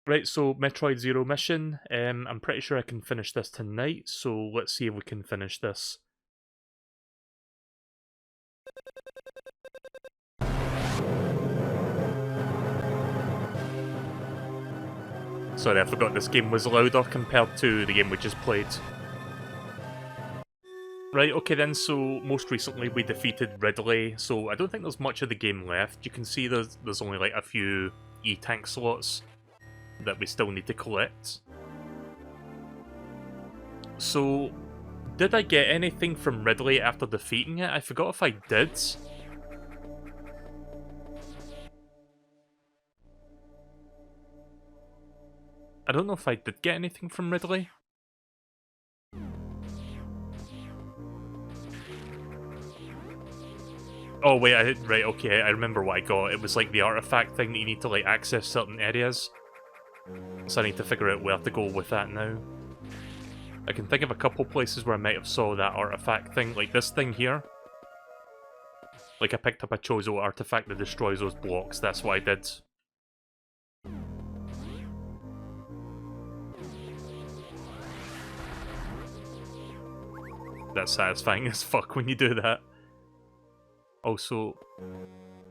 Right, so Metroid Zero mission. I'm pretty sure I can finish this tonight, so let's see if we can finish this. Sorry, I forgot this game was louder compared to the game we just played. Right, okay then, so most recently we defeated Ridley, so I don't think there's much of the game left. You can see there's only like a few E-Tank slots that we still need to collect. So, did I get anything from Ridley after defeating it? I forgot if I did. I don't know if I did get anything from Ridley. Oh wait, right, okay, I remember what I got. It was like the artifact thing that you need to like access certain areas. So I need to figure out where to go with that now. I can think of a couple places where I might have saw that artifact thing, like this thing here. Like I picked up a Chozo artifact that destroys those blocks, that's what I did. That's satisfying as fuck when you do that. Also,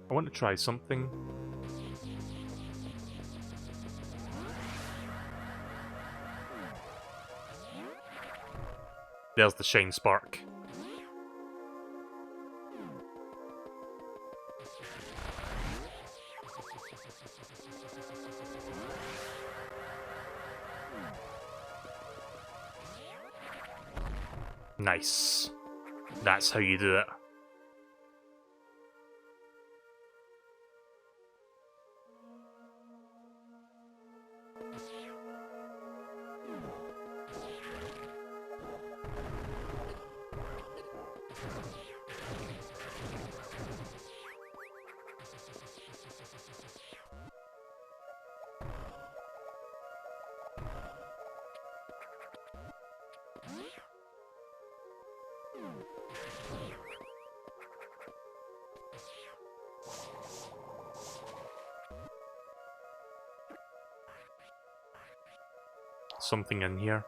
I want to try something. There's the Shine Spark. Nice. That's how you do it. Something in here.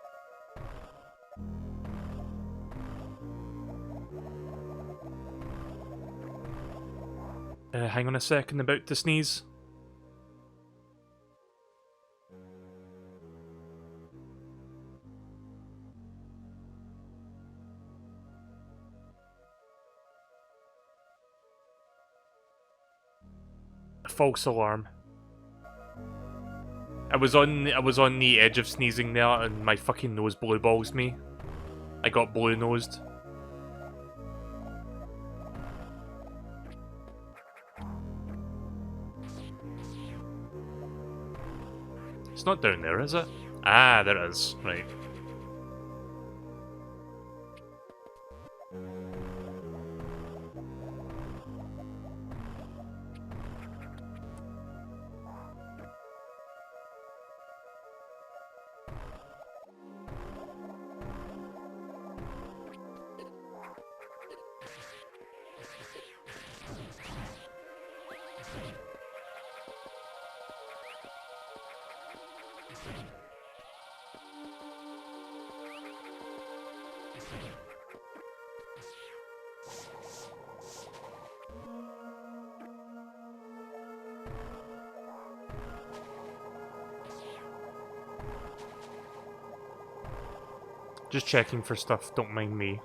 Hang on a second, about to sneeze. A false alarm. I was on the edge of sneezing there and my fucking nose blue balls me. I got blue nosed. It's not down there, is it? Ah, there it is. Right. Just checking for stuff, don't mind me.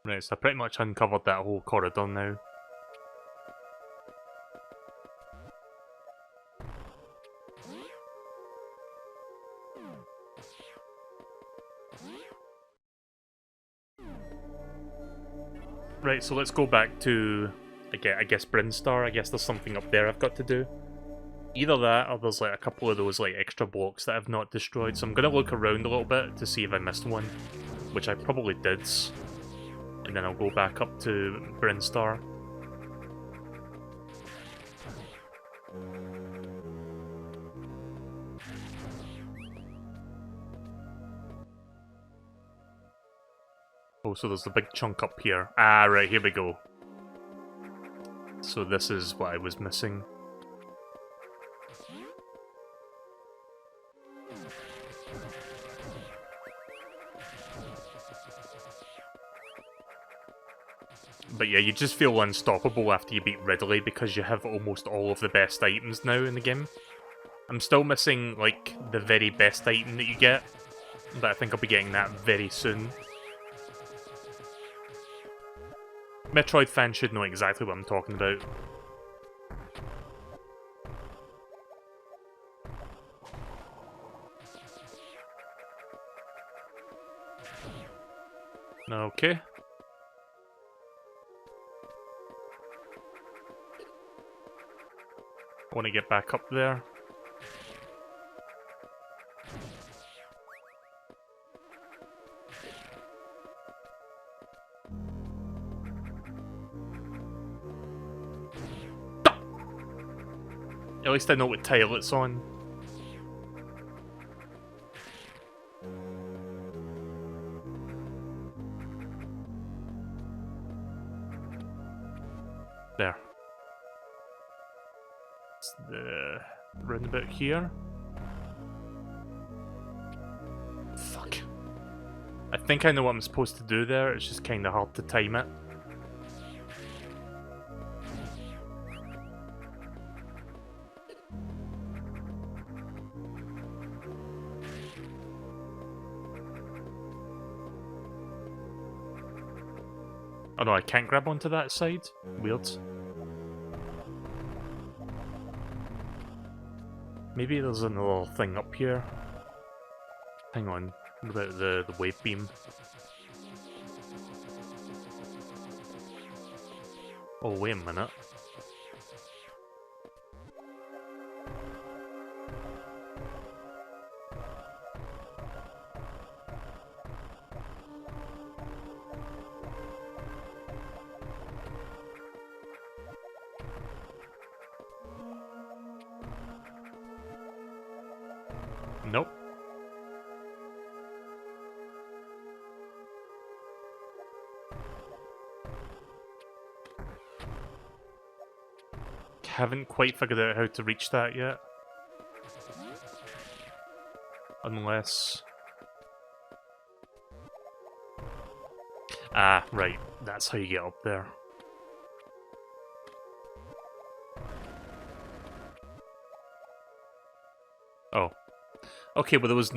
Right, so I pretty much uncovered that whole corridor now. Right, so let's go back to, I guess, Brinstar. I guess there's something up there I've got to do. Either that, or there's like a couple of those like extra blocks that I've not destroyed, so I'm gonna look around a little bit to see if I missed one, which I probably did. And then I'll go back up to Brinstar. Oh, so there's the big chunk up here. Ah, right, here we go. So this is what I was missing. But yeah, you just feel unstoppable after you beat Ridley because you have almost all of the best items now in the game. I'm still missing, like, the very best item that you get, but I think I'll be getting that very soon. Metroid fans should know exactly what I'm talking about. Okay. I want to get back up there. At least I know what tile it's on. There. It's the roundabout here. Fuck. I think I know what I'm supposed to do there, it's just kinda hard to time it. Oh no, I can't grab onto that side? Weird. Maybe there's another thing up here. Hang on, what about the wave beam? Oh, wait a minute. Nope. Haven't quite figured out how to reach that yet. Unless... Ah, right. That's how you get up there. Oh. Okay, well there was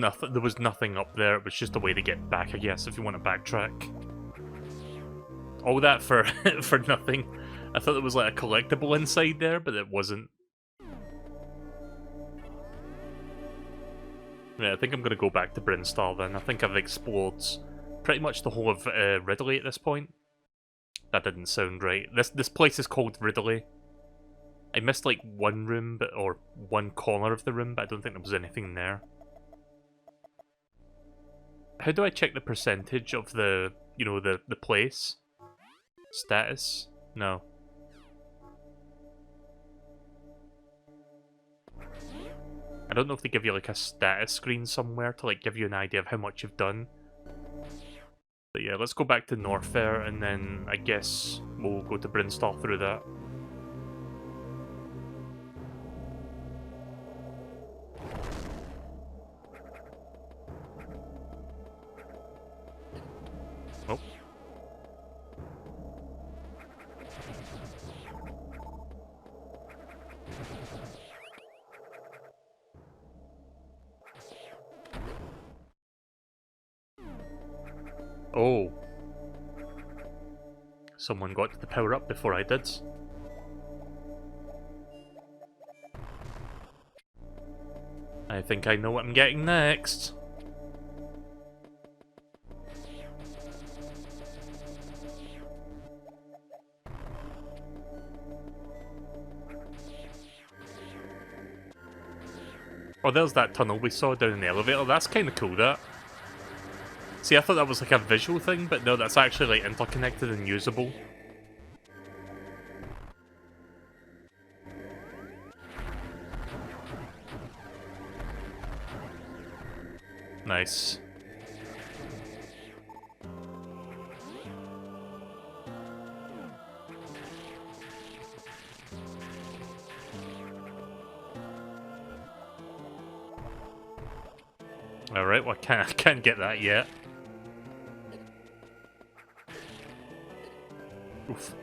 nothing up there, it was just a way to get back, I guess, if you want to backtrack. All that for for nothing. I thought there was like a collectible inside there, but it wasn't. Yeah, I think I'm gonna go back to Brinstar then. I think I've explored pretty much the whole of Ridley at this point. That didn't sound right. This place is called Ridley. I missed like one room, or one corner of the room, but I don't think there was anything there. How do I check the percentage of the, you know, the place? Status? No. I don't know if they give you like a status screen somewhere to like give you an idea of how much you've done. But yeah, let's go back to Norfair and then I guess we'll go to Brinstar through that. Oh. Oh. Someone got the power up before I did. I think I know what I'm getting next. Oh, there's that tunnel we saw down in the elevator. That's kind of cool, that. See, I thought that was like a visual thing, but no, that's actually like interconnected and usable. Nice. Alright, well I can't get that yet. Oof.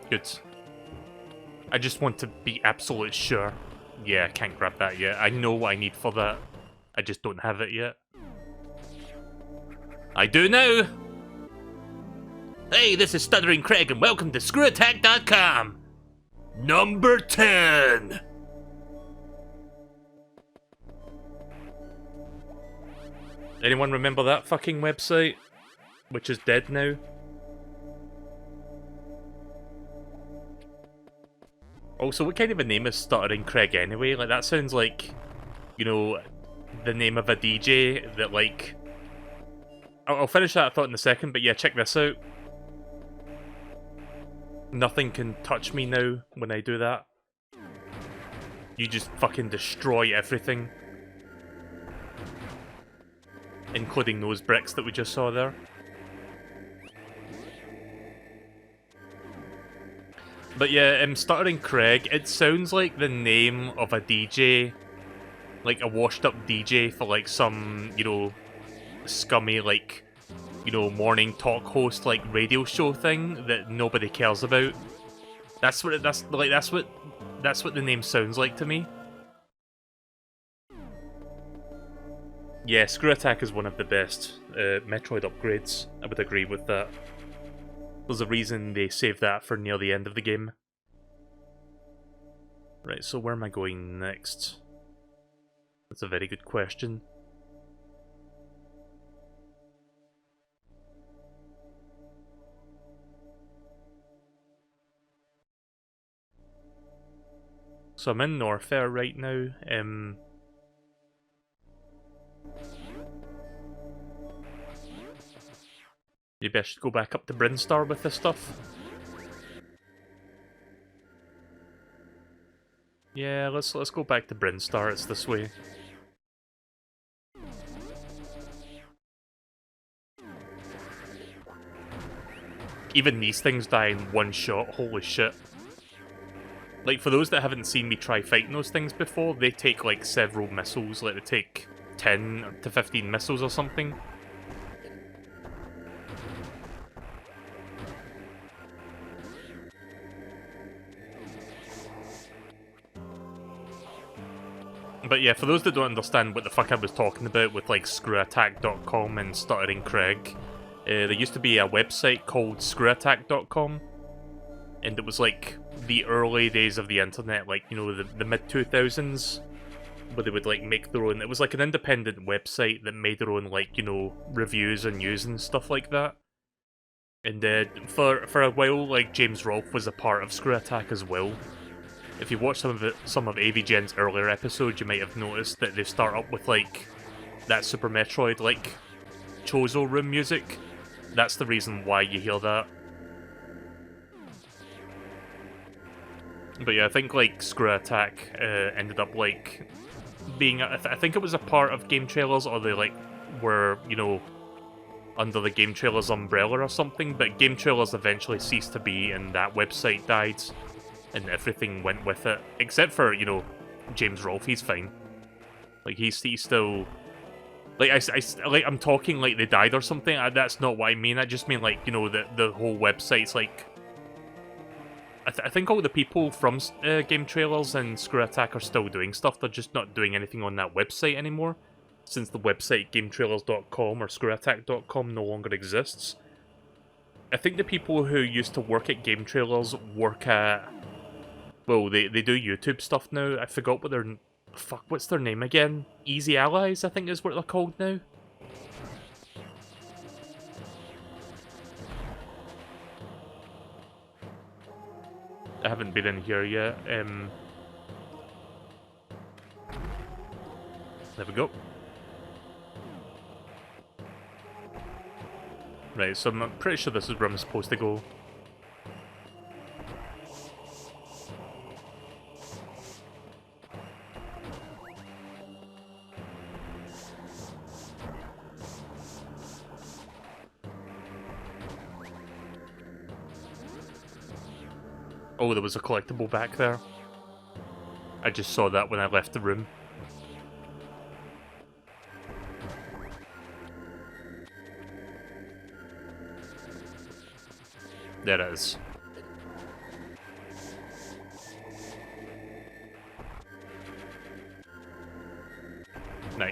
Good. I just want to be absolutely sure. Yeah, I can't grab that yet. I know what I need for that. I just don't have it yet. I do now! Hey, this is Stuttering Craig, and welcome to ScrewAttack.com! Number 10! Anyone remember that fucking website? Which is dead now? Also, what kind of a name is Stuttering Craig anyway? Like, that sounds like, you know, the name of a DJ that, like... I'll finish that thought in a second, but yeah, check this out. Nothing can touch me now when I do that. You just fucking destroy everything. Including those bricks that we just saw there. But yeah, Stuttering Craig, it sounds like the name of a DJ. Like a washed up DJ for like some, you know, scummy, like, you know, morning talk host, like, radio show thing that nobody cares about. That's what that's what the name sounds like to me. Yeah, Screw Attack is one of the best Metroid upgrades. I would agree with that. There's a reason they saved that for near the end of the game. Right, so where am I going next? That's a very good question. So I'm in Norfair right now. Maybe I should go back up to Brinstar with this stuff. Yeah, let's go back to Brinstar. It's this way. Even these things die in one shot. Holy shit! Like, for those that haven't seen me try fighting those things before, they take like several missiles. Like, they take 10 to 15 missiles or something. But yeah, for those that don't understand what the fuck I was talking about with like ScrewAttack.com and Stuttering Craig, there used to be a website called ScrewAttack.com, and it was like the early days of the internet, like, you know, the mid-2000s, where they would like make their own. It was like an independent website that made their own, like, you know, reviews and news and stuff like that. And for a while, like, James Rolfe was a part of ScrewAttack as well. If you watch some of AVGen's earlier episodes, you might have noticed that they start up with, like, that Super Metroid, like, Chozo room music. That's the reason why you hear that. But yeah, I think, like, Screw Attack ended up, like, being... I think it was a part of Game Trailers, or they, like, were, you know, under the Game Trailers umbrella or something, but Game Trailers eventually ceased to be, and that website died. And everything went with it, except for, you know, James Rolfe. He's fine. Like, he's still, like, I'm talking like they died or something. That's not what I mean. I just mean, like, you know, the whole website's like, I think all the people from Game Trailers and Screw Attack are still doing stuff. They're just not doing anything on that website anymore, since the website GameTrailers.com or ScrewAttack.com no longer exists. I think the people who used to work at Game Trailers work at... Well, they do YouTube stuff now. I forgot what their... Fuck, what's their name again? Easy Allies, I think is what they're called now. I haven't been in here yet. There we go. Right, so I'm pretty sure this is where I'm supposed to go. Oh, there was a collectible back there. I just saw that when I left the room. There it is.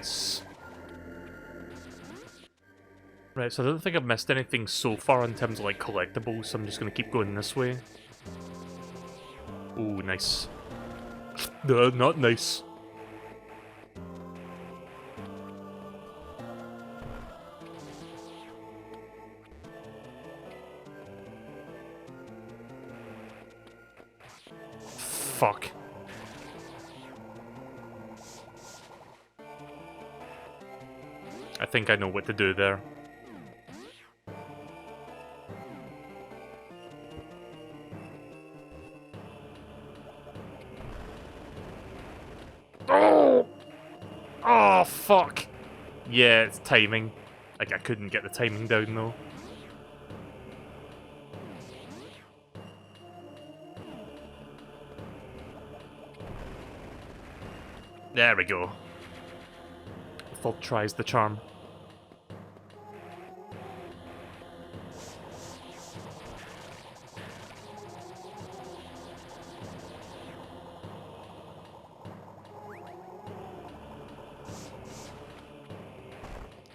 Nice. Right, so I don't think I've missed anything so far in terms of like collectibles, so I'm just gonna keep going this way. Ooh, nice. No, not nice. Fuck. I think I know what to do there. Oh! Oh, fuck! Yeah, it's timing. Like, I couldn't get the timing down, though. There we go. Third tries the charm.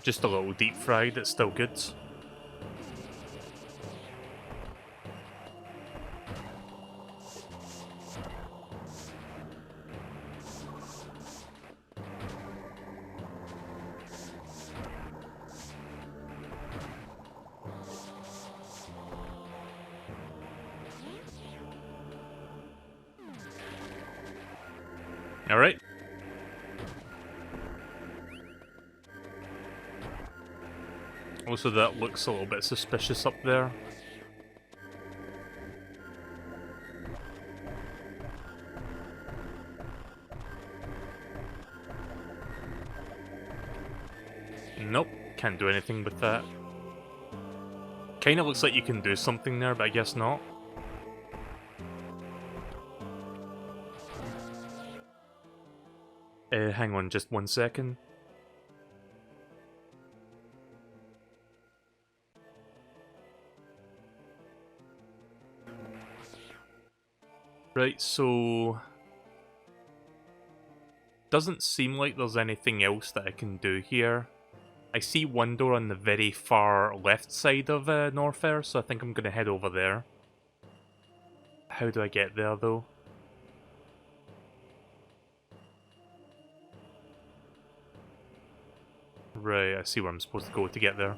Just a little deep fried, it's still good. Alright. Also, that looks a little bit suspicious up there. Nope, can't do anything with that. Kinda looks like you can do something there, but I guess not. Hang on just 1 second. Right, so... doesn't seem like there's anything else that I can do here. I see one door on the very far left side of Norfair, so I think I'm going to head over there. How do I get there, though? Right, I see where I'm supposed to go to get there.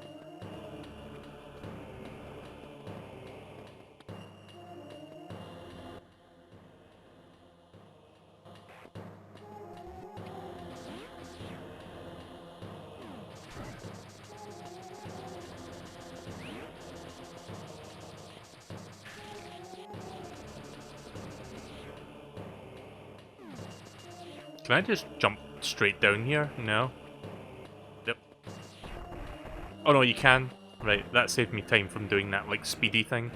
Can I just jump straight down here? No. Yep. Oh no, you can. Right, that saved me time from doing that, like, speedy thing.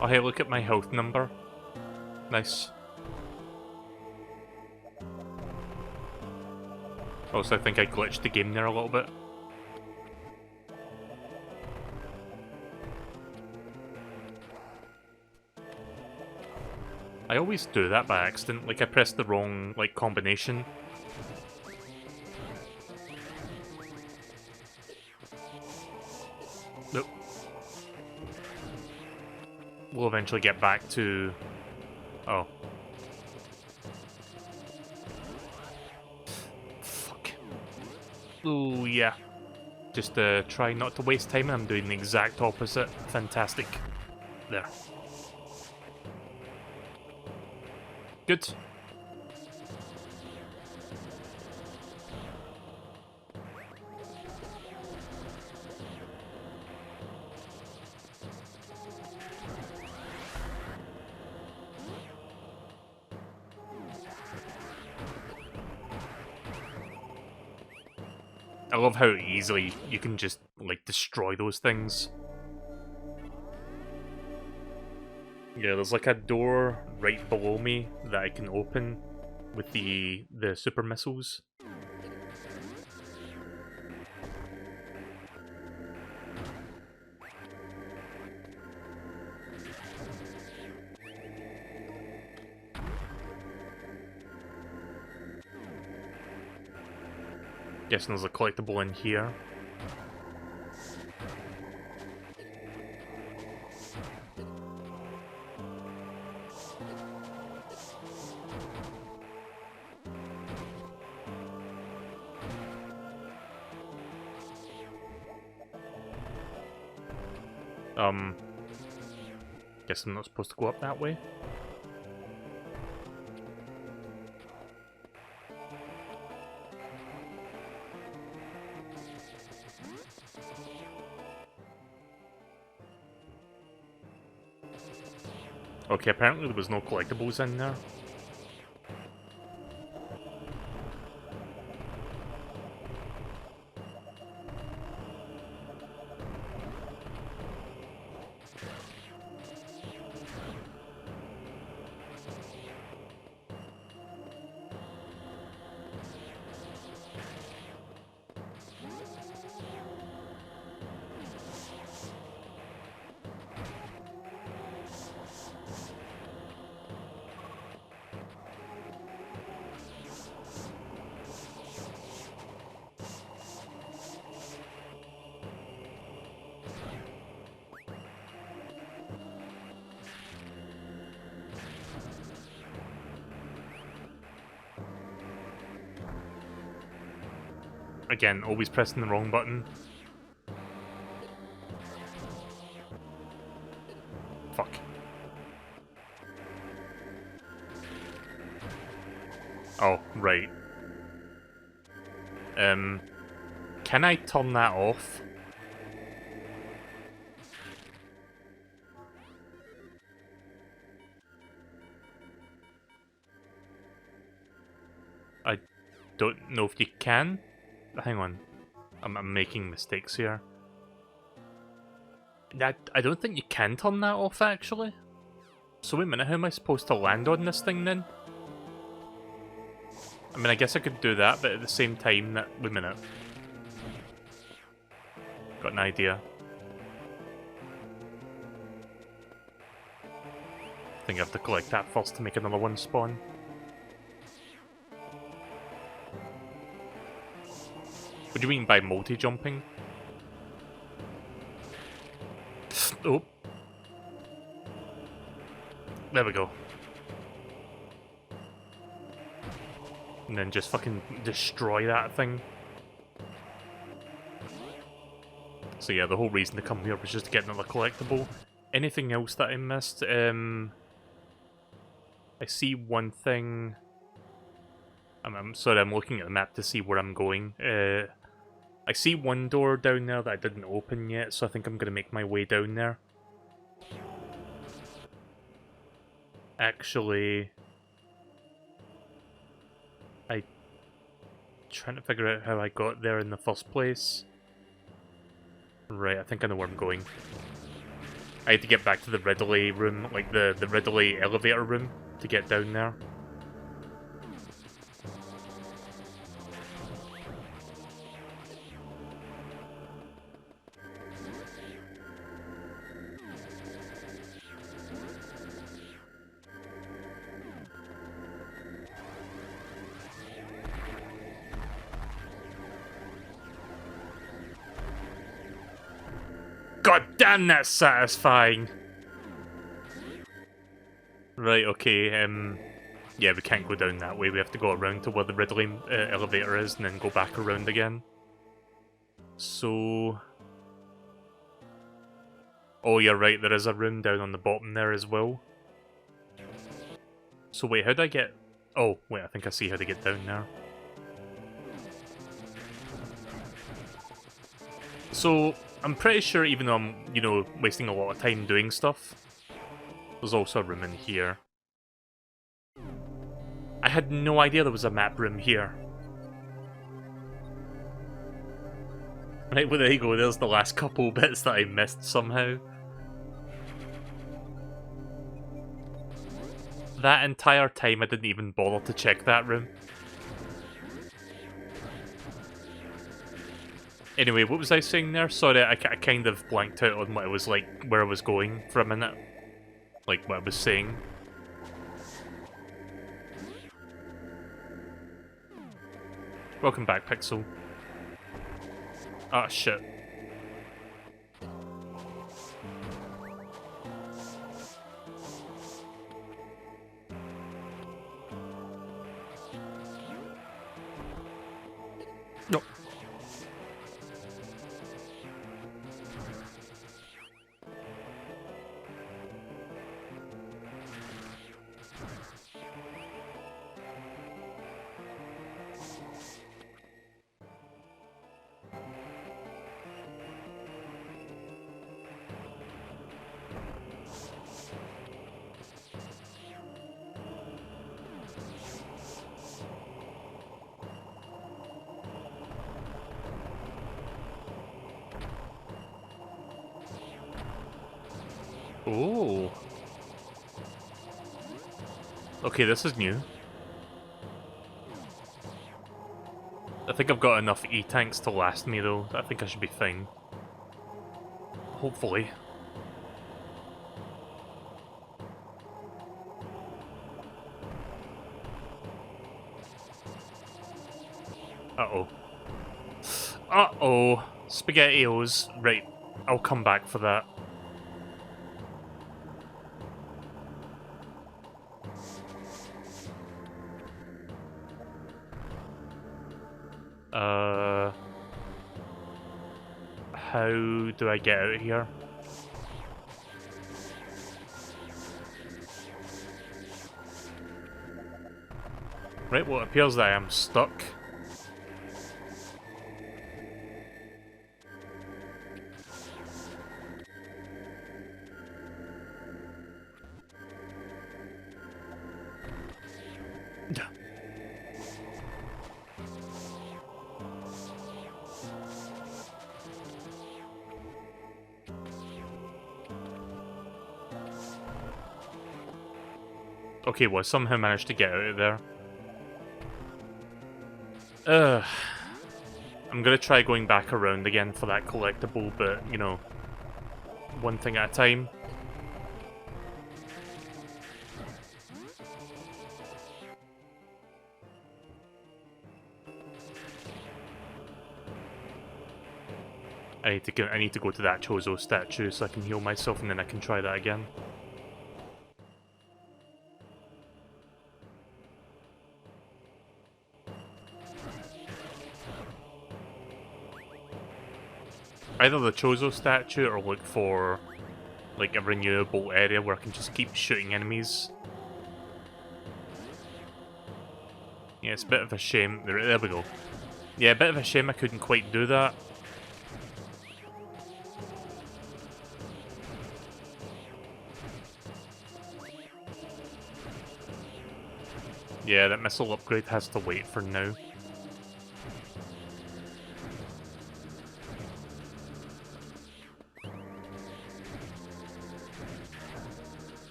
Oh hey, look at my health number. Nice. Also, I think I glitched the game there a little bit. I always do that by accident, like I pressed the wrong, like, combination. Nope. We'll eventually get back to... oh. Fuck. Ooh, yeah. Just try not to waste time, and I'm doing the exact opposite. Fantastic. There. Good. I love how easily you can just, like, destroy those things. Yeah, there's like a door right below me that I can open with the super missiles. Guessing there's a collectible in here. Guess I'm not supposed to go up that way. Okay, apparently there was no collectibles in there. Again, always pressing the wrong button. Fuck. Oh, right. Can I turn that off? I don't know if you can. Hang on. I'm making mistakes here. I don't think you can turn that off, actually. So wait a minute, how am I supposed to land on this thing, then? I mean, I guess I could do that, but at the same time, wait a minute. Got an idea. I think I have to collect that first to make another one spawn. What do you mean by multi-jumping? Oh. There we go. And then just fucking destroy that thing. So yeah, the whole reason to come here was just to get another collectible. Anything else that I missed? I see one thing. I'm sorry, I'm looking at the map to see where I'm going. I see one door down there that I didn't open yet, so I think I'm going to make my way down there. Actually, I'm trying to figure out how I got there in the first place. Right, I think I know where I'm going. I had to get back to the Ridley room, like the Ridley elevator room, to get down there. God damn, that's satisfying! Right, okay, yeah, we can't go down that way. We have to go around to where the Ridley elevator is and then go back around again. So... Oh, you're right, there is a room down on the bottom there as well. So wait, how do I get... Oh, wait, I think I see how to get down there. So, I'm pretty sure even though I'm, you know, wasting a lot of time doing stuff, there's also a room in here. I had no idea there was a map room here. Right, well there you go, there's the last couple bits that I missed somehow. That entire time I didn't even bother to check that room. Anyway, what was I saying there? Sorry, I kind of blanked out on what I was like, where I was going for a minute. Like, what I was saying. Welcome back, Pixel. Ah, shit. No. Oh. Okay, this is new. I think I've got enough E-tanks to last me though. I think I should be fine. Hopefully. Uh-oh. Uh-oh. SpaghettiOs. Right, I'll come back for that. How do I get out of here? Right, well it appears that I am stuck. Okay, well, I somehow managed to get out of there. I'm gonna try going back around again for that collectible, but, you know, one thing at a time. I need to go to that Chozo statue so I can heal myself and then I can try that again. Either the Chozo statue or look for like a renewable area where I can just keep shooting enemies. Yeah, it's a bit of a shame. There we go. Yeah, a bit of a shame I couldn't quite do that. Yeah, that missile upgrade has to wait for now.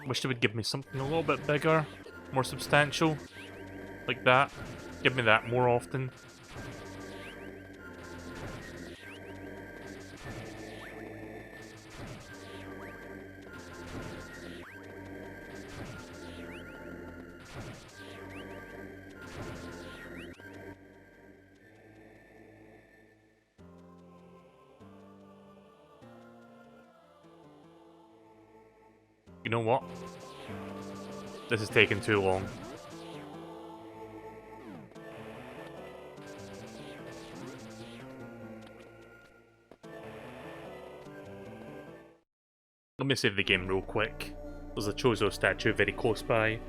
Wish they would give me something a little bit bigger, more substantial, like that. Give me that more often. You know what? This is taking too long. Let me save the game real quick. There's a Chozo statue very close by.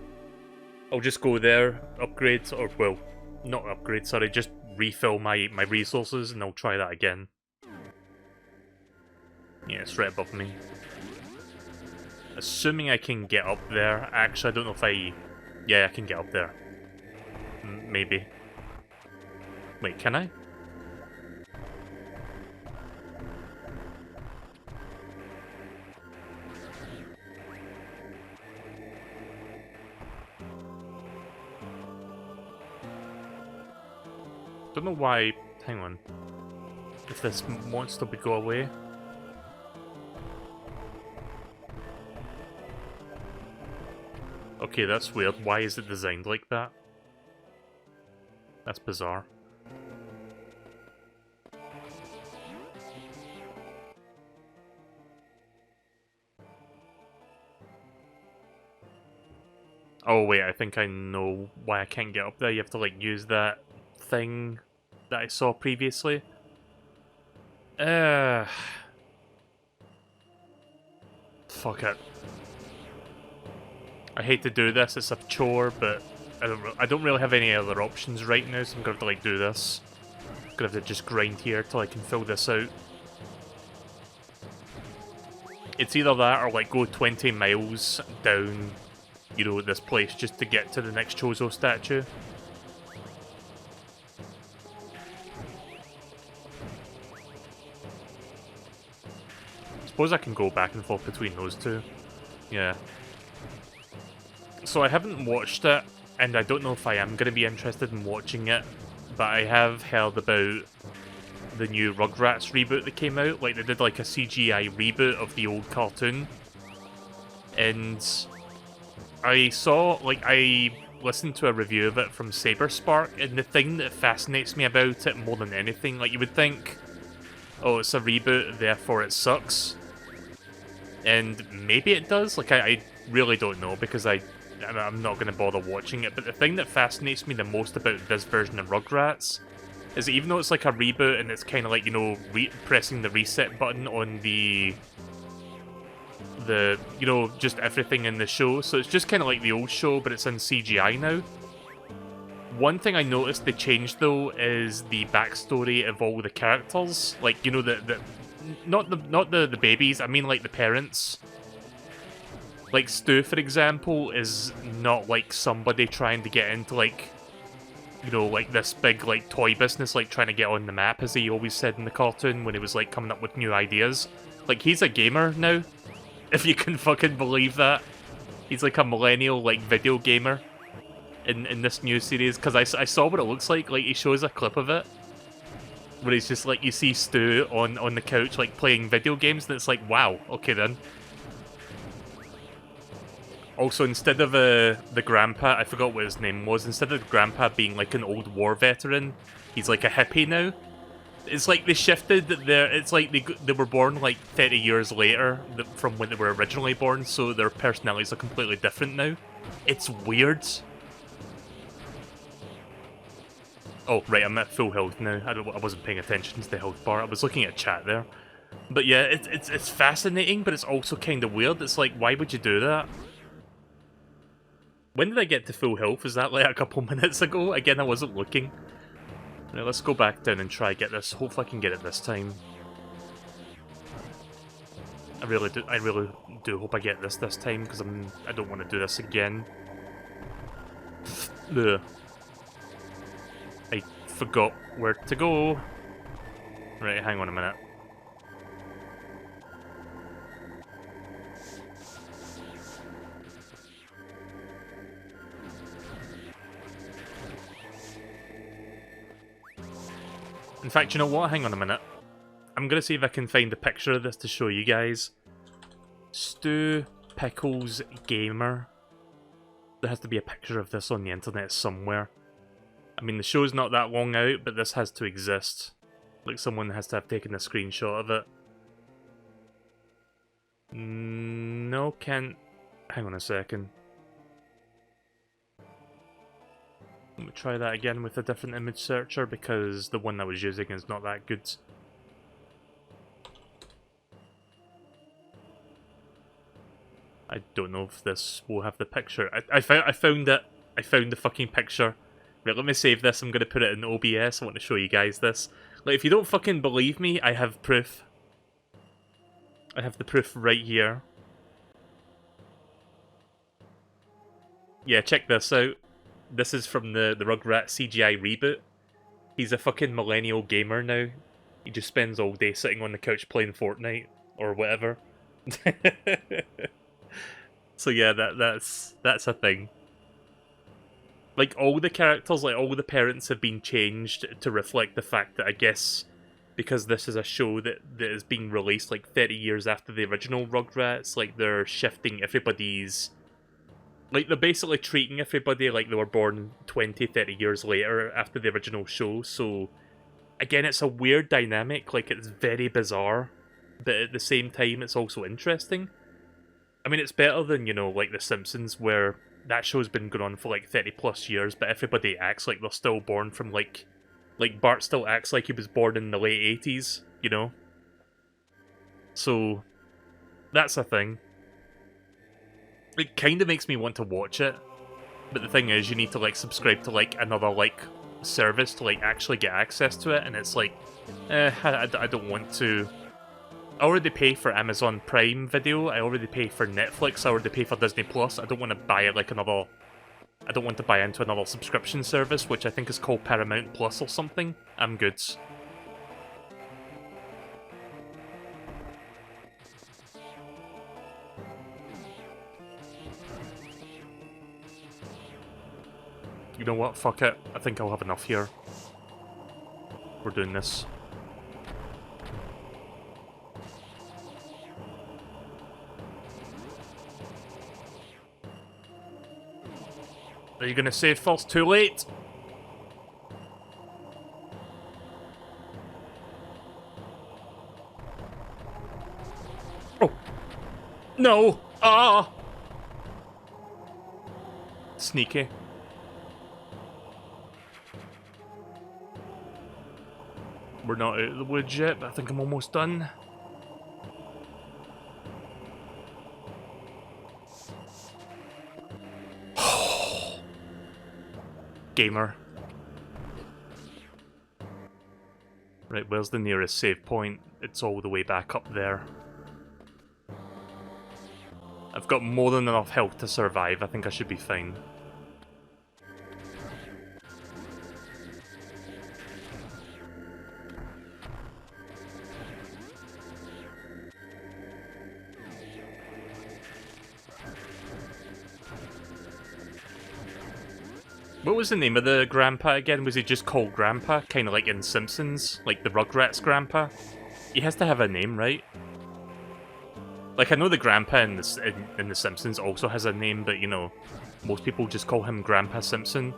I'll just go there, upgrade, or well, not upgrade, sorry, just refill my resources and I'll try that again. Yeah, it's right above me. Assuming I can get up there. Actually, I don't know if I Yeah, I can get up there. Maybe. Wait, can I? Don't know why. Hang on. If this monster would go away. Okay, that's weird. Why is it designed like that? That's bizarre. Oh wait, I think I know why I can't get up there. You have to like use that thing that I saw previously. Fuck it. I hate to do this, it's a chore, but I don't really have any other options right now, so I'm gonna have to like do this. I'm gonna have to just grind here till I can fill this out. It's either that or like go 20 miles down, you know, this place just to get to the next Chozo statue. Suppose I can go back and forth between those two. Yeah. So I haven't watched it, and I don't know if I am going to be interested in watching it, but I have heard about the new Rugrats reboot that came out. Like, they did like a CGI reboot of the old cartoon. And I saw, like, I listened to a review of it from Saberspark, and the thing that fascinates me about it more than anything, like, you would think, oh, it's a reboot, therefore it sucks. And maybe it does. Like, I really don't know, because I'm not going to bother watching it, but the thing that fascinates me the most about this version of Rugrats is that even though it's like a reboot and it's kind of like, you know, pressing the reset button on the, you know, just everything in the show, so it's just kind of like the old show, but it's in CGI now. One thing I noticed they changed, though, is the backstory of all the characters. Like, you know, not the babies, I mean like the parents. Like, Stu, for example, is not, like, somebody trying to get into, like, you know, like, this big, like, toy business, like, trying to get on the map, as he always said in the cartoon when he was, like, coming up with new ideas. Like, he's a gamer now, if you can fucking believe that. He's, like, a millennial, like, video gamer in this new series, because I saw what it looks like. Like, he shows a clip of it, where he's just, like, you see Stu on the couch, like, playing video games, and it's like, wow, okay then. Also, instead of the grandpa, I forgot what his name was, instead of the grandpa being like an old war veteran, he's like a hippie now. It's like they shifted their, it's like they were born like 30 years later from when they were originally born, so their personalities are completely different now. It's weird. Oh, right, I'm at full health now. I wasn't paying attention to the health bar, I was looking at chat there. But yeah, it's fascinating, but it's also kind of weird. It's like, why would you do that? When did I get to full health? Was that like a couple minutes ago? Again, I wasn't looking. Right, let's go back down and try get this. Hopefully I can get it this time. I really do hope I get this time, because I don't want to do this again. Ugh. I forgot where to go. Right, hang on a minute. In fact, you know what? Hang on a minute. I'm going to see if I can find a picture of this to show you guys. Stu Pickles Gamer. There has to be a picture of this on the internet somewhere. I mean, the show's not that long out, but this has to exist. Like, someone has to have taken a screenshot of it. No, can't... Hang on a second. Let me try that again with a different image searcher, because the one I was using is not that good. I don't know if this will have the picture. I found it. I found the fucking picture. Right, let me save this. I'm going to put it in OBS. I want to show you guys this. Like, if you don't fucking believe me, I have proof. I have the proof right here. Yeah, check this out. This is from the Rugrats CGI reboot. He's a fucking millennial gamer now. He just spends all day sitting on the couch playing Fortnite or whatever. So yeah, that's a thing. Like, all the characters, like, all the parents have been changed to reflect the fact that, I guess, because this is a show that is being released, like, 30 years after the original Rugrats, like, they're shifting everybody's... Like, they're basically treating everybody like they were born 20, 30 years later after the original show, so... Again, it's a weird dynamic, like, it's very bizarre, but at the same time, it's also interesting. I mean, it's better than, you know, like, The Simpsons, where that show's been going on for, like, 30 plus years, but everybody acts like they're still born from, like, Bart still acts like he was born in the late 80s, you know? So, that's a thing. It kind of makes me want to watch it, but the thing is, you need to, like, subscribe to, like, another, like, service to, like, actually get access to it, and it's like, I don't want to. I already pay for Amazon Prime Video, I already pay for Netflix, I already pay for Disney Plus. I don't want to buy, like, another... I don't want to buy into another subscription service, which I think is called Paramount Plus or something. I'm good. You know what? Fuck it. I think I'll have enough here. We're doing this. Are you gonna save first? Too late! Oh! No! Ah! Sneaky. We're not out of the woods yet, but I think I'm almost done. Gamer. Right, where's the nearest save point? It's all the way back up there. I've got more than enough health to survive. I think I should be fine. What was the name of the grandpa again? Was he just called Grandpa? Kind of like in Simpsons? Like the Rugrats grandpa? He has to have a name, right? Like, I know the grandpa in the Simpsons also has a name, but, you know, most people just call him Grandpa Simpson.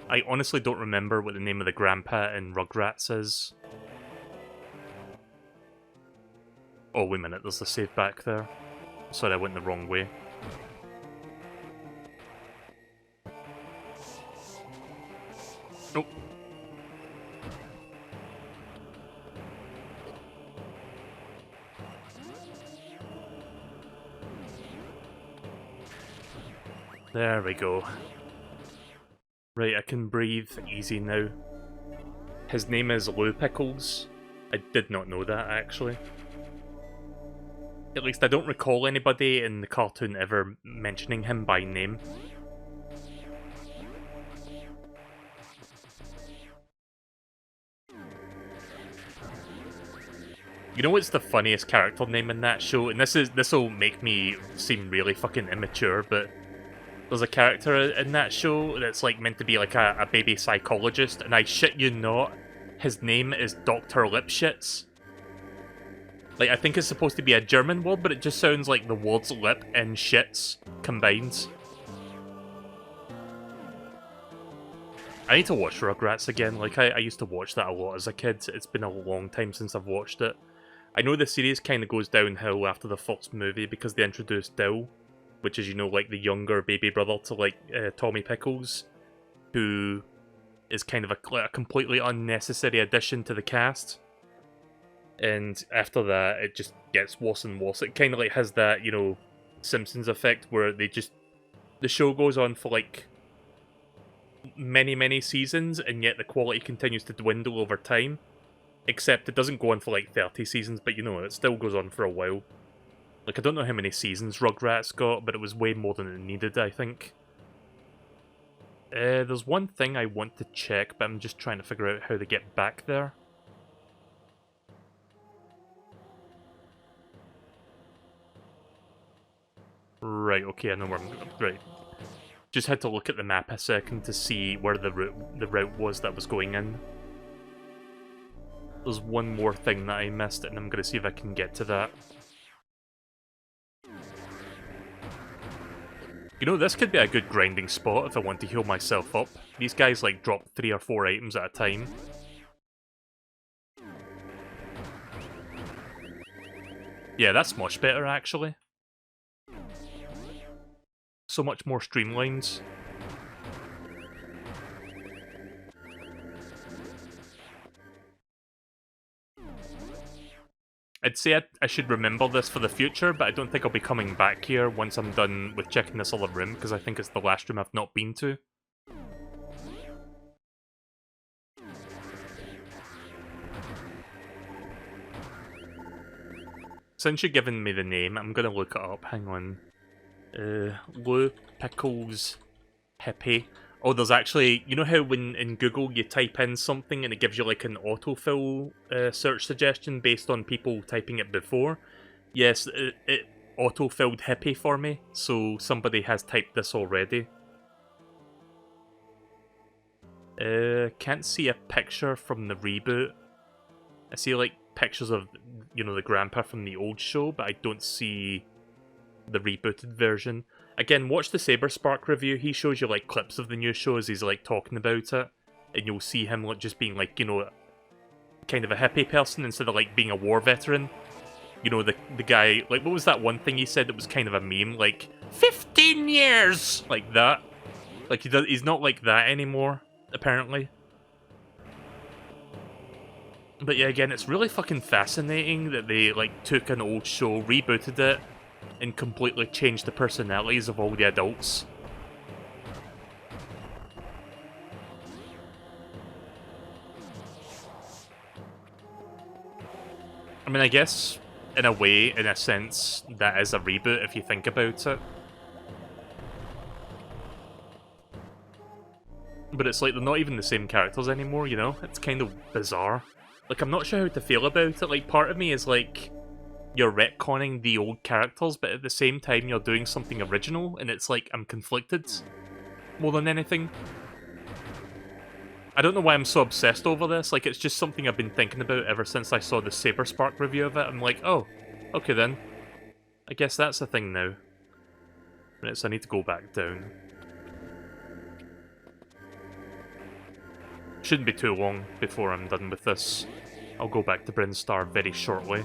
I honestly don't remember what the name of the grandpa in Rugrats is. Oh, wait a minute, there's the save back there. Sorry, I went the wrong way. Oh. There we go. Right, I can breathe easy now. His name is Stu Pickles. I did not know that, actually. At least I don't recall anybody in the cartoon ever mentioning him by name. You know what's the funniest character name in that show? And this'll make me seem really fucking immature, but there's a character in that show that's like meant to be like a baby psychologist, and I shit you not, his name is Dr. Lipschitz. Like, I think it's supposed to be a German word, but it just sounds like the words lip and shits combined. I need to watch Rugrats again. Like, I used to watch that a lot as a kid. It's been a long time since I've watched it. I know the series kind of goes downhill after the first movie because they introduced Dill, which is, you know, like the younger baby brother to, like, Tommy Pickles, who is kind of a completely unnecessary addition to the cast. And after that, it just gets worse and worse. It kind of like has that, you know, Simpsons effect where the show goes on for like many seasons, and yet the quality continues to dwindle over time. Except it doesn't go on for like 30 seasons, but you know, it still goes on for a while. Like, I don't know how many seasons Rugrats got, but it was way more than it needed, I think. There's one thing I want to check, but I'm just trying to figure out how to get back there. Right, okay, I know where I'm going. Right. Just had to look at the map a second to see where the route was that was going in. There's one more thing that I missed, and I'm going to see if I can get to that. You know, this could be a good grinding spot if I want to heal myself up. These guys, like, drop 3 or 4 items at a time. Yeah, that's much better, actually. So much more streamlined. I'd say I should remember this for the future, but I don't think I'll be coming back here once I'm done with checking this other room, because I think it's the last room I've not been to. Since you've given me the name, I'm gonna look it up. Hang on. Stu Pickles Hippie. Oh, there's actually... You know how when in Google you type in something and it gives you like an autofill search suggestion based on people typing it before? Yes, it autofilled hippie for me, so somebody has typed this already. Can't see a picture from the reboot. I see like pictures of, you know, the grandpa from the old show, but I don't see the rebooted version. Again, watch the Saberspark review. He shows you like clips of the new show as he's like talking about it, and you'll see him like just being like, you know, kind of a hippie person instead of like being a war veteran. You know, the guy, like, what was that one thing he said that was kind of a meme? Like, 15 years! Like that. Like, he's not like that anymore, apparently. But yeah, again, it's really fucking fascinating that they, like, took an old show, rebooted it, and completely changed the personalities of all the adults. I mean, I guess, in a way, in a sense, that is a reboot if you think about it. But it's like they're not even the same characters anymore, you know? It's kind of bizarre. Like, I'm not sure how to feel about it. Like, part of me is like, you're retconning the old characters, but at the same time you're doing something original, and it's like, I'm conflicted more than anything. I don't know why I'm so obsessed over this. Like, it's just something I've been thinking about ever since I saw the Saberspark review of it. I'm like, oh, okay then. I guess that's a thing now. Right, so I need to go back down. Shouldn't be too long before I'm done with this. I'll go back to Brinstar very shortly.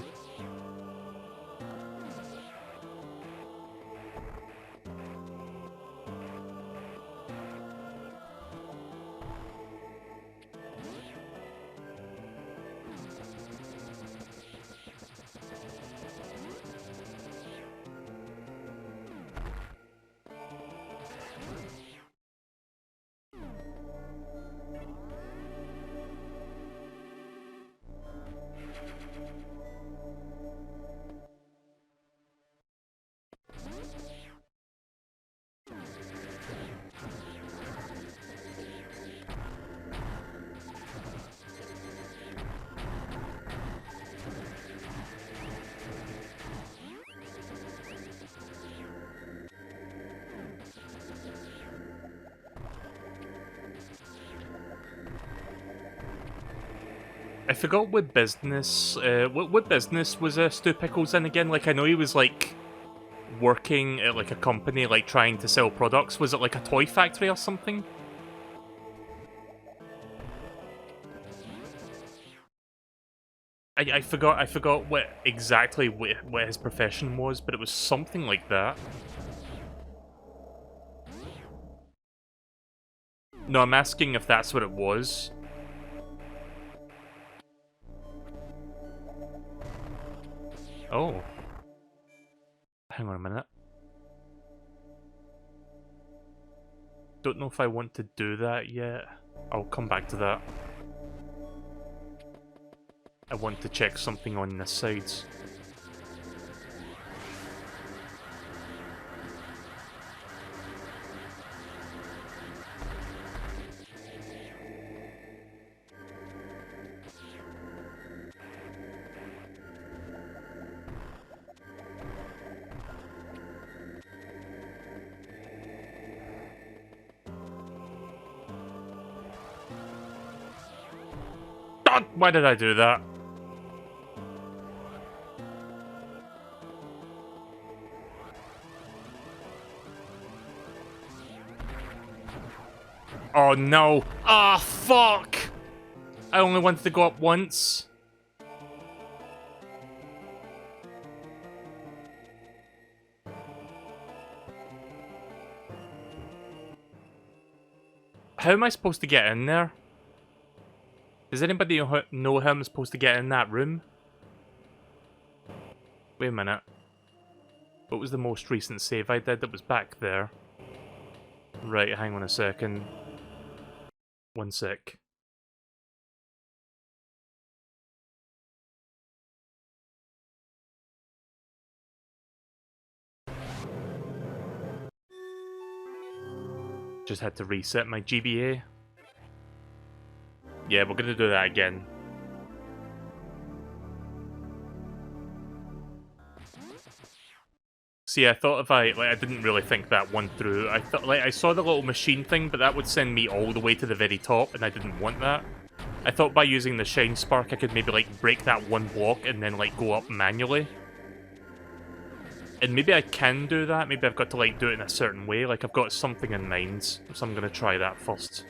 I forgot what business, what business was Stu Pickles in again? Like, I know he was, like, working at, like, a company, like, trying to sell products. Was it, like, a toy factory or something? I forgot what exactly what his profession was, but it was something like that. No, I'm asking if that's what it was. Oh. Hang on a minute. Don't know if I want to do that yet. I'll come back to that. I want to check something on this side. God, why did I do that? Oh no. Ah, fuck! I only wanted to go up once. How am I supposed to get in there? Does anybody know how I'm supposed to get in that room? Wait a minute. What was the most recent save I did that was back there? Right, hang on a second. One sec. Just had to reset my GBA. Yeah, we're gonna do that again. See, I thought if I didn't really think that one through. I thought, I saw the little machine thing, but that would send me all the way to the very top, and I didn't want that. I thought by using the Shine Spark, I could maybe, like, break that one block and then, like, go up manually. And maybe I can do that. Maybe I've got to, like, do it in a certain way. Like, I've got something in mind, so I'm gonna try that first.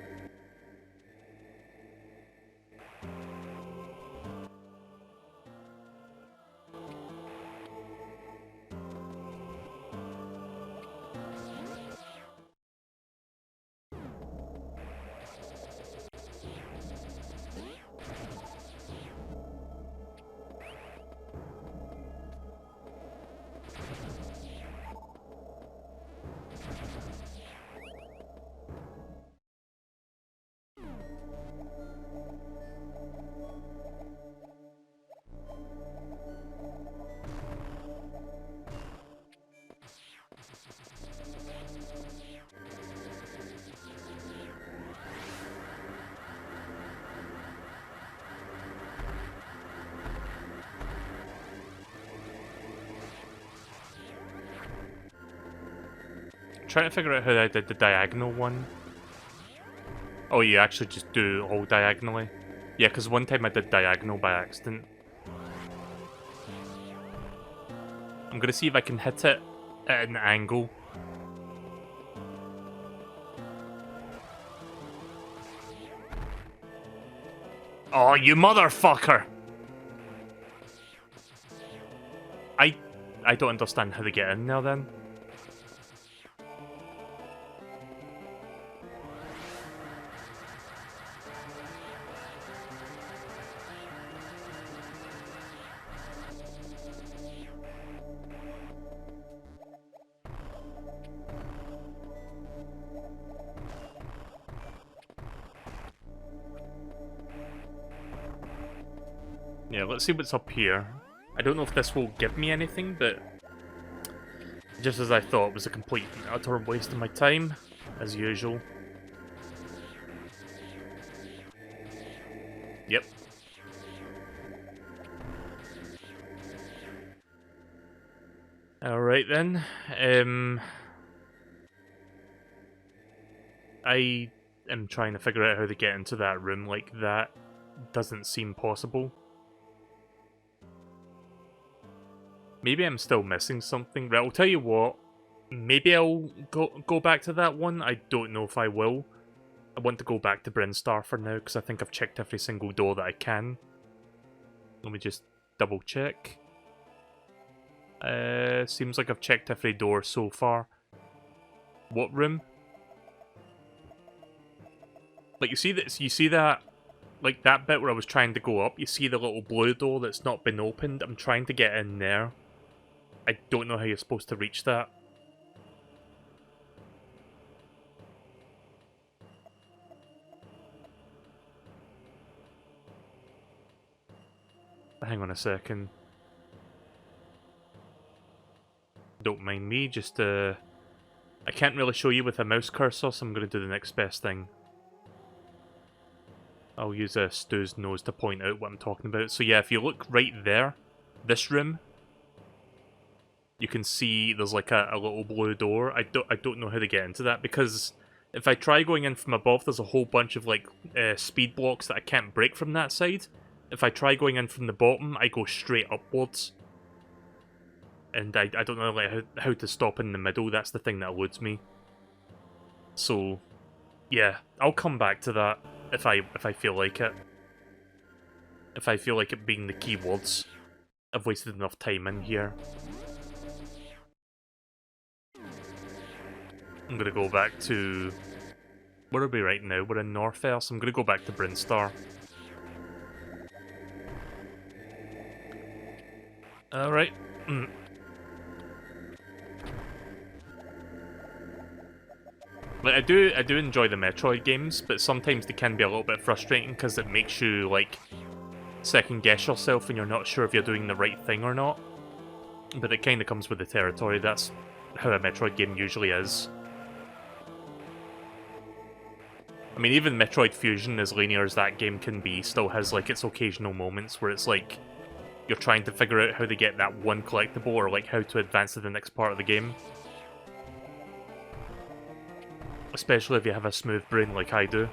Trying to figure out how I did the diagonal one. Oh, you actually just do all diagonally. Yeah, because one time I did diagonal by accident. I'm gonna see if I can hit it at an angle. Oh, you motherfucker! I don't understand how to get in there then. Yeah, let's see what's up here. I don't know if this will give me anything, but just as I thought, it was a complete and utter waste of my time, as usual. Yep. Alright then. I am trying to figure out how to get into that room. Like, that doesn't seem possible. Maybe I'm still missing something. Right, I'll tell you what. Maybe I'll go back to that one. I don't know if I will. I want to go back to Brinstar for now, because I think I've checked every single door that I can. Let me just double check. Seems like I've checked every door so far. What room? Like, you see that, like, that bit where I was trying to go up? You see the little blue door that's not been opened? I'm trying to get in there. I don't know how you're supposed to reach that. Hang on a second. Don't mind me, just, I can't really show you with a mouse cursor, so I'm going to do the next best thing. I'll use Stu's nose to point out what I'm talking about. So yeah, if you look right there, this room, you can see there's like a little blue door. I don't know how to get into that, because If I try going in from above, there's a whole bunch of, like, speed blocks that I can't break from that side. If I try going in from the bottom, I go straight upwards. And I don't know, like, how to stop in the middle. That's the thing that eludes me. So, yeah, I'll come back to that if I feel like it. If I feel like it being the keywords. I've wasted enough time in here. I'm gonna go back to... Where are we right now? We're in Northwest. I'm gonna go back to Brinstar. Alright. Like, I do enjoy the Metroid games, but sometimes they can be a little bit frustrating because it makes you, like, second guess yourself when you're not sure if you're doing the right thing or not. But it kind of comes with the territory. That's how a Metroid game usually is. I mean, even Metroid Fusion, as linear as that game can be, still has, like, its occasional moments where it's like you're trying to figure out how to get that one collectible or, like, how to advance to the next part of the game. Especially if you have a smooth brain like I do.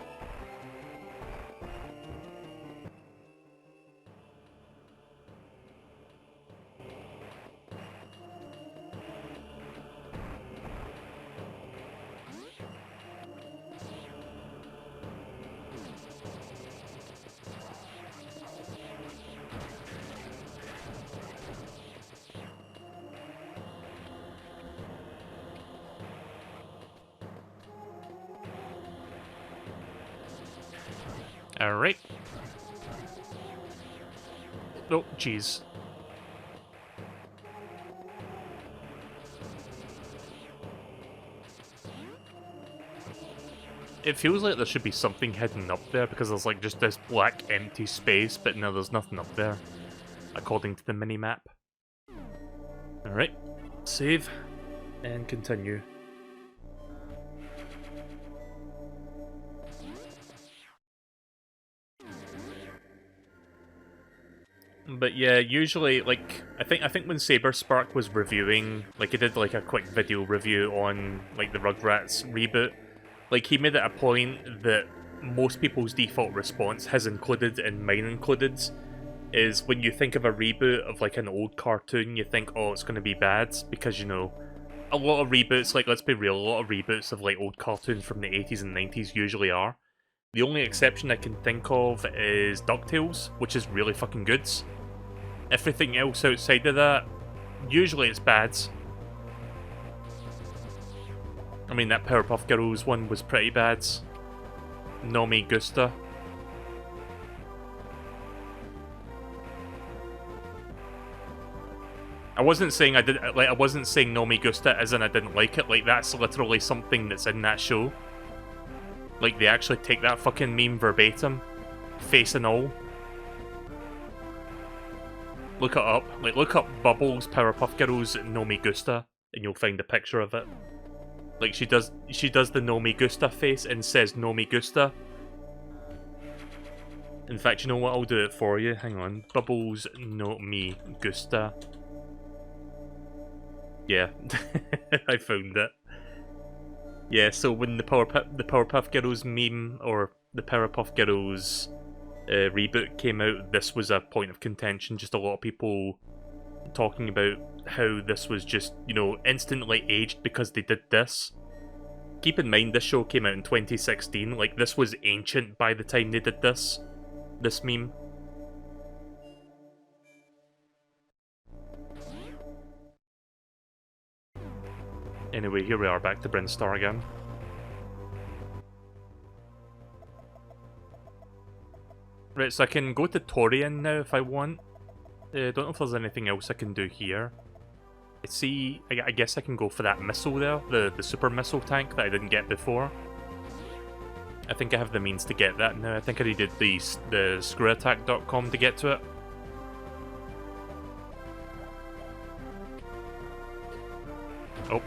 Alright. Oh, jeez. It feels like there should be something hidden up there because there's like just this black empty space, but no, there's nothing up there, according to the mini-map. Alright. Save. And continue. But yeah, usually, like, I think when Saberspark was reviewing, like, he did, like, a quick video review on, like, the Rugrats reboot, like, he made it a point that most people's default response, his included and mine included, is when you think of a reboot of, like, an old cartoon, you think, oh, it's gonna be bad, because, you know, a lot of reboots, like, let's be real, a lot of reboots of, like, old cartoons from the 80s and 90s usually are. The only exception I can think of is DuckTales, which is really fucking good. Everything else outside of that, usually it's bad. I mean, that Powerpuff Girls one was pretty bad. Nomi Gusta. I wasn't saying I wasn't saying Nomi Gusta as in I didn't like it. Like, that's literally something that's in that show. Like, they actually take that fucking meme verbatim, face and all. Look it up. Like, look up Bubbles, Powerpuff Girls, Nomi Gusta, and you'll find a picture of it. Like, she does the Nomi Gusta face and says Nomi Gusta. In fact, you know what? I'll do it for you. Hang on. Bubbles, Nomi Gusta. Yeah, I found it. Yeah, so when the Powerpuff Girls meme, or the Powerpuff Girls reboot came out, this was a point of contention. Just a lot of people talking about how this was just, you know, instantly aged because they did this. Keep in mind, this show came out in 2016. Like, this was ancient by the time they did this meme. Anyway, here we are, back to Brinstar again. Right, so I can go to Torian now if I want. Don't know if there's anything else I can do here. See, I guess I can go for that missile there, the super missile tank that I didn't get before. I think I have the means to get that now. I think I needed the screwattack.com to get to it. Oh.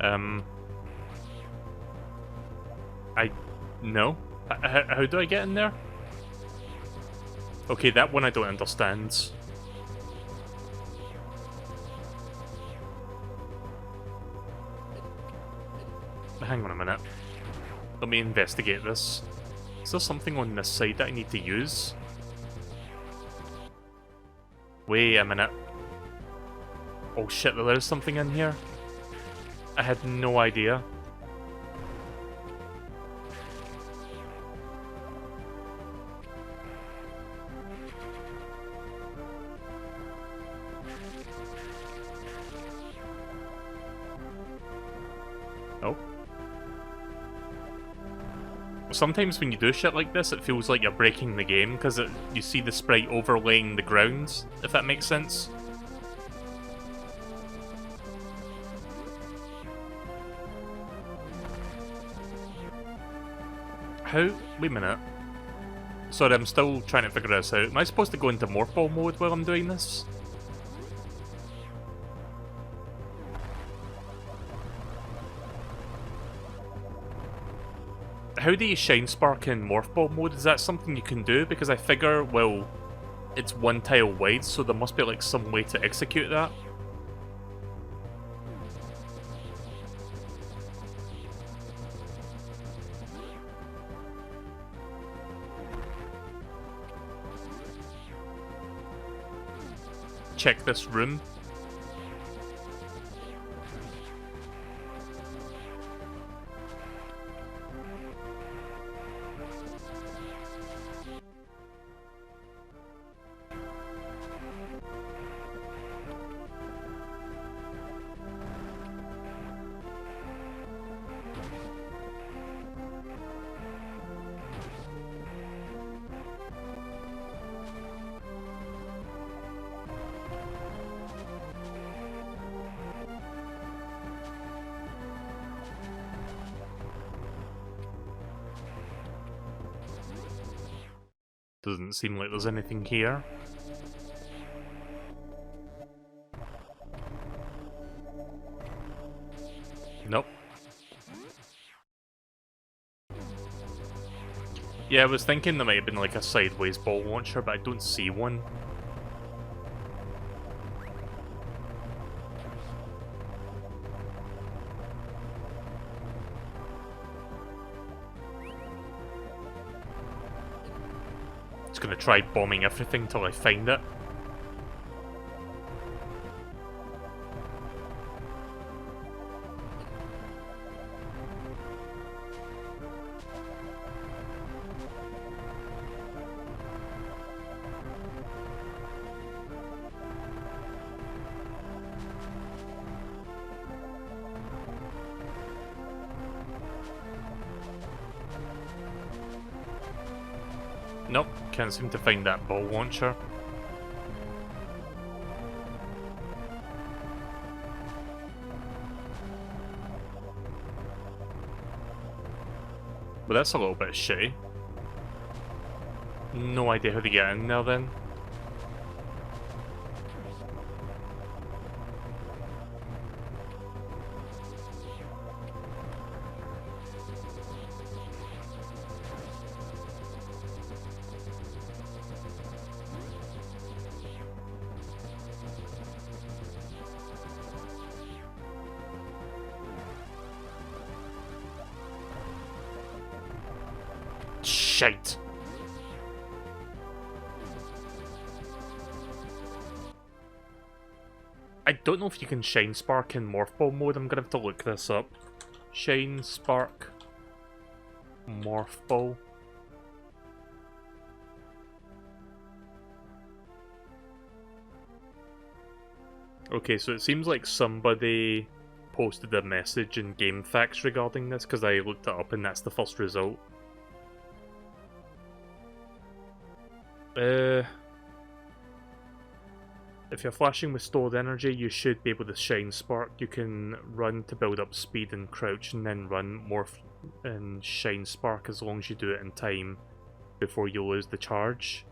I... No? How do I get in there? Okay, that one I don't understand. Hang on a minute. Let me investigate this. Is there something on this side that I need to use? Wait a minute. Oh shit, there is something in here? I had no idea. Oh. Sometimes when you do shit like this, it feels like you're breaking the game, because you see the sprite overlaying the ground, if that makes sense. How? Wait a minute. Sorry, I'm still trying to figure this out. Am I supposed to go into morph ball mode while I'm doing this? How do you shine spark in morph ball mode? Is that something you can do? Because I figure, well, it's one tile wide, so there must be like some way to execute that. Check this room. Doesn't seem like there's anything here. Nope. Yeah, I was thinking there might have been like a sideways ball launcher, but I don't see one. Just gonna try bombing everything till I find it. Nope, can't seem to find that ball launcher. But that's a little bit shitty. No idea how to get in there then. Shite. I don't know if you can shine spark in morph ball mode. I'm gonna have to look this up. Shine spark morph ball. Okay, so it seems like somebody posted a message in GameFAQs regarding this, because I looked it up and that's the first result. If you're flashing with stored energy, you should be able to shine spark. You can run to build up speed and crouch, and then run morph and shine spark as long as you do it in time before you lose the charge.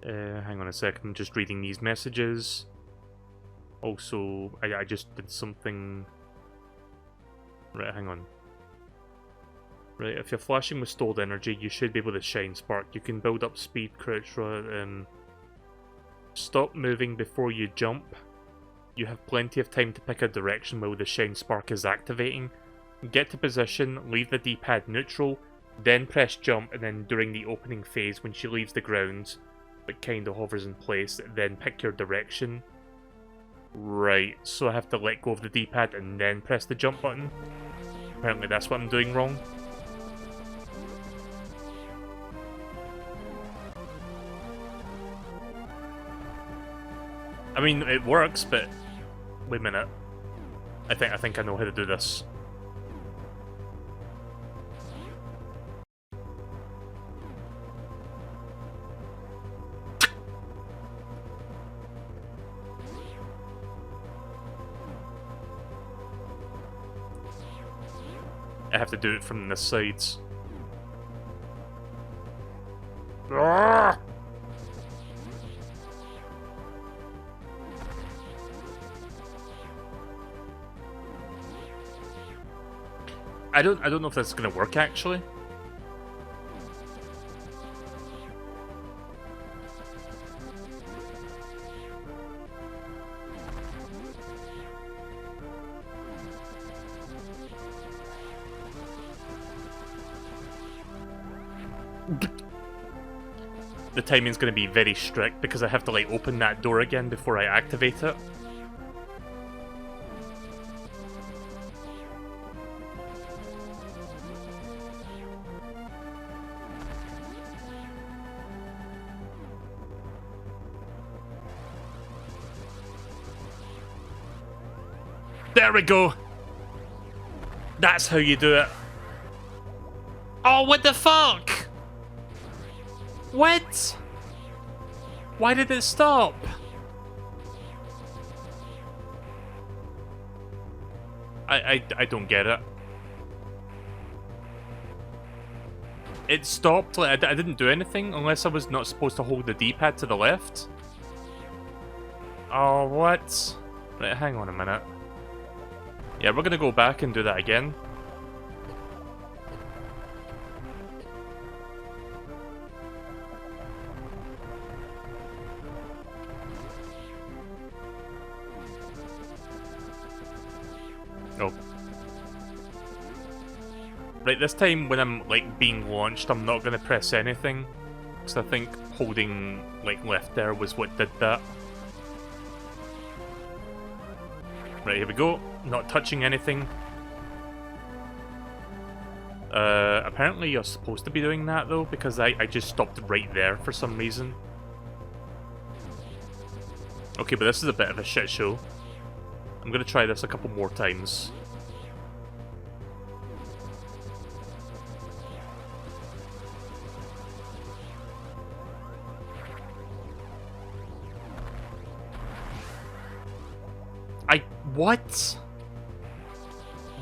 Hang on a second, I'm just reading these messages. Also, I just did something... Right, hang on. Right, if you're flashing with stored energy, you should be able to shine spark. You can build up speed, crouch, stop moving before you jump. You have plenty of time to pick a direction while the shine spark is activating. Get to position, leave the D-pad neutral, then press jump, and then during the opening phase when she leaves the ground, but kind of hovers in place, then pick your direction. Right, so I have to let go of the D-pad and then press the jump button. Apparently that's what I'm doing wrong. I mean, it works, but wait a minute. I think I know how to do this. I have to do it from the sides. Ah! I don't know if that's gonna work actually. The timing's gonna be very strict because I have to like open that door again before I activate it. There we go! That's how you do it. Oh, what the fuck? What? Why did it stop? I don't get it. It stopped, like, I didn't do anything unless I was not supposed to hold the D-pad to the left. Oh, what? Right, hang on a minute. Yeah, we're gonna go back and do that again. Oh. Right, this time when I'm, like, being launched, I'm not gonna press anything. Because I think holding, like, left there was what did that. Right, here we go. Not touching anything. Apparently you're supposed to be doing that, though, because I just stopped right there for some reason. Okay, but this is a bit of a shit show. I'm gonna try this a couple more times. What?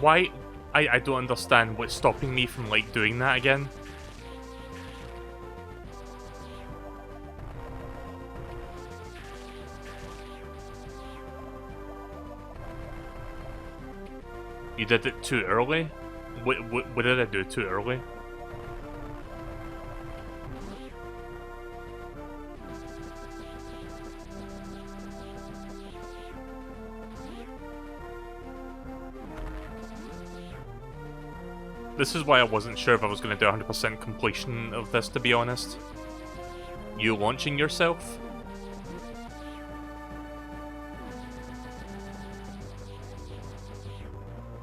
Why? I don't understand what's stopping me from, like, doing that again. You did it too early? What did I do too early? This is why I wasn't sure if I was going to do 100% completion of this, to be honest. You launching yourself?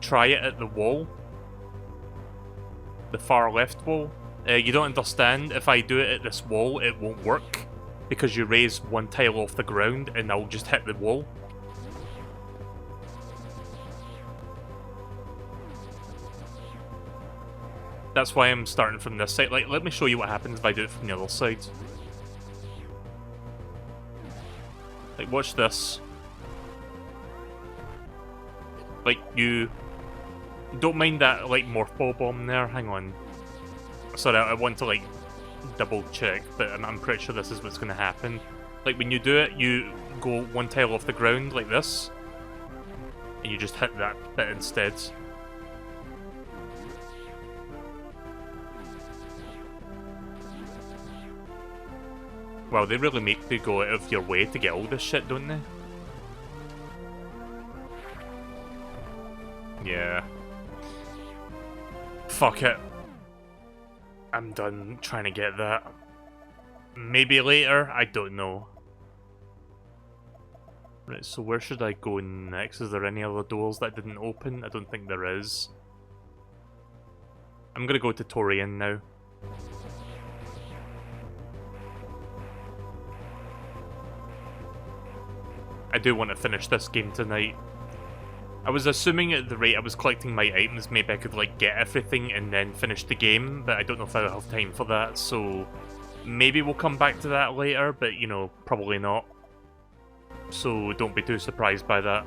Try it at the wall. The far left wall. You don't understand, if I do it at this wall, it won't work. Because you raise one tile off the ground and I'll just hit the wall. That's why I'm starting from this side. Like, let me show you what happens if I do it from the other side. Like, watch this. Like, you... Don't mind that, like, morph ball bomb there. Hang on. Sorry, I want to, like, double check, but I'm pretty sure this is what's going to happen. Like, when you do it, you go one tile off the ground like this, and you just hit that bit instead. Wow, they really make you go out of your way to get all this shit, don't they? Yeah. Fuck it. I'm done trying to get that. Maybe later? I don't know. Right, so where should I go next? Is there any other doors that didn't open? I don't think there is. I'm gonna go to Torian now. I do want to finish this game tonight. I was assuming at the rate I was collecting my items, maybe I could like get everything and then finish the game, but I don't know if I'll have time for that, so maybe we'll come back to that later, but you know, probably not. So don't be too surprised by that.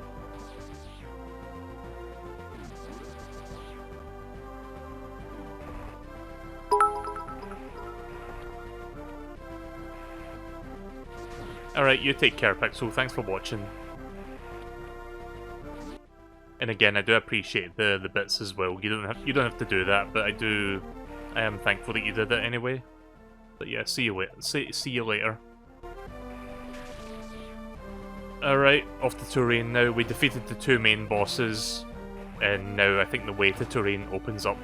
Alright, you take care, Pixel. Thanks for watching. And again, I do appreciate the bits as well. You don't have to do that, but I am thankful that you did it anyway. But yeah, see you later. See you later. Alright, off to Touraine now. We defeated the two main bosses, and now I think the way to Touraine opens up.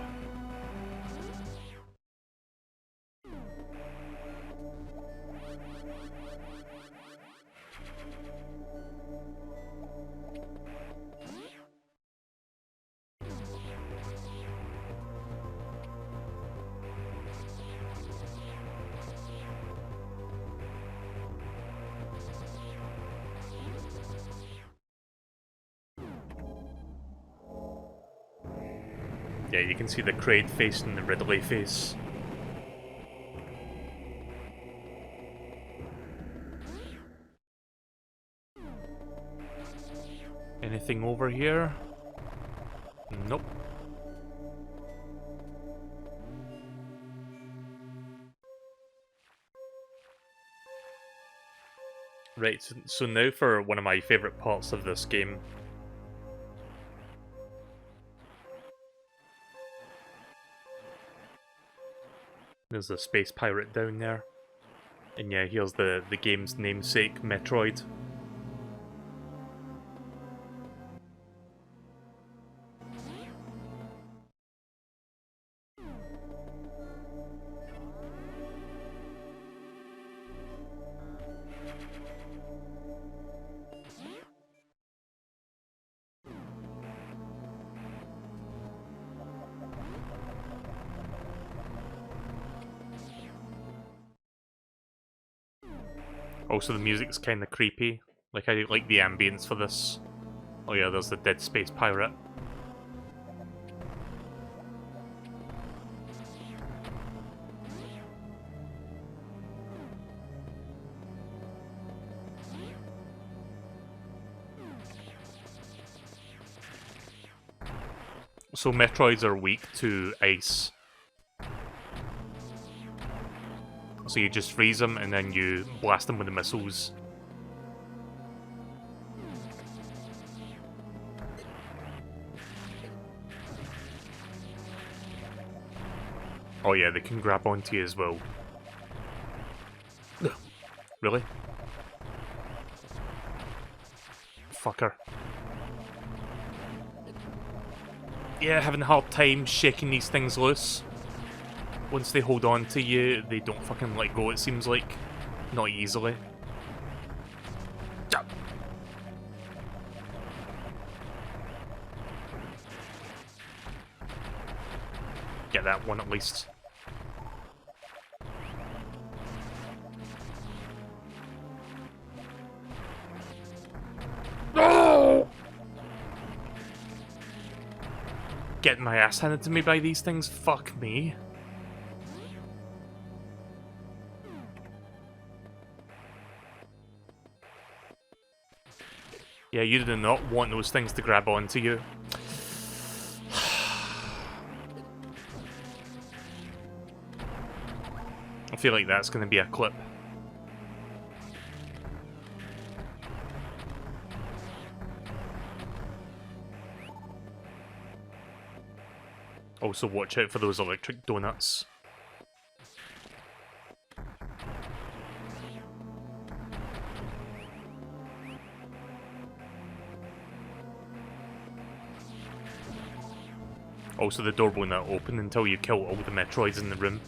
Yeah, you can see the Kraid face and the Ridley face. Anything over here? Nope. Right, so now for one of my favourite parts of this game. There's a space pirate down there. And yeah, here's the game's namesake, Metroid. Also, the music's kind of creepy. Like, I like the ambience for this. Oh yeah, there's the dead space pirate. So Metroids are weak to ice. So you just freeze them and then you blast them with the missiles. Oh yeah, they can grab onto you as well. Really? Fucker. Yeah, having a hard time shaking these things loose. Once they hold on to you, they don't fucking let go, it seems like. Not easily. Get that one at least. Oh! Getting my ass handed to me by these things? Fuck me. Yeah, you did not want those things to grab onto you. I feel like that's going to be a clip. Also watch out for those electric donuts. Also, the door will not open until you kill all the Metroids in the room.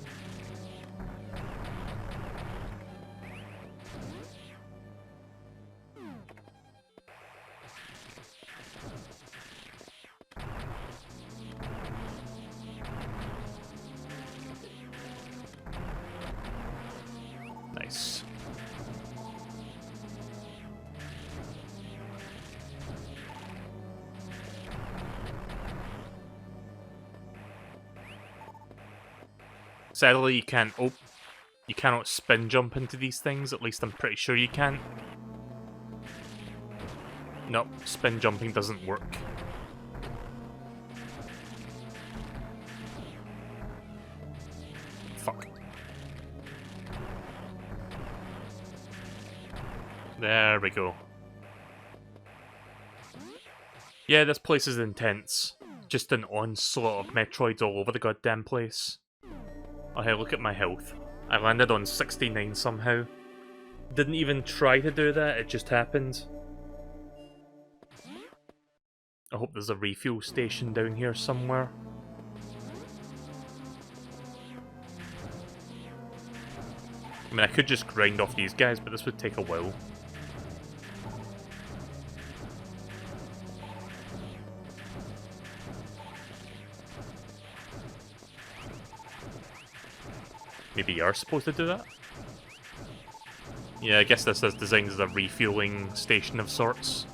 Nice. Sadly, you can't. Oh, you cannot spin jump into these things. At least I'm pretty sure you can't. Nope, spin jumping doesn't work. Fuck. There we go. Yeah, this place is intense. Just an onslaught of Metroids all over the goddamn place. Oh hey, look at my health. I landed on 69 somehow. Didn't even try to do that, it just happened. I hope there's a refuel station down here somewhere. I mean, I could just grind off these guys, but this would take a while. Maybe you're supposed to do that? Yeah, I guess this is designed as a refueling station of sorts.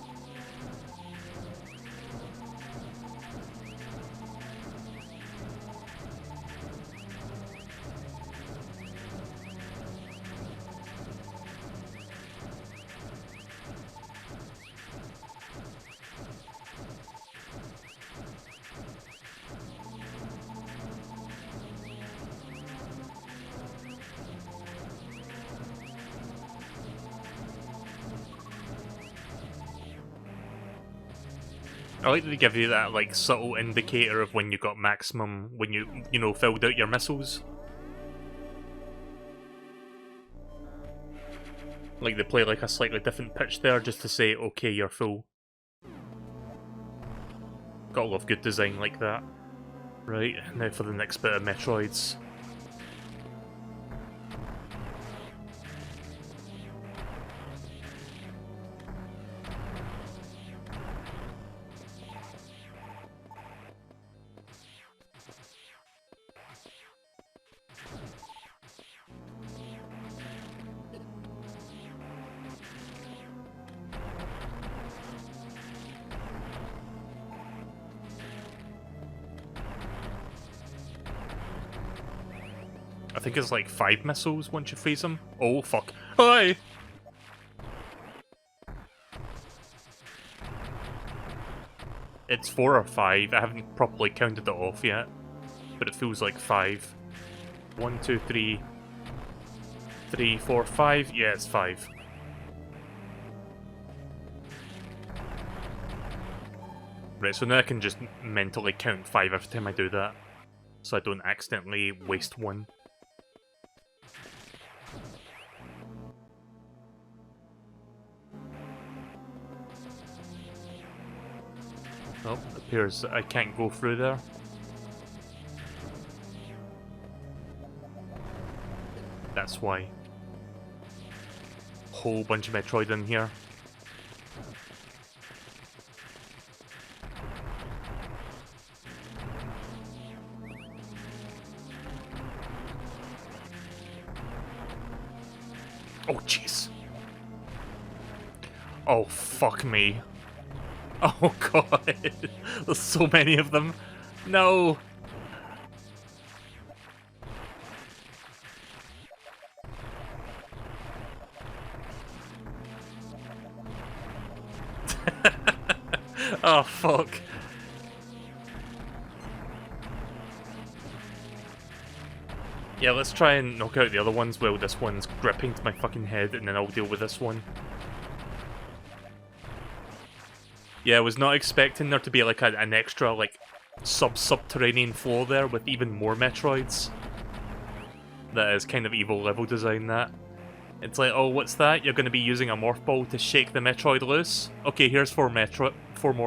I like that they give you that, like, subtle indicator of when you got maximum, when you know, filled out your missiles. Like, they play, like, a slightly different pitch there, just to say, okay, you're full. Gotta love good design like that. Right, now for the next bit of Metroids. I think it's like 5 missiles once you freeze them. Oh, fuck. Hi! It's 4 or 5. I haven't properly counted it off yet. But it feels like 5. 1, 2, 3... 3, 4, 5? Yeah, it's 5. Right, so now I can just mentally count 5 every time I do that. So I don't accidentally waste one. Oh, it appears that I can't go through there. That's why. Whole bunch of Metroid in here. Oh, jeez. Oh, fuck me. Oh god, there's so many of them. No! Oh fuck. Yeah, let's try and knock out the other ones while this one's gripping to my fucking head, and then I'll deal with this one. Yeah, I was not expecting there to be like an extra, like, subterranean floor there with even more Metroids. That is kind of evil level design, that. It's like, oh, what's that? You're going to be using a morph ball to shake the Metroid loose? Okay, here's four more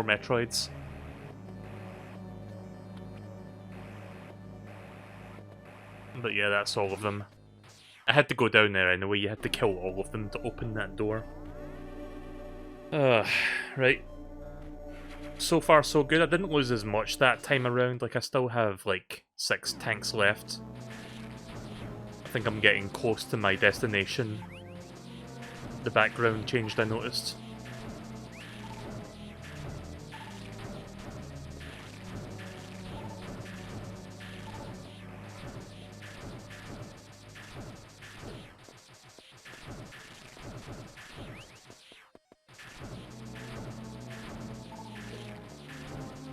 Metroids. But yeah, that's all of them. I had to go down there anyway, you had to kill all of them to open that door. Right. So far so good. I didn't lose as much that time around, like I still have like 6 tanks left. I think I'm getting close to my destination. The background changed, I noticed.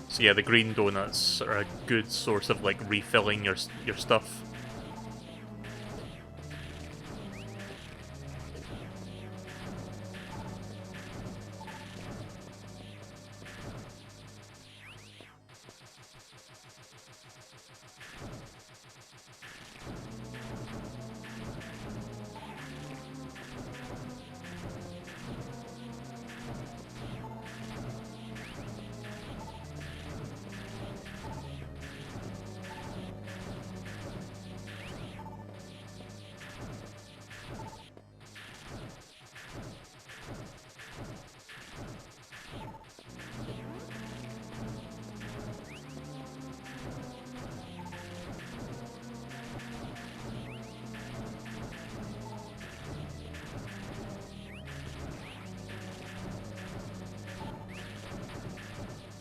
So yeah, the green donuts are a good source of like refilling your stuff.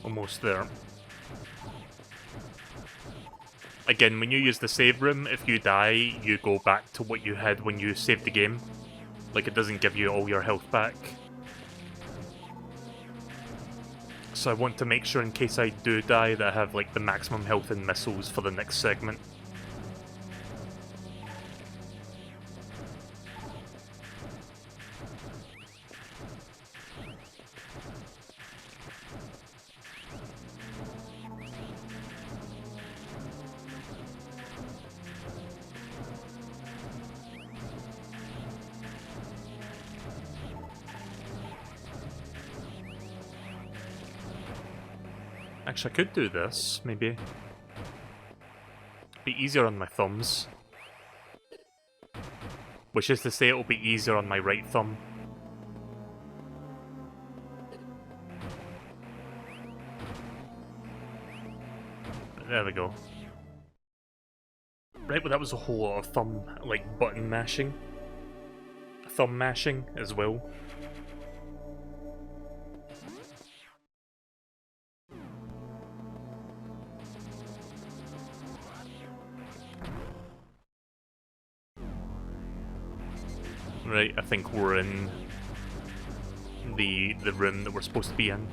Almost there. Again, when you use the save room, if you die, you go back to what you had when you saved the game. Like, it doesn't give you all your health back. So I want to make sure, in case I do die, that I have, like, the maximum health and missiles for the next segment. Actually, I could do this, maybe. Be easier on my thumbs. Which is to say, it'll be easier on my right thumb. There we go. Right, well that was a whole lot of thumb, like, button mashing. Thumb mashing as well. Right, I think we're in the room that we're supposed to be in.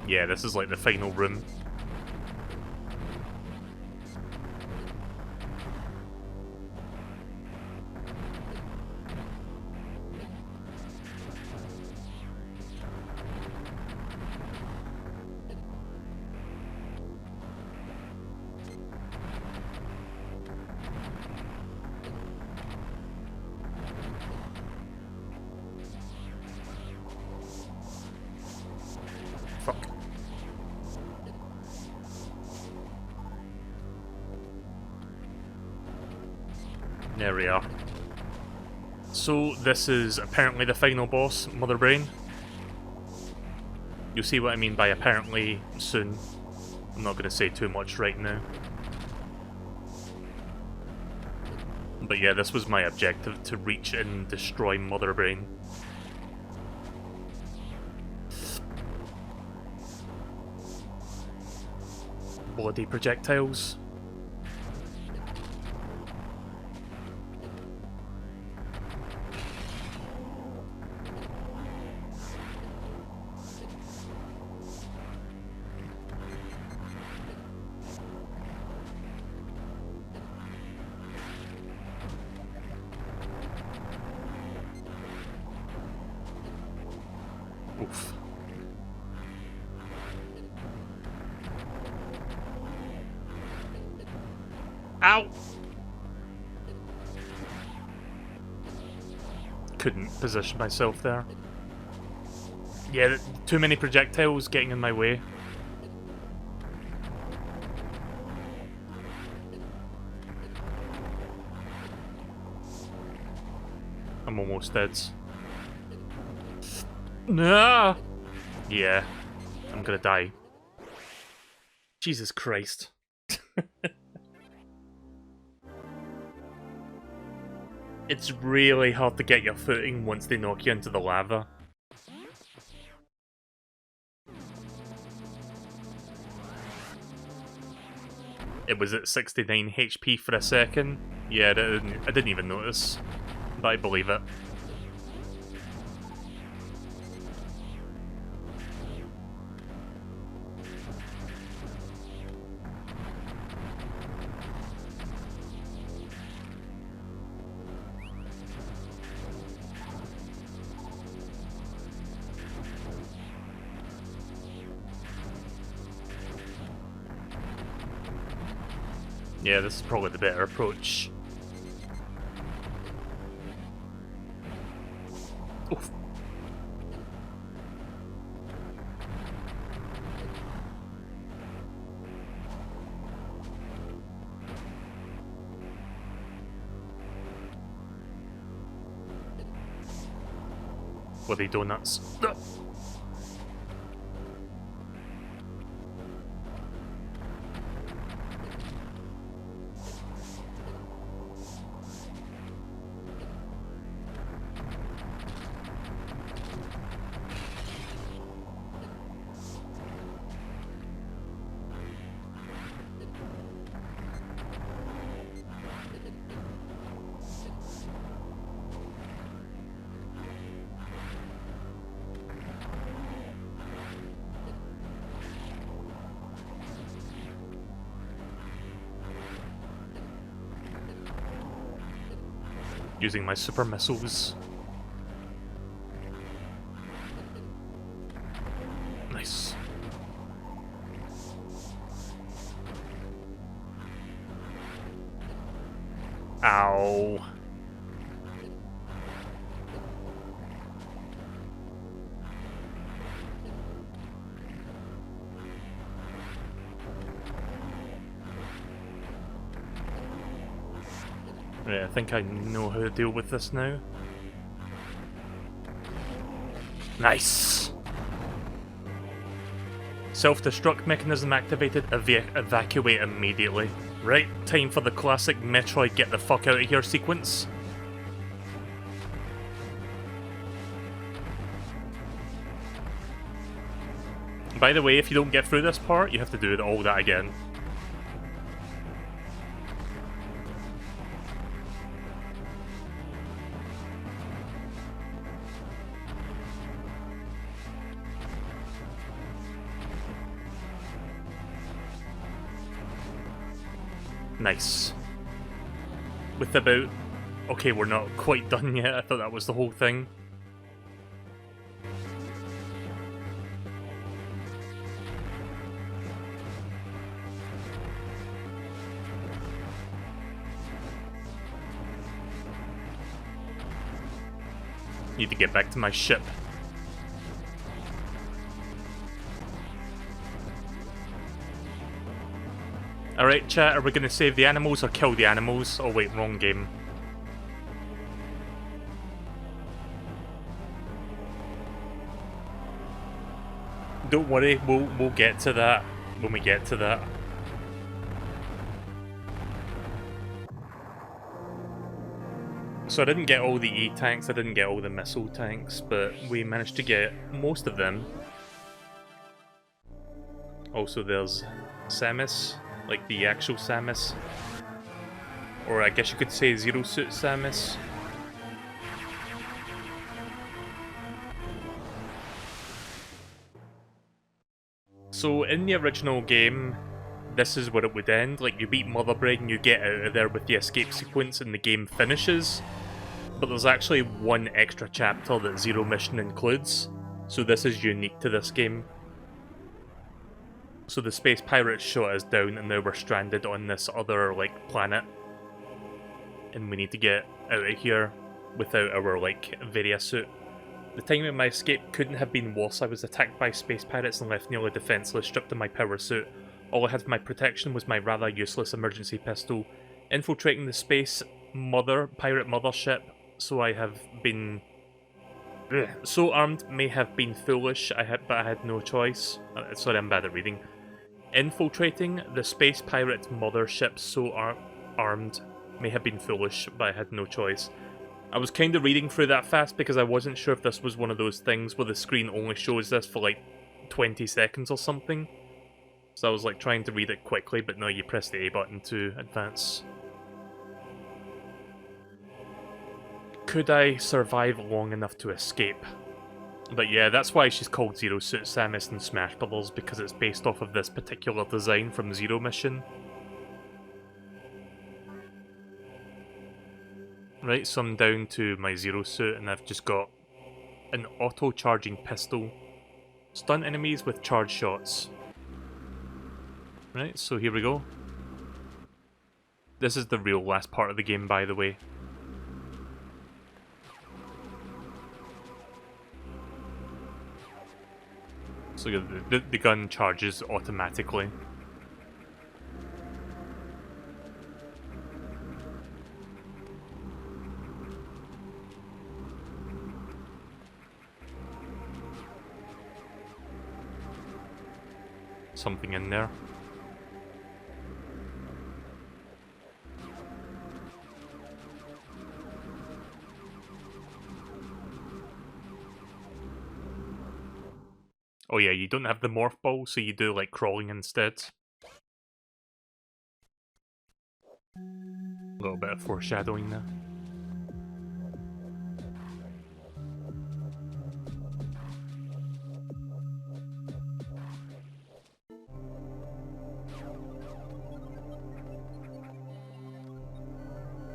Yeah, this is like the final room. Fuck. There we are. So this is apparently the final boss, Mother Brain. You'll see what I mean by apparently soon. I'm not going to say too much right now. But yeah, this was my objective, to reach and destroy Mother Brain. Bloody projectiles. Ow! Couldn't position myself there. Yeah, too many projectiles getting in my way. I'm almost dead. No! Yeah, I'm gonna die. Jesus Christ. It's really hard to get your footing once they knock you into the lava. It was at 69 HP for a second. Yeah, I didn't even notice. But I believe it. Yeah, this is probably the better approach. Oof. Were they donuts? Using my super missiles. Nice. Ow. Yeah, I think I know how to deal with this now. Nice! Self-destruct mechanism activated, evacuate immediately. Right, time for the classic Metroid get the fuck out of here sequence. By the way, if you don't get through this part, you have to do all that again. Nice. With about... Okay, we're not quite done yet. I thought that was the whole thing. Need to get back to my ship. Alright, chat, are we gonna save the animals or kill the animals? Oh wait, wrong game. Don't worry, we'll get to that when we get to that. So I didn't get all the E-tanks, I didn't get all the missile tanks, but we managed to get most of them. Also there's Samus. Like the actual Samus. Or I guess you could say Zero Suit Samus. So in the original game, this is where it would end. Like you beat Mother Brain and you get out of there with the escape sequence and the game finishes. But there's actually one extra chapter that Zero Mission includes. So this is unique to this game. So the space pirates shot us down and now we're stranded on this other, like, planet. And we need to get out of here without our, like, Varia suit. The timing of my escape couldn't have been worse. I was attacked by space pirates and left nearly defenseless, stripped of my power suit. All I had for my protection was my rather useless emergency pistol. Infiltrating the space pirate mothership, so I have been... So armed may have been foolish, but I had no choice. Sorry, I'm bad at reading. Infiltrating the space pirate mothership, so armed, may have been foolish, but I had no choice. I was kind of reading through that fast because I wasn't sure if this was one of those things where the screen only shows this for like 20 seconds or something. So I was like trying to read it quickly, but no, you press the A button to advance. Could I survive long enough to escape? But yeah, that's why she's called Zero Suit Samus in Smash Bros, because it's based off of this particular design from Zero Mission. Right, so I'm down to my Zero Suit and I've just got an auto-charging pistol. Stun enemies with charge shots. Right, so here we go. This is the real last part of the game, by the way. So the gun charges automatically. Something in there. Oh yeah, you don't have the morph ball, so you do like crawling instead. A little bit of foreshadowing there.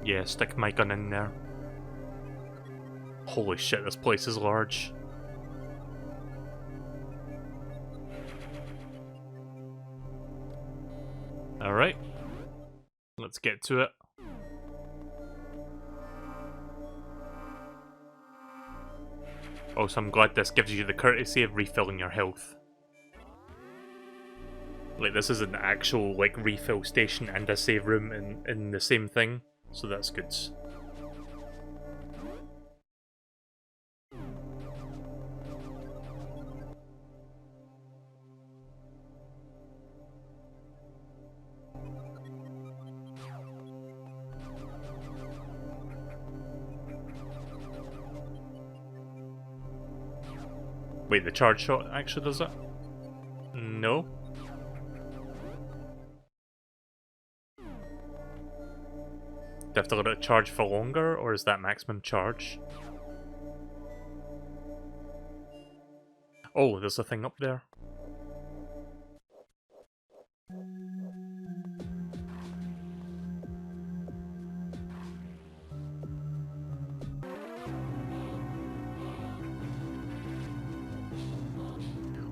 Yeah, stick my gun in there. Holy shit, this place is large. Alright. Let's get to it. Also, I'm glad this gives you the courtesy of refilling your health. Like, this is an actual, like, refill station and a save room in the same thing, so that's good. Wait, the charge shot actually does it? No. Do you have to let it charge for longer, or is that maximum charge? Oh, there's a thing up there.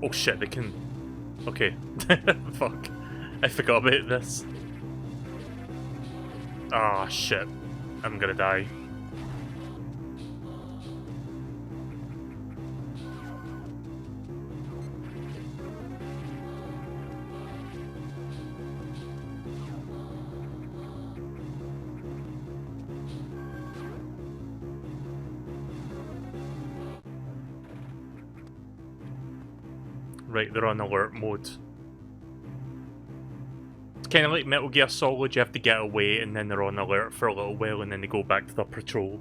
Oh shit, they can... Okay. Fuck. I forgot about this. Ah, shit. I'm gonna die. Right, they're on alert mode. It's kind of like Metal Gear Solid, you have to get away and then they're on alert for a little while and then they go back to their patrol.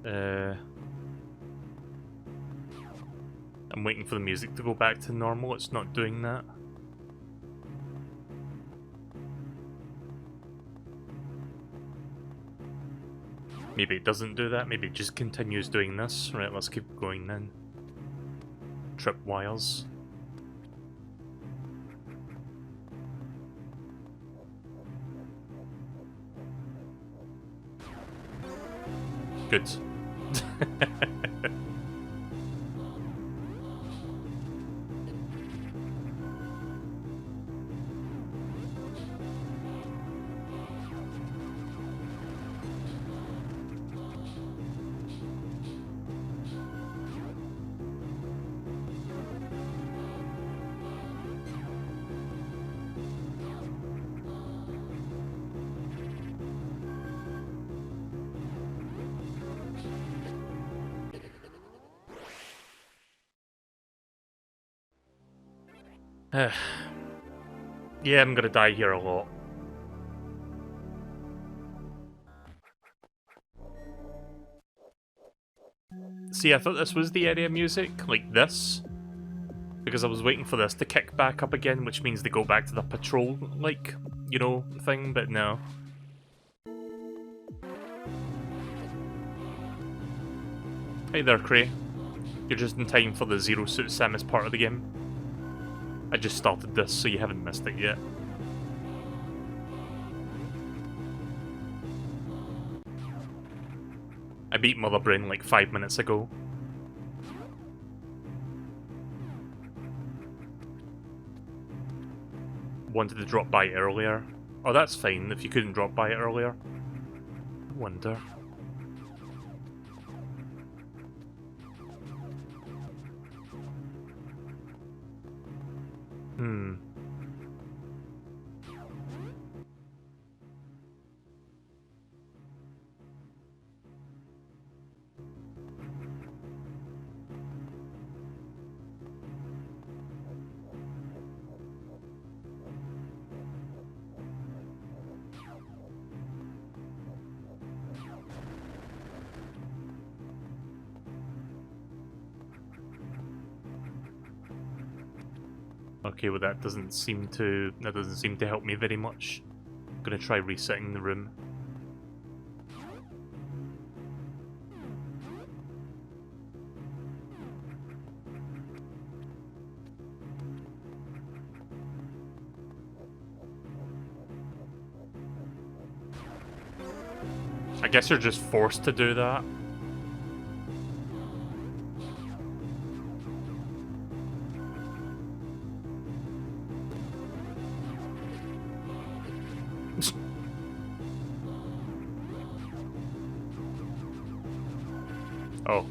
I'm waiting for the music to go back to normal, it's not doing that. Maybe it doesn't do that, maybe it just continues doing this. Right, let's keep going then. Tripwires. Good. Yeah, I'm gonna die here a lot. See, I thought this was the area music, like this, because I was waiting for this to kick back up again, which means they go back to the patrol, like, you know, thing, but no. Hey there, Cray. You're just in time for the Zero Suit Samus part of the game. I just started this, so you haven't missed it yet. I beat Mother Brain like 5 minutes ago. Wanted to drop by earlier. Oh, that's fine if you couldn't drop by it earlier. I wonder. Okay, well that doesn't seem to help me very much. I'm gonna try resetting the room. I guess you're just forced to do that. Oh.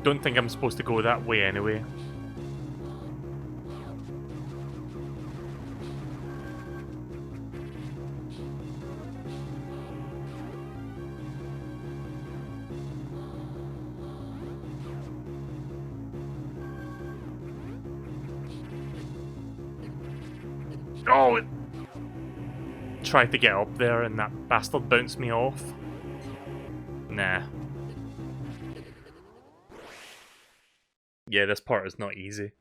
Don't think I'm supposed to go that way anyway. Oh! Tried to get up there and that bastard bounced me off. Nah. Yeah, this part is not easy.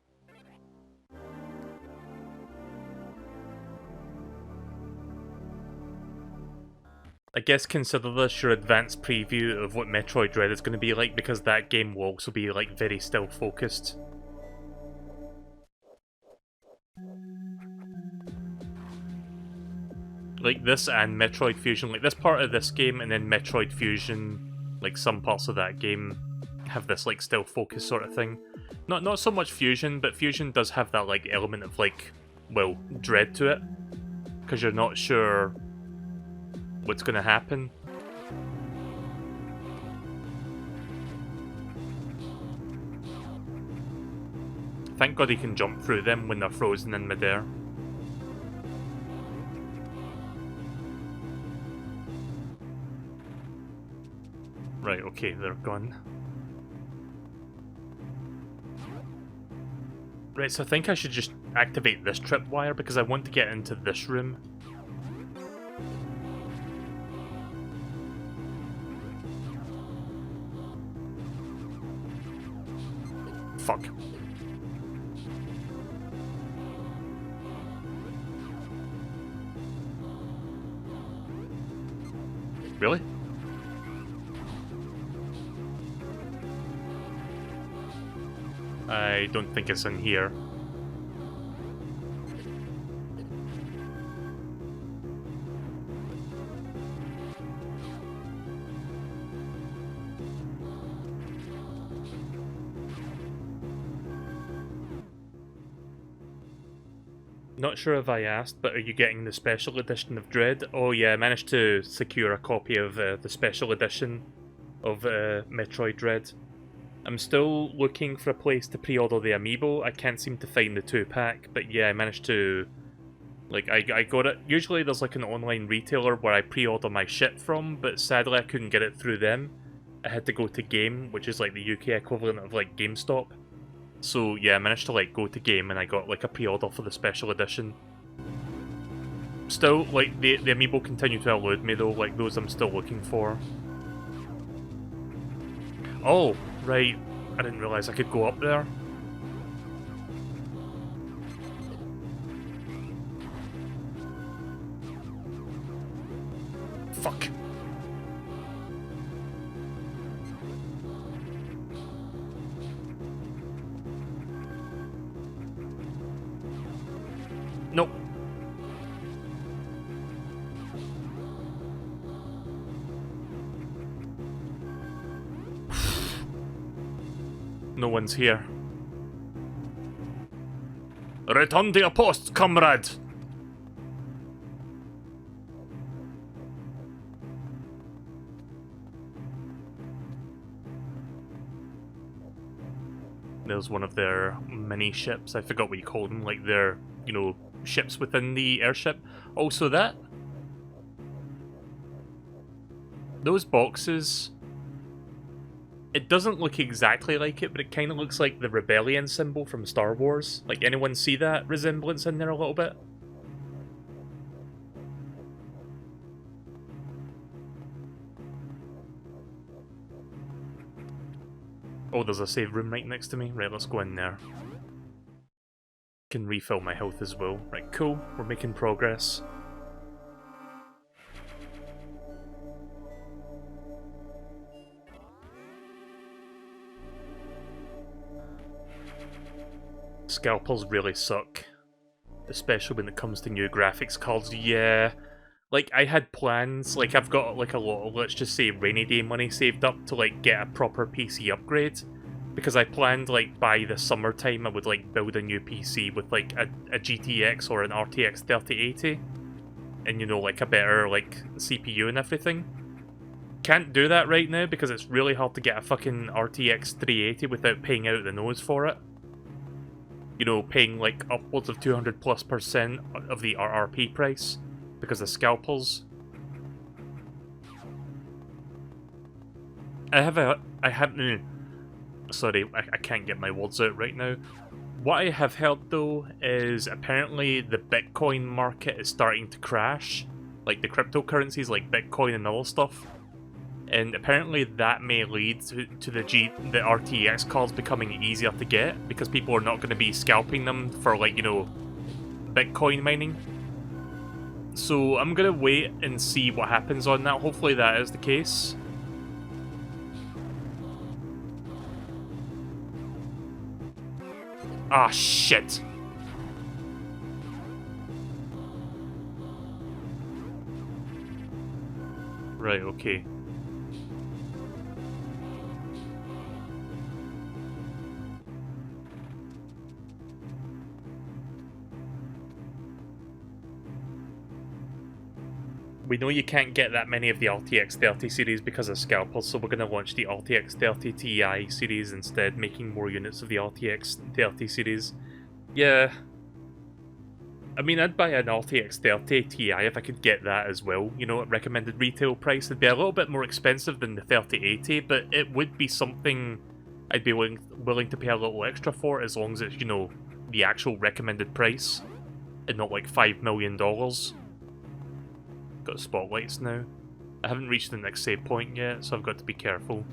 I guess consider this your advanced preview of what Metroid Dread is going to be like, because that game will also be like very still focused. Like this and Metroid Fusion, like this part of this game and then Metroid Fusion, like some parts of that game have this like still focus sort of thing. Not so much Fusion, but Fusion does have that like element of like, well, dread to it, because you're not sure what's going to happen. Thank God he can jump through them when they're frozen in midair. Right, okay, they're gone. Right, so I think I should just activate this tripwire because I want to get into this room. Fuck. Really? I don't think it's in here. Not sure if I asked, but are you getting the special edition of Dread? Oh yeah, I managed to secure a copy of the special edition of Metroid Dread. I'm still looking for a place to pre-order the amiibo. I can't seem to find the 2-pack, but yeah, I managed to... Like, I got it. Usually there's like an online retailer where I pre-order my shit from, but sadly I couldn't get it through them. I had to go to Game, which is like the UK equivalent of like GameStop. So yeah, I managed to like go to Game and I got like a pre-order for the special edition. Still, like, the amiibo continue to elude me though, like those I'm still looking for. Oh, right. I didn't realise I could go up there. Fuck. Nope. No one's here. Return to your posts, comrade! There's one of their mini ships. I forgot what you call them. Like their, you know, ships within the airship. Also that. Those boxes. It doesn't look exactly like it, but it kind of looks like the rebellion symbol from Star Wars. Like, anyone see that resemblance in there a little bit? Oh, there's a save room right next to me. Right, let's go in there. Can refill my health as well. Right, cool. We're making progress. Scalpels really suck. Especially when it comes to new graphics cards. Yeah. Like, I had plans, like, I've got, like, a lot of, let's just say, rainy day money saved up to, like, get a proper PC upgrade. Because I planned, like, by the summertime I would, like, build a new PC with, like, a GTX or an RTX 3080. And, you know, like, a better, like, CPU and everything. Can't do that right now because it's really hard to get a fucking RTX 380 without paying out the nose for it. You know, paying, like, upwards of 200+% of the RRP price. Because of scalpels. Sorry, I can't get my words out right now. What I have heard though is apparently the Bitcoin market is starting to crash. Like the cryptocurrencies like Bitcoin and other stuff. And apparently that may lead to the RTX cards becoming easier to get because people are not going to be scalping them for, like, you know, Bitcoin mining. So I'm gonna wait and see what happens on that. Hopefully that is the case. Ah, shit. Right, okay. We know you can't get that many of the RTX 30 series because of scalpels, so we're going to launch the RTX 30 Ti series instead, making more units of the RTX 30 series. Yeah. I mean, I'd buy an RTX 30 Ti if I could get that as well. You know, at recommended retail price. It'd be a little bit more expensive than the 3080, but it would be something I'd be willing to pay a little extra for, as long as it's, you know, the actual recommended price, and not like $5 million. Got spotlights now. I haven't reached the next save point yet, so I've got to be careful.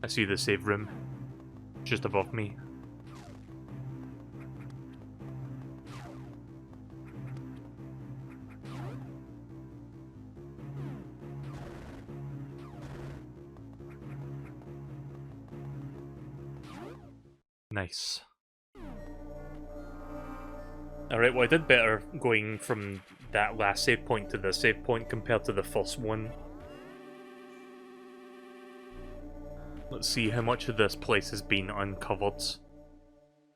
I see the save room. Just above me. Nice. Alright, well I did better going from that last save point to this save point compared to the first one. Let's see how much of this place has been uncovered.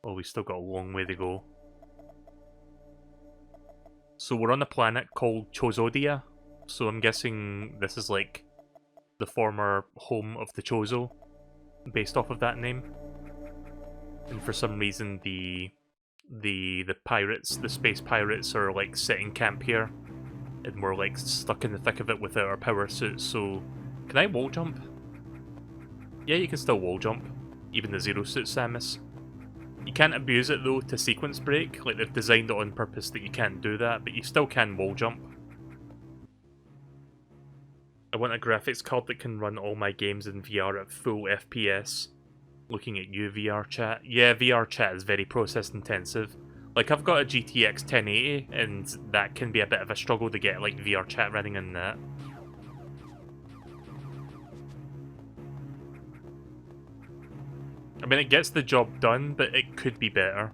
Oh, we still got a long way to go. So we're on a planet called Chozodia. So I'm guessing this is like the former home of the Chozo, based off of that name. And for some reason the pirates, the space pirates, are like setting camp here. And we're like stuck in the thick of it without our power suits, so... Can I wall jump? Yeah, you can still wall jump. Even the Zero Suit Samus. You can't abuse it though to sequence break, like they've designed it on purpose that you can't do that, but you still can wall jump. I want a graphics card that can run all my games in VR at full FPS. Looking at you, VR chat. Yeah, VR chat is very process intensive. Like, I've got a GTX 1080, and that can be a bit of a struggle to get, like, VR chat running in that. I mean, it gets the job done, but it could be better.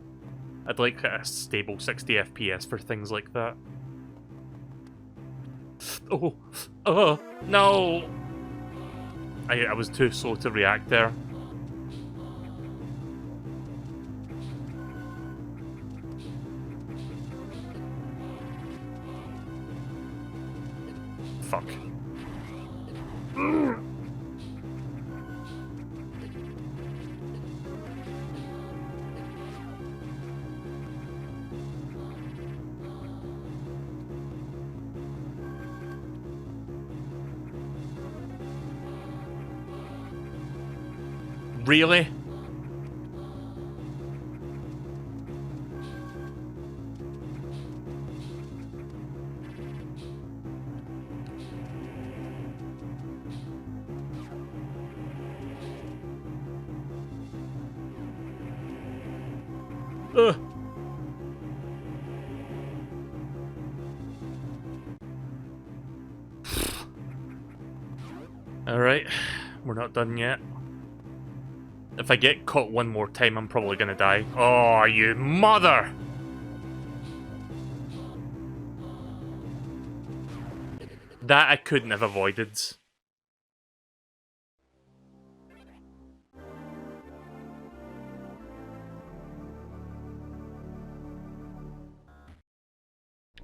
I'd like a stable 60 FPS for things like that. Oh, no! I was too slow to react there. Fuck. Really? Alright, we're not done yet. If I get caught one more time, I'm probably gonna die. Oh, you mother! That I couldn't have avoided.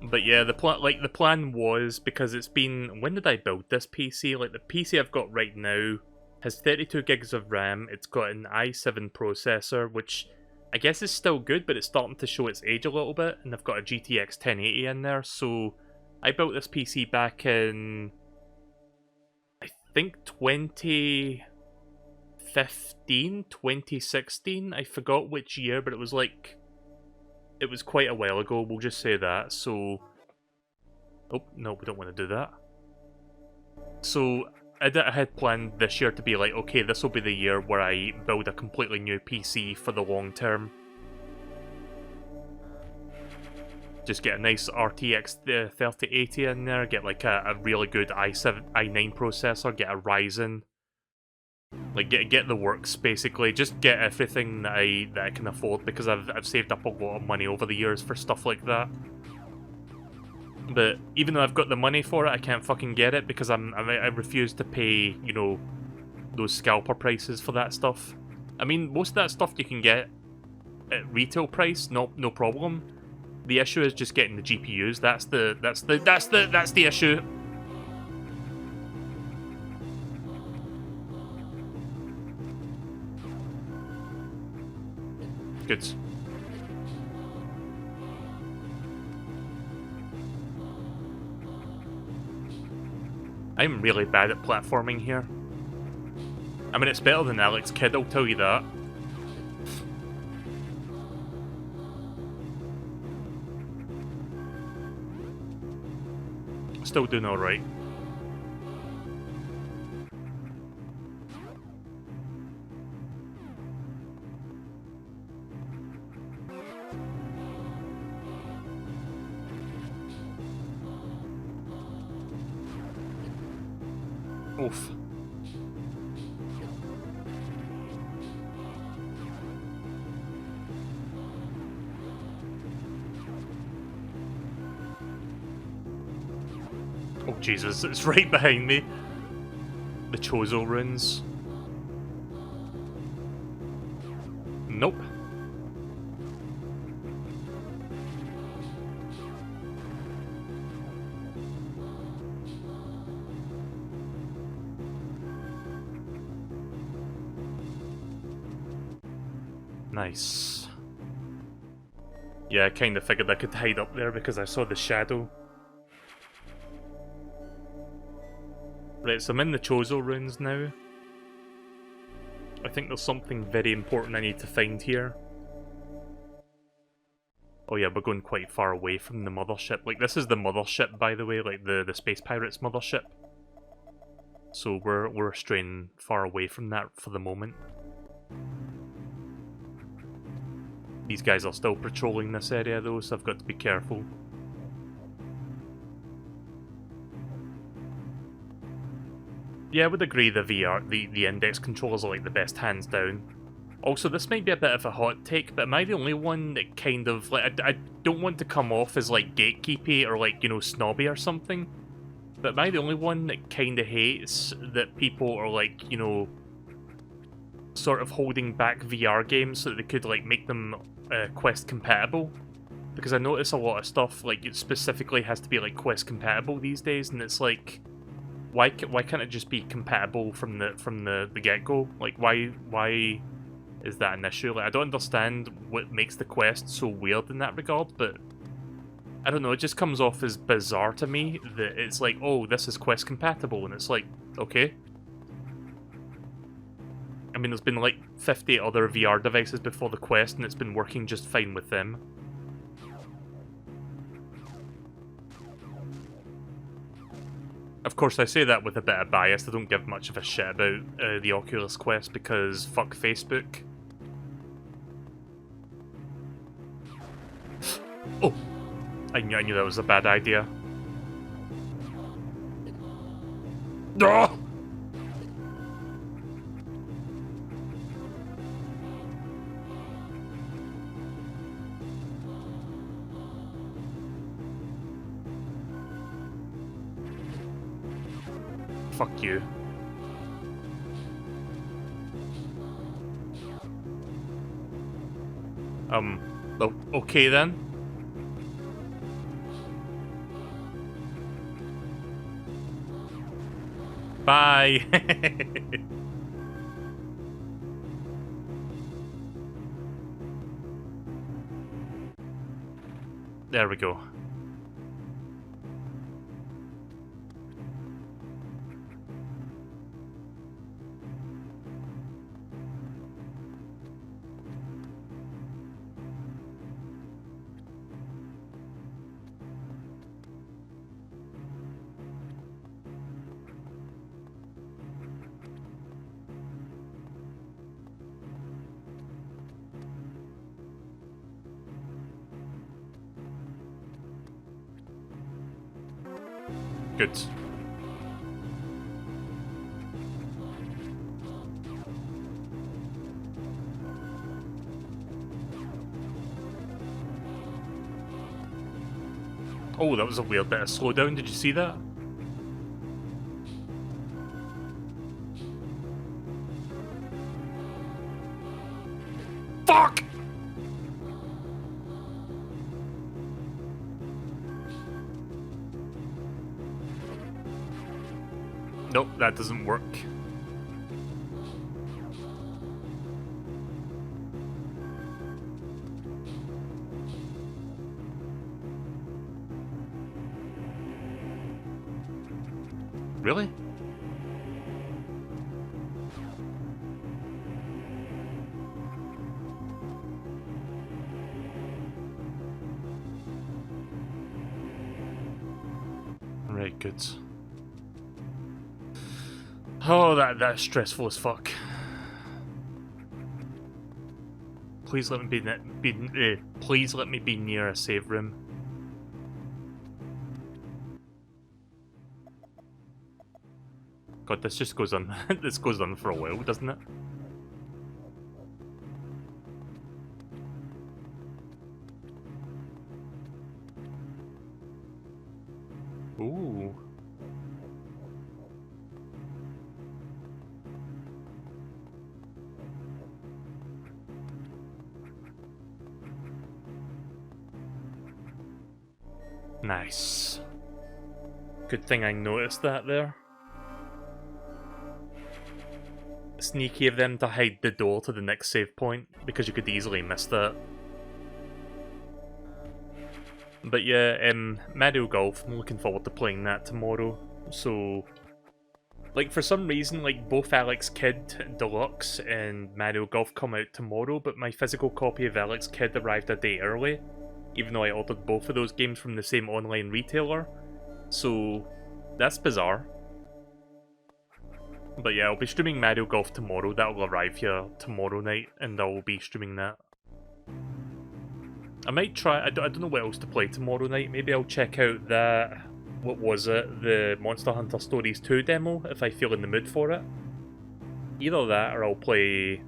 But yeah, the plan was, because it's been... When did I build this PC? Like, the PC I've got right now has 32 gigs of RAM, it's got an i7 processor, which I guess is still good, but it's starting to show its age a little bit, and I've got a GTX 1080 in there, so I built this PC back in, I think 2015, 2016, I forgot which year, but it was like, it was quite a while ago, we'll just say that, so... Oh, no, we don't want to do that. So, I had planned this year to be like, okay, this will be the year where I build a completely new PC for the long term. Just get a nice RTX 3080 in there, get like a really good i9 processor, get a Ryzen. Like, get the works, basically. Just get everything that I can afford, because I've saved up a lot of money over the years for stuff like that. But even though I've got the money for it, I can't fucking get it because I refuse to pay, you know, those scalper prices for that stuff. I mean, most of that stuff you can get at retail price, no problem. The issue is just getting the GPUs. That's the issue. Good. I'm really bad at platforming here. I mean, it's better than Alex Kidd, I'll tell you that. Still doing alright. Oof. Oh Jesus, it's right behind me. The Chozo runes. Nice. Yeah, I kind of figured I could hide up there because I saw the shadow. Right, so I'm in the Chozo ruins now. I think there's something very important I need to find here. Oh yeah, we're going quite far away from the mothership. Like, this is the mothership, by the way, like the Space Pirates mothership. So we're straying far away from that for the moment. These guys are still patrolling this area though, so I've got to be careful. Yeah, I would agree the index controllers are like the best hands down. Also, this might be a bit of a hot take, but am I the only one that kind of, like, I don't want to come off as, like, gatekeepy or, like, you know, snobby or something, but am I the only one that kind of hates that people are, like, you know, sort of holding back VR games so that they could, like, make them Quest compatible? Because I notice a lot of stuff, like, it specifically has to be, like, Quest compatible these days, and it's like, why can't it just be compatible from the get-go? Like, why is that an issue? Like, I don't understand what makes the Quest so weird in that regard, but I don't know, it just comes off as bizarre to me that it's like, oh, this is Quest compatible, and it's like, okay. I mean, there's been like 50 other VR devices before the Quest, and it's been working just fine with them. Of course, I say that with a bit of bias. I don't give much of a shit about the Oculus Quest because fuck Facebook. Oh! I knew that was a bad idea. Ah! Fuck you. Okay then. Bye! There we go. Good. Oh, that was a weird bit of slowdown. Did you see that? Fuck! Nope, that doesn't work. Really? Right, good. Oh, that's stressful as fuck. Please let me please let me be near a save room. God, this just goes on. This goes on for a while, doesn't it? Ooh. Nice. Good thing I noticed that there. sneaky of them to hide the door to the next save point, because you could easily miss that. But yeah, Mario Golf, I'm looking forward to playing that tomorrow. So, like, for some reason, like, both Alex Kidd Deluxe and Mario Golf come out tomorrow, but my physical copy of Alex Kidd arrived a day early, even though I ordered both of those games from the same online retailer. So, that's bizarre. But yeah, I'll be streaming Mario Golf tomorrow. That'll arrive here tomorrow night, and I will be streaming that. I might try... I don't know what else to play tomorrow night. Maybe I'll check out that... What was it? The Monster Hunter Stories 2 demo, if I feel in the mood for it. Either that, or I'll play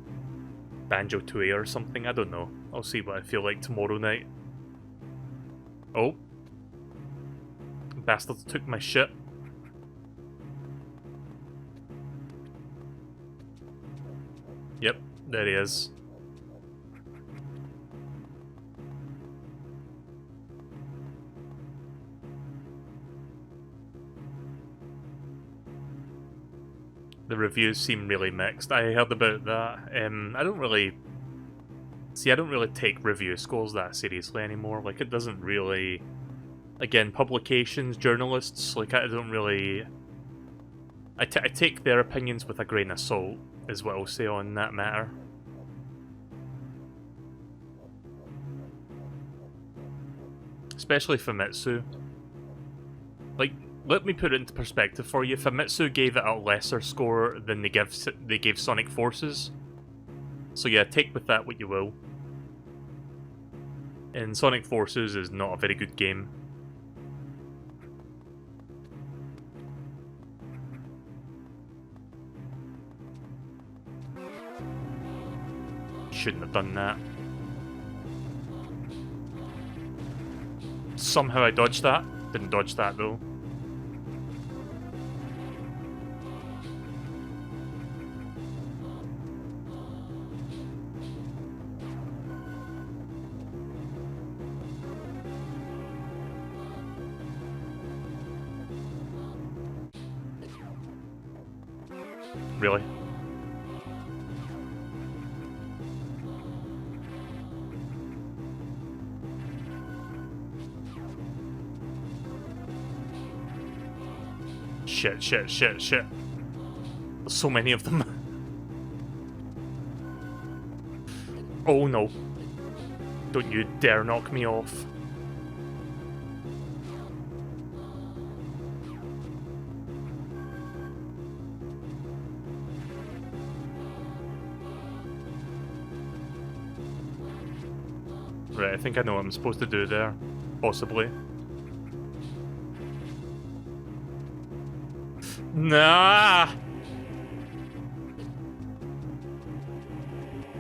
Banjo-Tooie or something. I don't know. I'll see what I feel like tomorrow night. Oh. Bastards took my shit. Yep, there he is. The reviews seem really mixed. I heard about that. I don't really... See, I don't really take review scores that seriously anymore. Like, it doesn't really... Again, publications, journalists, like, I don't really... I take their opinions with a grain of salt, is what I'll say on that matter. Especially Famitsu. Like, let me put it into perspective for you. Famitsu gave it a lesser score than they gave Sonic Forces. So yeah, take with that what you will. And Sonic Forces is not a very good game. Shouldn't have done that. Somehow I dodged that. Didn't dodge that though. Really? Shit, shit, shit, shit. There's so many of them. Oh no. Don't you dare knock me off. Right, I think I know what I'm supposed to do there. Possibly. Nah!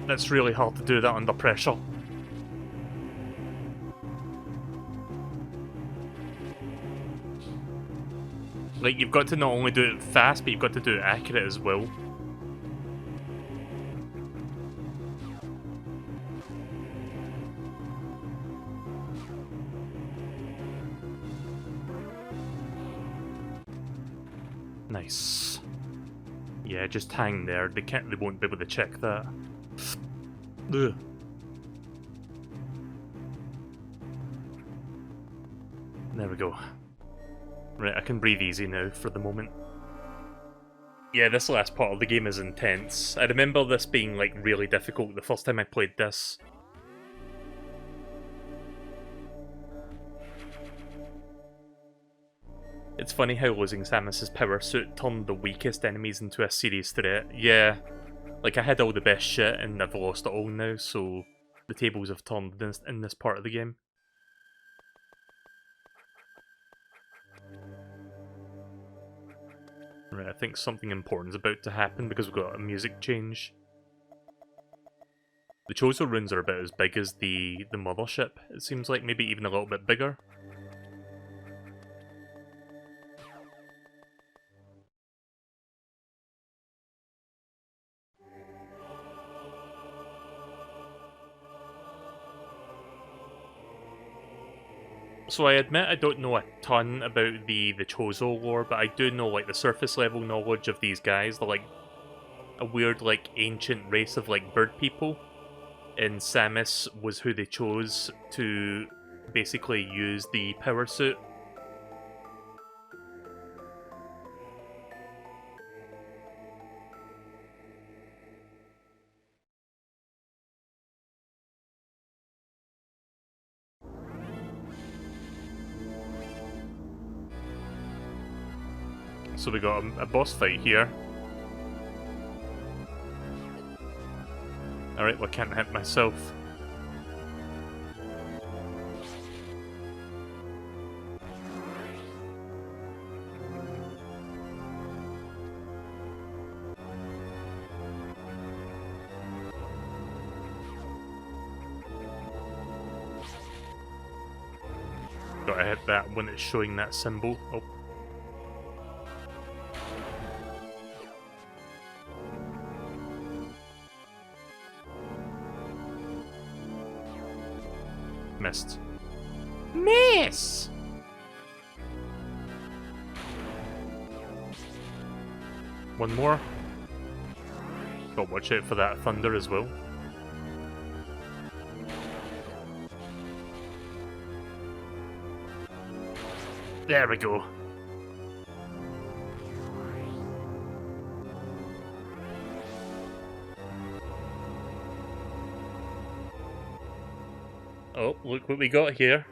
That's really hard to do that under pressure. Like, you've got to not only do it fast, but you've got to do it accurate as well. Nice. Yeah, just hang there. They won't be able to check that. Ugh. There we go. Right, I can breathe easy now for the moment. Yeah, this last part of the game is intense. I remember this being, like, really difficult the first time I played this. It's funny how losing Samus's power suit turned the weakest enemies into a serious threat. Yeah, like I had all the best shit and I've lost it all now, so the tables have turned in this part of the game. Right, I think something important's about to happen because we've got a music change. The Chozo runes are about as big as the mothership, it seems like, maybe even a little bit bigger. So I admit I don't know a ton about the Chozo lore, but I do know, like, the surface level knowledge of these guys. They're, like, a weird, like, ancient race of, like, bird people. And Samus was who they chose to basically use the power suit. So we got a boss fight here. Alright, well I can't hit myself. Gotta hit that when it's showing that symbol. Oh. Missed. Miss! One more. Gotta watch out for that thunder as well. There we go. Oh, look what we got here.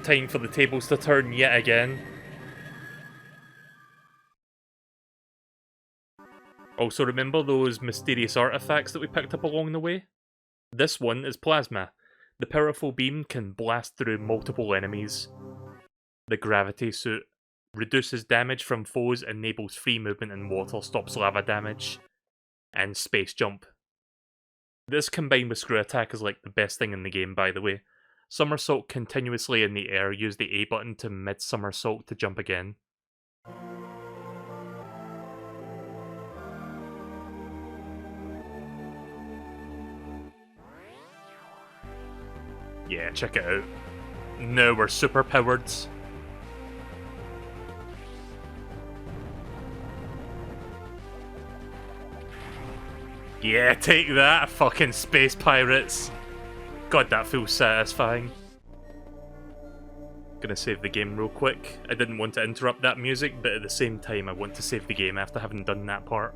Time for the tables to turn yet again. Also, remember those mysterious artifacts that we picked up along the way? This one is plasma. The powerful beam can blast through multiple enemies. The gravity suit reduces damage from foes, enables free movement in water, stops lava damage, and space jump. This combined with screw attack is like the best thing in the game, by the way. Somersault continuously in the air, use the A button to mid-somersault to jump again. Yeah, check it out. Now we're super powered. Yeah, take that, fucking space pirates. God, that feels satisfying. Gonna save the game real quick. I didn't want to interrupt that music, but at the same time I want to save the game after having done that part.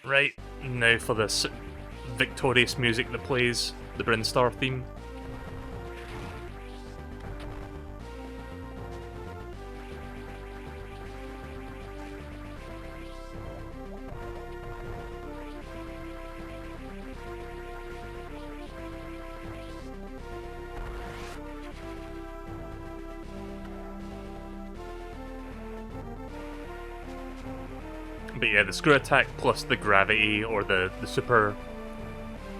Right, now for this victorious music that plays, the Brinstar theme. But yeah, the screw attack plus the gravity, or the super...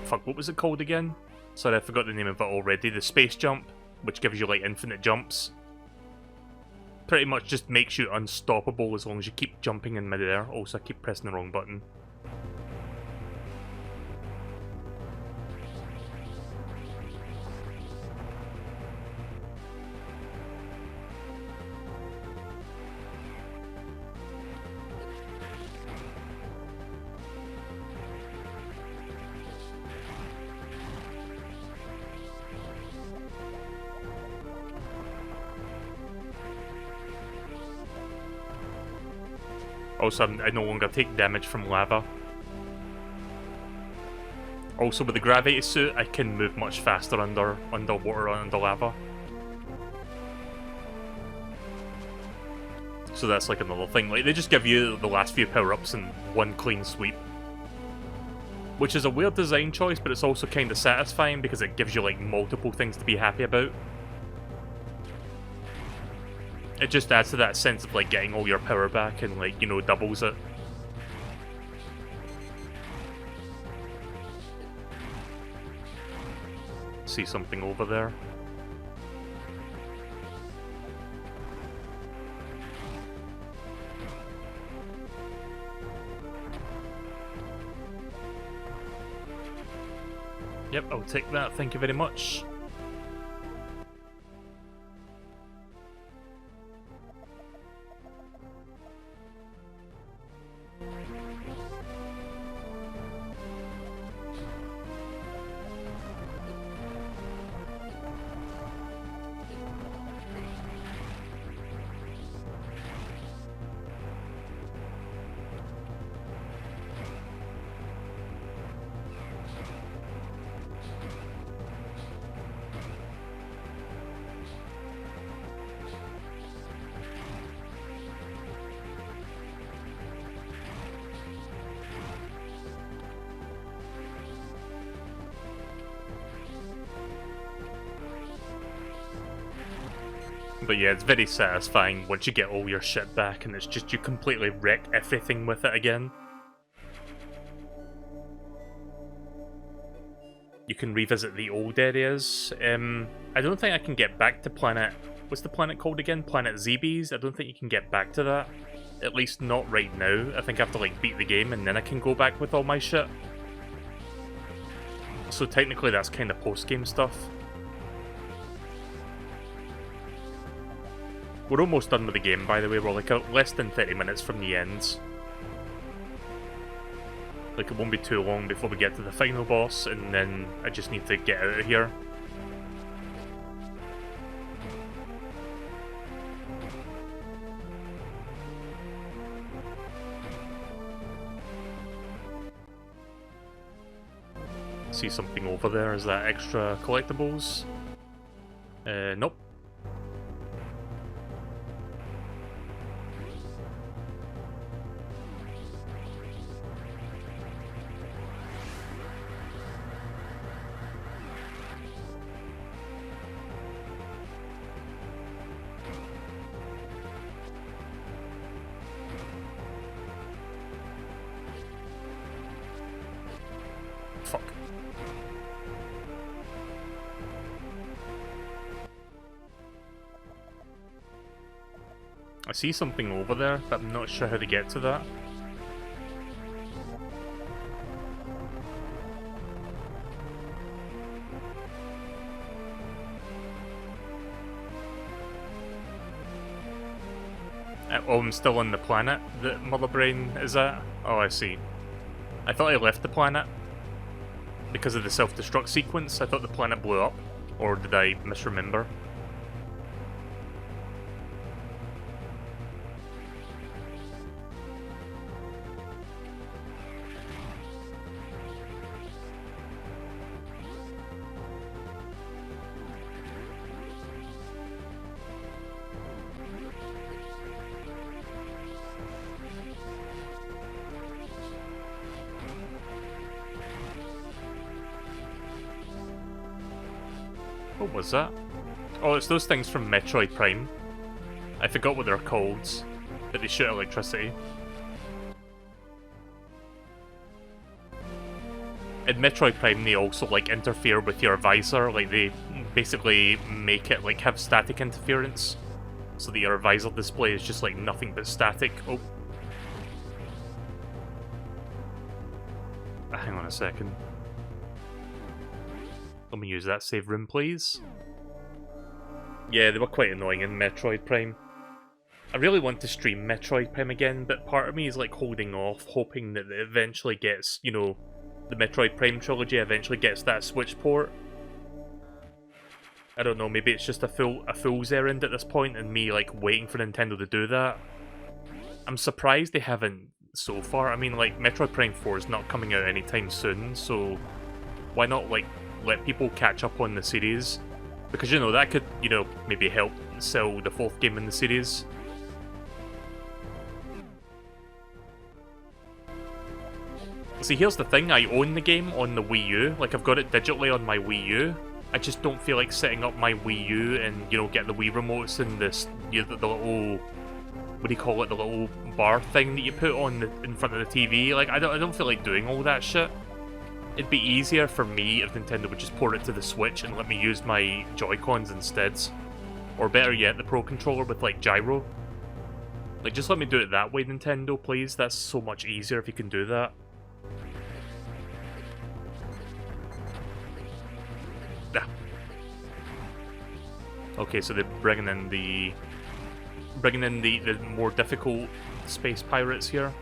Fuck, what was it called again? Sorry, I forgot the name of it already. The space jump, which gives you like infinite jumps. Pretty much just makes you unstoppable as long as you keep jumping in midair. Also, I keep pressing the wrong button. Also, I no longer take damage from lava. Also, with the gravity suit, I can move much faster underwater or under lava. So that's like another thing. Like, they just give you the last few power-ups in one clean sweep. Which is a weird design choice, but it's also kind of satisfying because it gives you like multiple things to be happy about. It just adds to that sense of like getting all your power back and like, you know, doubles it. See something over there. Yep, I'll take that, thank you very much. But yeah, it's very satisfying once you get all your shit back and it's just you completely wreck everything with it again. You can revisit the old areas. I don't think I can get back to planet... What's the planet called again? Planet ZBs? I don't think you can get back to that. At least not right now. I think I have to like beat the game and then I can go back with all my shit. So technically that's kind of post-game stuff. We're almost done with the game, by the way. We're like less than 30 minutes from the end. Like, it won't be too long before we get to the final boss, and then I just need to get out of here. See something over there. Is that extra collectibles? Nope. Fuck. I see something over there, but I'm not sure how to get to that. Oh, I'm still on the planet that Mother Brain is at? Oh, I see. I thought I left the planet because of the self-destruct sequence. I thought the planet blew up, or did I misremember? What was that? Oh, it's those things from Metroid Prime. I forgot what they're called, but they shoot electricity. In Metroid Prime, they also, like, interfere with your visor. Like, they basically make it, like, have static interference. So that your visor display is just, like, nothing but static. Oh. Hang on a second. Let me use that save room, please. Yeah, they were quite annoying in Metroid Prime. I really want to stream Metroid Prime again, but part of me is like holding off, hoping that it eventually gets, you know, the Metroid Prime trilogy eventually gets that Switch port. I don't know, maybe it's just a fool's errand at this point, and me like waiting for Nintendo to do that. I'm surprised they haven't so far. I mean, like, Metroid Prime 4 is not coming out anytime soon, so why not, like, let people catch up on the series? Because, you know, that could, you know, maybe help sell the fourth game in the series. See, here's the thing, I own the game on the Wii U, like, I've got it digitally on my Wii U. I just don't feel like setting up my Wii U and, you know, get the Wii remotes and this, you know, the little, what do you call it, the little bar thing that you put on in front of the TV. Like, I don't feel like doing all that shit. It'd be easier for me if Nintendo would just port it to the Switch and let me use my Joy-Cons instead. Or better yet, the Pro Controller with, like, gyro. Like, just let me do it that way, Nintendo, please. That's so much easier if you can do that. Ah. Okay, so they're bringing in the more difficult space pirates here.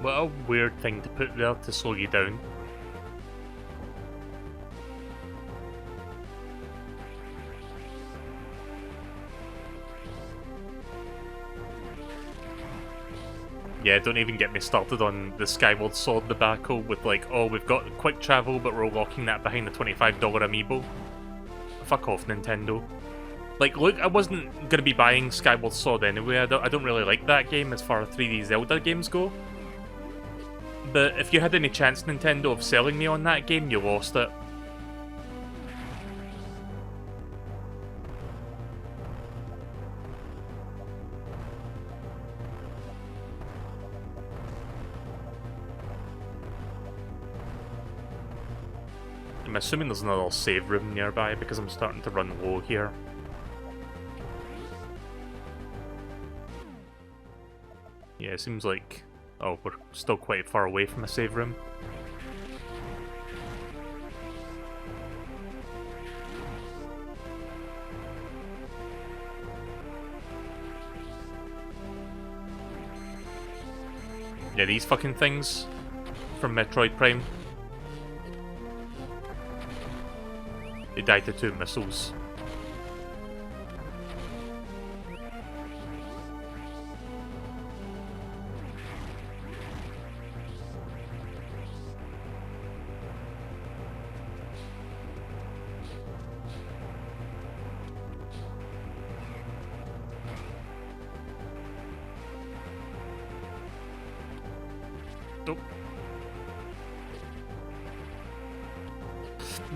What a weird thing to put there to slow you down. Yeah, don't even get me started on the Skyward Sword debacle with like, oh, we've got quick travel, but we're locking that behind the $25 amiibo. Fuck off, Nintendo. Like, look, I wasn't gonna be buying Skyward Sword anyway. I don't really like that game as far as 3D Zelda games go. But if you had any chance, Nintendo, of selling me on that game, you lost it. I'm assuming there's another save room nearby because I'm starting to run low here. Yeah, it seems like... Oh, we're still quite far away from a save room. Yeah, these fucking things from Metroid Prime. They died to 2 missiles. Nope.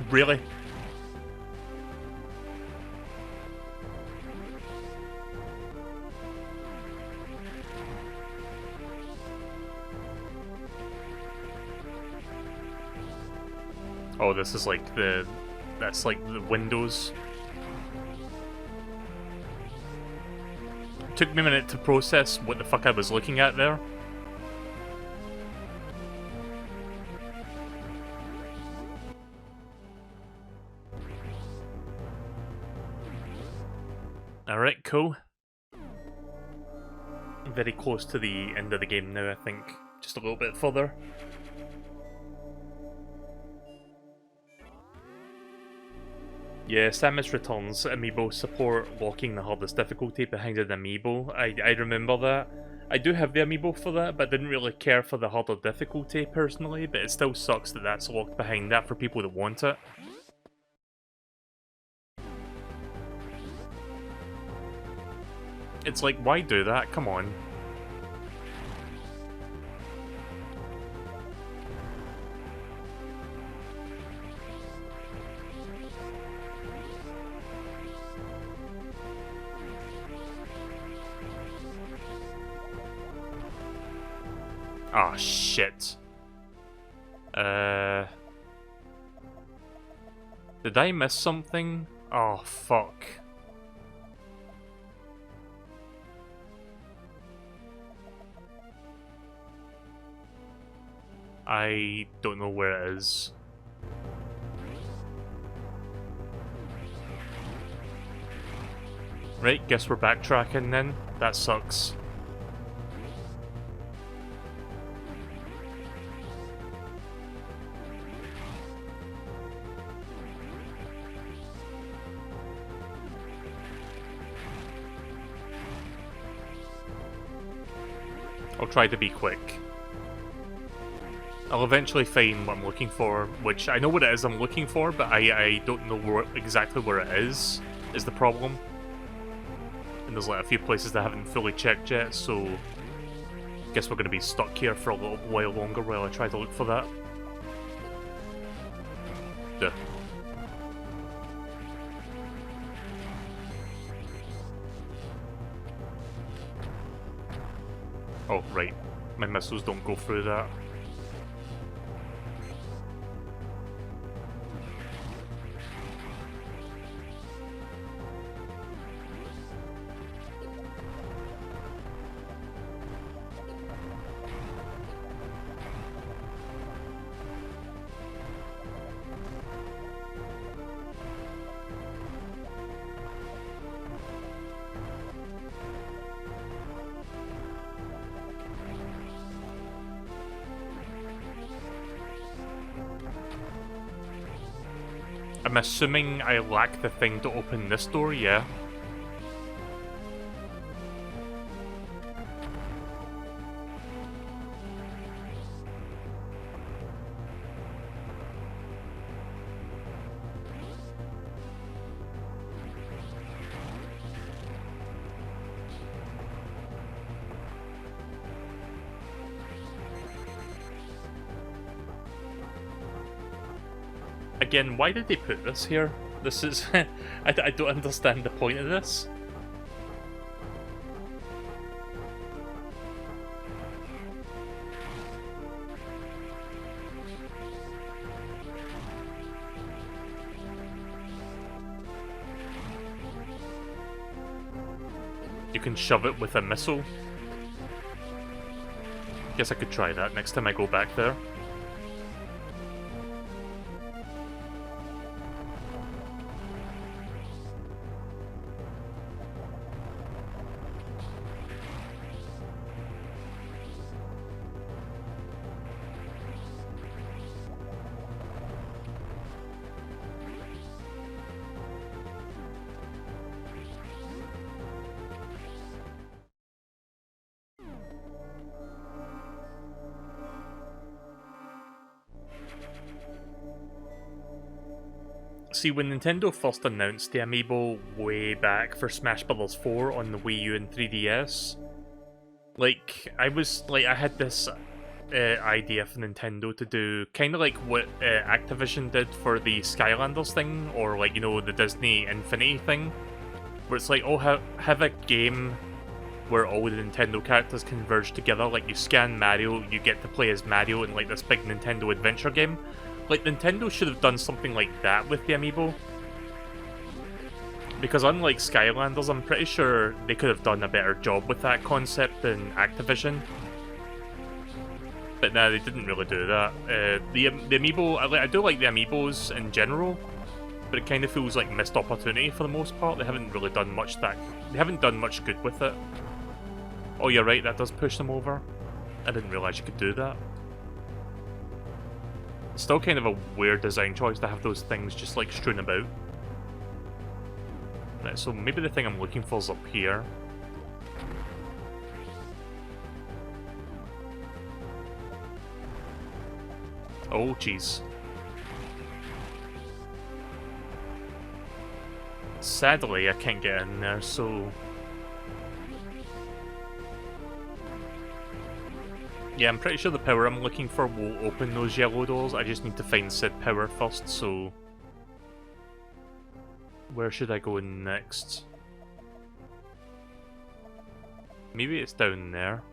Really? Oh, this is like the... That's like the windows. It took me a minute to process what the fuck I was looking at there. Alright, cool. Very close to the end of the game now, I think. Just a little bit further. Yeah, Samus Returns amiibo support locking the hardest difficulty behind an amiibo. I remember that. I do have the amiibo for that, but I didn't really care for the harder difficulty personally, but it still sucks that that's locked behind that for people that want it. It's like, why do that? Come on. Ah, shit. Did I miss something? Oh, fuck. I don't know where it is. Right, guess we're backtracking then. That sucks. I'll try to be quick. I'll eventually find what I'm looking for, which I know what it is I'm looking for, but I don't know exactly where it is the problem. And there's like a few places that I haven't fully checked yet, so I guess we're going to be stuck here for a little while longer while I try to look for that. Duh. Oh, right. My missiles don't go through that. I'm assuming I lack the thing to open this door, yeah. Again, why did they put this here? This is... I don't understand the point of this. You can shove it with a missile. Guess I could try that next time I go back there. See, when Nintendo first announced the Amiibo way back for Smash Bros. 4 on the Wii U and 3DS, like, I had this idea for Nintendo to do kind of like what Activision did for the Skylanders thing, or like, you know, the Disney Infinity thing, where it's like, oh, have a game where all the Nintendo characters converge together, like you scan Mario, you get to play as Mario in like this big Nintendo adventure game. Like, Nintendo should have done something like that with the Amiibo. Because unlike Skylanders, I'm pretty sure they could have done a better job with that concept than Activision. But nah, they didn't really do that. The Amiibo, I do like the Amiibos in general, but it kind of feels like missed opportunity for the most part. They haven't really done much they haven't done much good with it. Oh, you're right, that does push them over. I didn't realise you could do that. Still kind of a weird design choice to have those things just like strewn about. Right, so maybe the thing I'm looking for is up here. Oh, jeez. Sadly, I can't get in there, so... Yeah, I'm pretty sure the power I'm looking for will open those yellow doors. I just need to find said power first, so... Where should I go next? Maybe it's down there.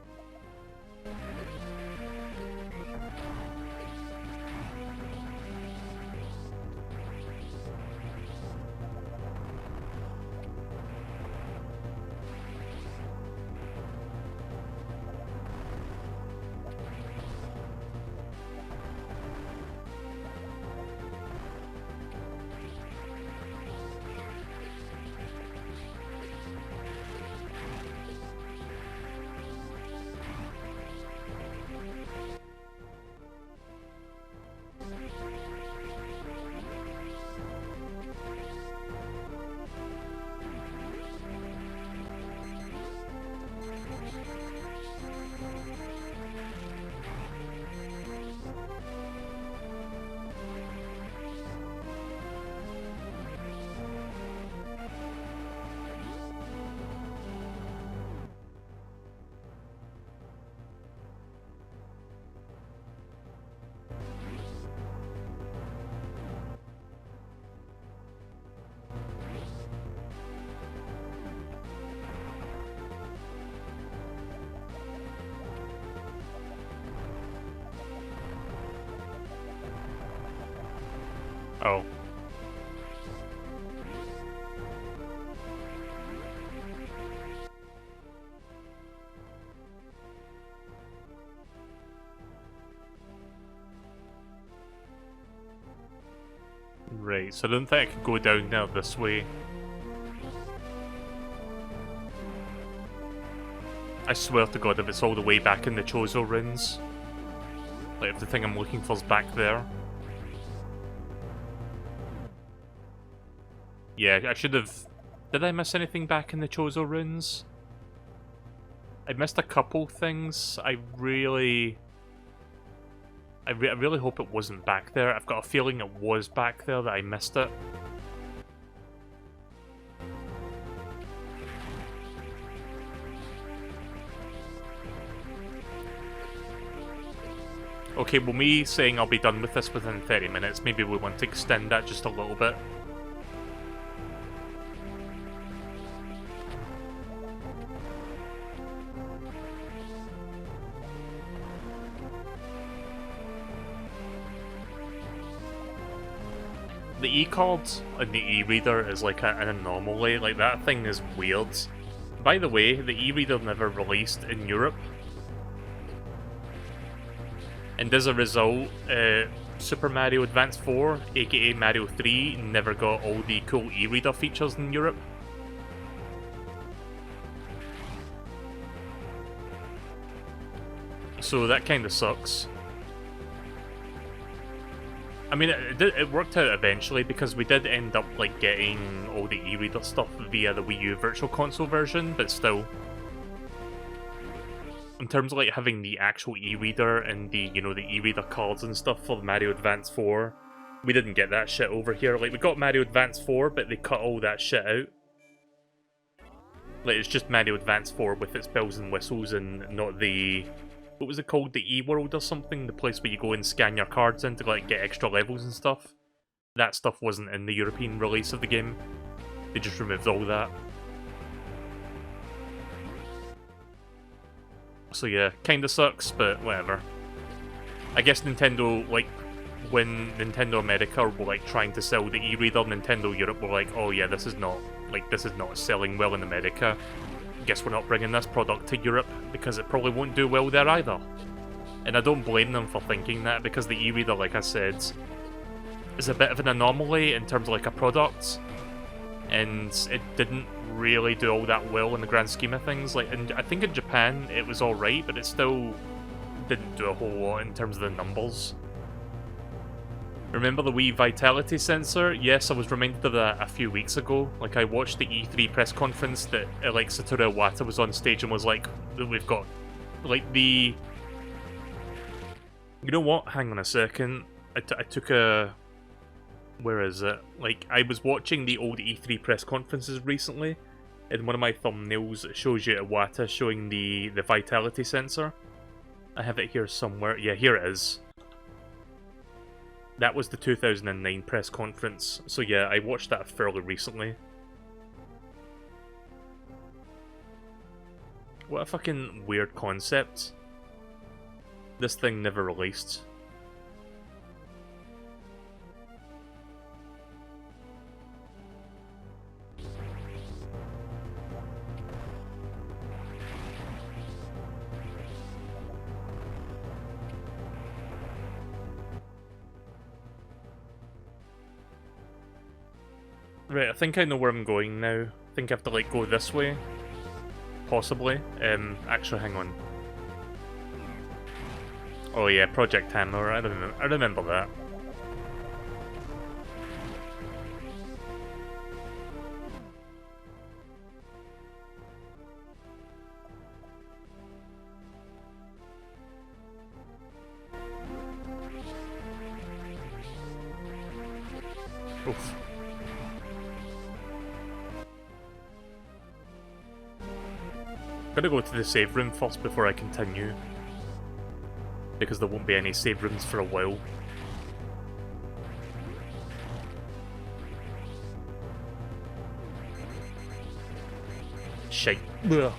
Oh. Right, so I don't think I could go down there this way. I swear to God, if it's all the way back in the Chozo ruins, like if the thing I'm looking for is back there. Yeah, I should have... Did I miss anything back in the Chozo runes? I missed a couple things. I really hope it wasn't back there. I've got a feeling it was back there that I missed it. Okay, well, me saying I'll be done with this within 30 minutes, maybe we want to extend that just a little bit. The E-card and the E-reader is like an anomaly, like that thing is weird. By the way, the E-reader never released in Europe. And as a result, Super Mario Advance 4, aka Mario 3, never got all the cool e-reader features in Europe. So that kind of sucks. I mean, it worked out eventually because we did end up like getting all the e-reader stuff via the Wii U Virtual Console version, but still. In terms of like having the actual e-reader and the, you know, the e-reader cards and stuff for the Mario Advance 4, we didn't get that shit over here. Like, we got Mario Advance 4, but they cut all that shit out. Like, it's just Mario Advance 4 with its bells and whistles and not the... What was it called? The E-World or something? The place where you go and scan your cards in to, like, get extra levels and stuff. That stuff wasn't in the European release of the game. They just removed all that. So yeah, kinda sucks, but whatever. I guess Nintendo, like, when Nintendo America were, like, trying to sell the e-reader, Nintendo Europe were like, oh yeah, this is not selling well in America. Guess we're not bringing this product to Europe, because it probably won't do well there either. And I don't blame them for thinking that, because the e-reader, like I said, is a bit of an anomaly in terms of, like, a product. And it didn't really do all that well in the grand scheme of things. Like, I think in Japan it was alright, but it still didn't do a whole lot in terms of the numbers. Remember the Wii Vitality sensor? Yes, I was reminded of that a few weeks ago. Like, I watched the E3 press conference that, like, Satoru Iwata was on stage and was like, we've got, like, the... You know what? Hang on a second. I took a... Where is it? Like, I was watching the old E3 press conferences recently, and one of my thumbnails shows you Iwata showing the Vitality sensor. I have it here somewhere. Yeah, here it is. That was the 2009 press conference. So yeah, I watched that fairly recently. What a fucking weird concept. This thing never released. Right, I think I know where I'm going now. I think I have to, like, go this way. Possibly. Actually, hang on. Oh yeah, Project Hammer, I remember that. Oof. Gotta go to the save room first before I continue. Because there won't be any save rooms for a while. Shite. Ugh.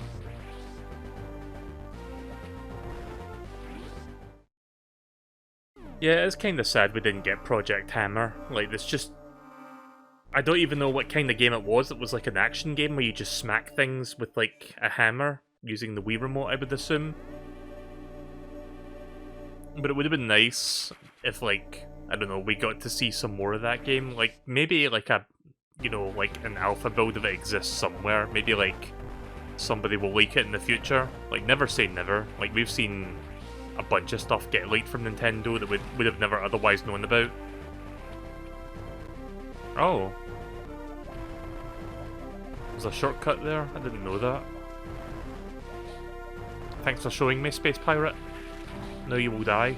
Yeah, it's kinda sad we didn't get Project Hammer. Like, it's just... I don't even know what kind of game it was. It was like an action game where you just smack things with, like, a hammer using the Wii remote, I would assume. But it would have been nice if, like, I don't know, we got to see some more of that game. Like, maybe, like, a, you know, like, an alpha build of it exists somewhere. Maybe, like, somebody will leak it in the future. Like, never say never. Like, we've seen a bunch of stuff get leaked from Nintendo that we would have never otherwise known about. Oh. There's a shortcut there? I didn't know that. Thanks for showing me, Space Pirate. Now you will die.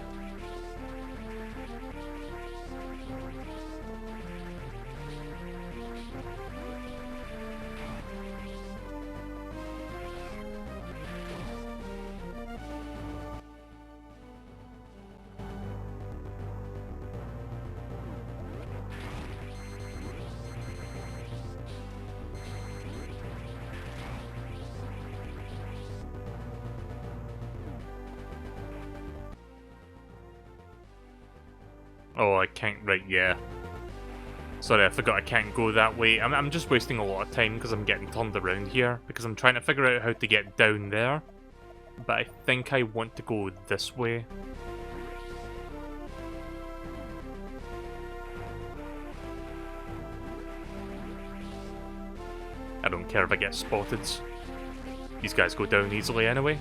Oh, I can't, right, yeah. Sorry, I forgot I can't go that way. I'm just wasting a lot of time because I'm getting turned around here, because I'm trying to figure out how to get down there. But I think I want to go this way. I don't care if I get spotted. These guys go down easily anyway.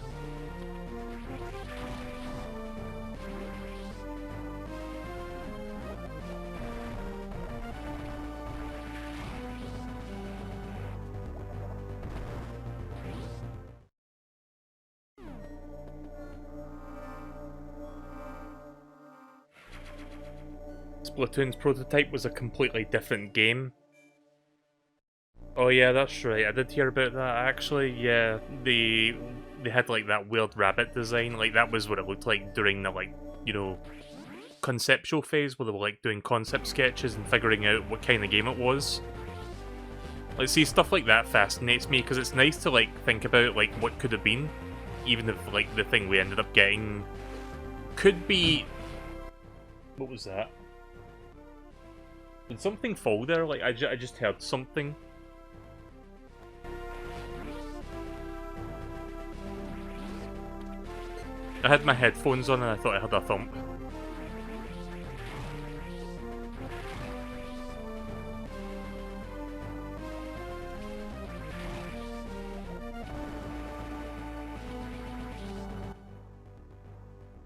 Splatoon's prototype was a completely different game. Oh yeah, that's right, I did hear about that actually, yeah. They had like that weird rabbit design, like that was what it looked like during the like, you know, conceptual phase where they were like doing concept sketches and figuring out what kind of game it was. Like, see, stuff like that fascinates me because it's nice to like think about like what could have been, even if like the thing we ended up getting could be... What was that? Did something fall there? Like, I just heard something. I had my headphones on and I thought I heard a thump.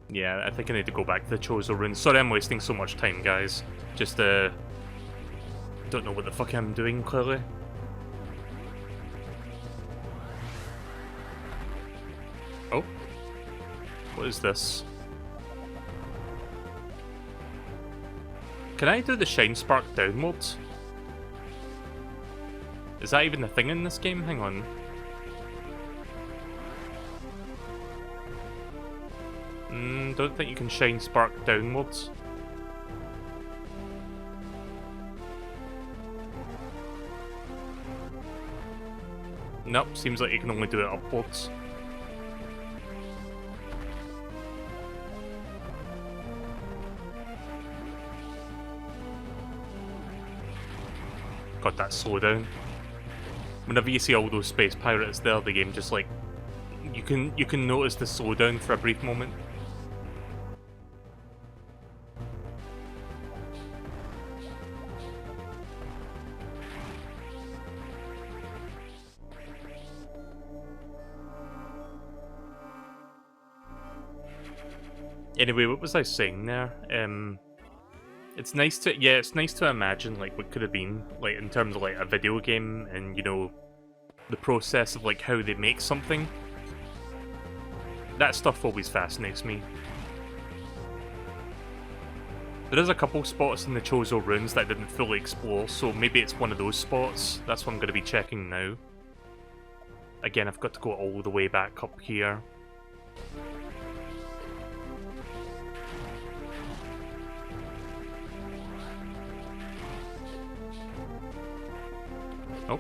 Yeah, I think I need to go back to the Chozo Runes. Sorry I'm wasting so much time, guys. Just, don't know what the fuck I'm doing, clearly. Oh. What is this? Can I do the Shine Spark downwards? Is that even a thing in this game? Hang on. Don't think you can Shine Spark downwards. Nope, seems like you can only do it upwards. God, that slowdown. Whenever you see all those space pirates there, the game just like you can notice the slowdown for a brief moment. Anyway, what was I saying there? It's nice to imagine like what could have been, like in terms of like a video game and, you know, the process of like how they make something. That stuff always fascinates me. There is a couple spots in the Chozo Runes that I didn't fully explore, so maybe it's one of those spots. That's what I'm going to be checking now. Again, I've got to go all the way back up here. Oh.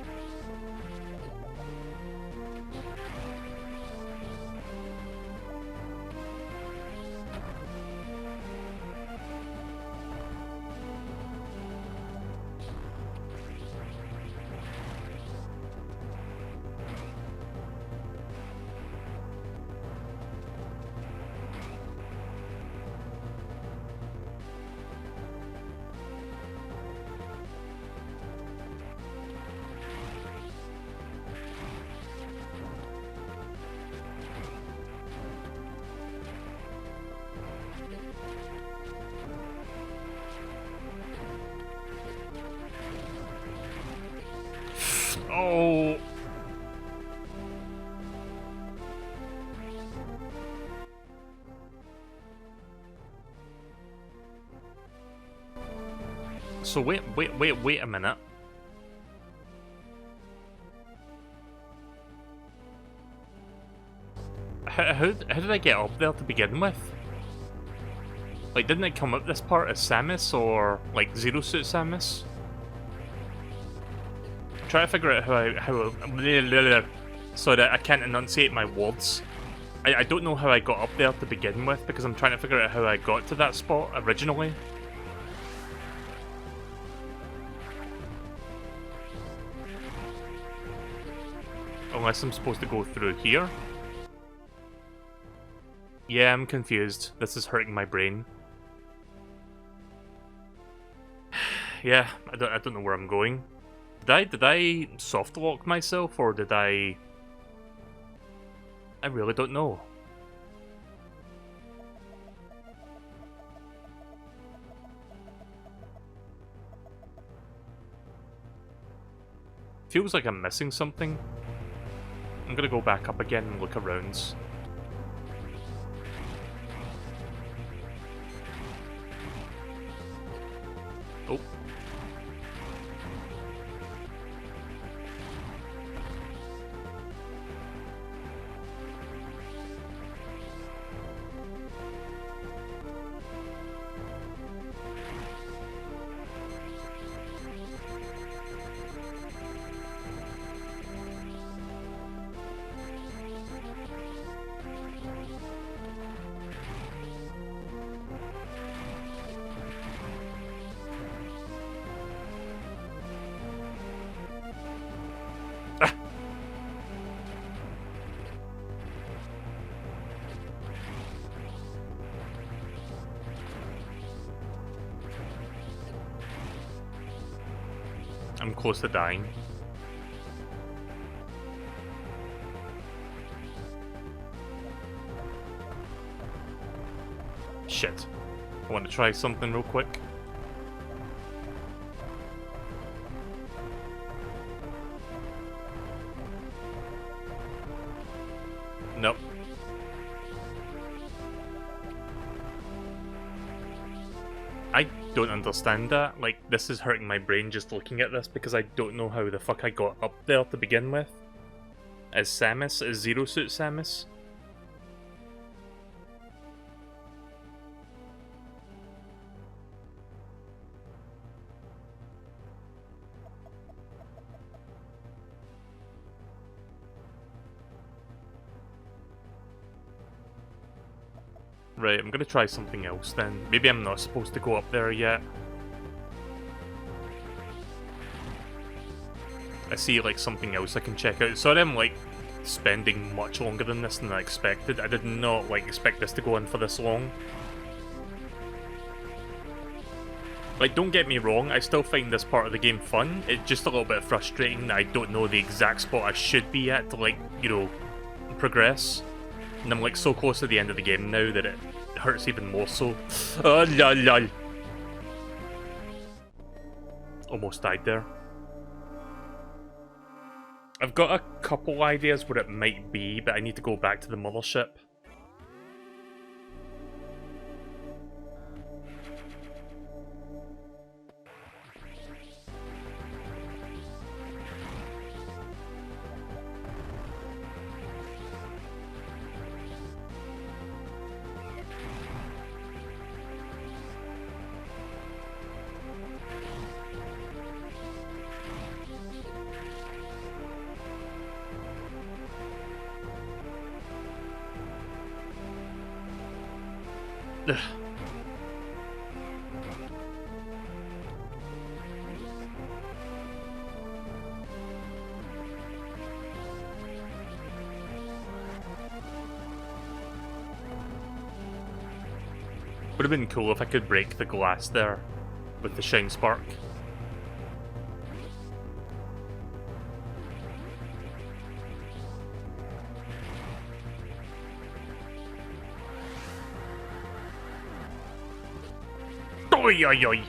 Oh, So wait a minute. How did I get up there to begin with? Like, didn't it come up this part as Samus, or, like, Zero Suit Samus? I'm trying to figure out sorry, I can't enunciate my words. I don't know how I got up there to begin with, because I'm trying to figure out how I got to that spot originally. Unless I'm supposed to go through here. Yeah, I'm confused. This is hurting my brain. Yeah, I don't know where I'm going. Did I soft lock myself, or did I really don't know. Feels like I'm missing something. I'm gonna go back up again and look around. Oh. I'm close to dying. Shit. I want to try something real quick. Nope. I don't understand that. Like, this is hurting my brain just looking at this because I don't know how the fuck I got up there to begin with. As Samus, as Zero Suit Samus. Right, I'm gonna try something else then. Maybe I'm not supposed to go up there yet. I see, like, something else I can check out. Sorry I'm, like, spending much longer than this than I expected. I did not, like, expect this to go on for this long. Like, don't get me wrong, I still find this part of the game fun. It's just a little bit frustrating that I don't know the exact spot I should be at to, like, you know, progress. And I'm, like, so close to the end of the game now that it hurts even more so. Oh, lol. Almost died there. I've got a couple ideas where it might be, but I need to go back to the mothership. Ugh. Would have been cool if I could break the glass there with the shine spark. Oi, oi, oi.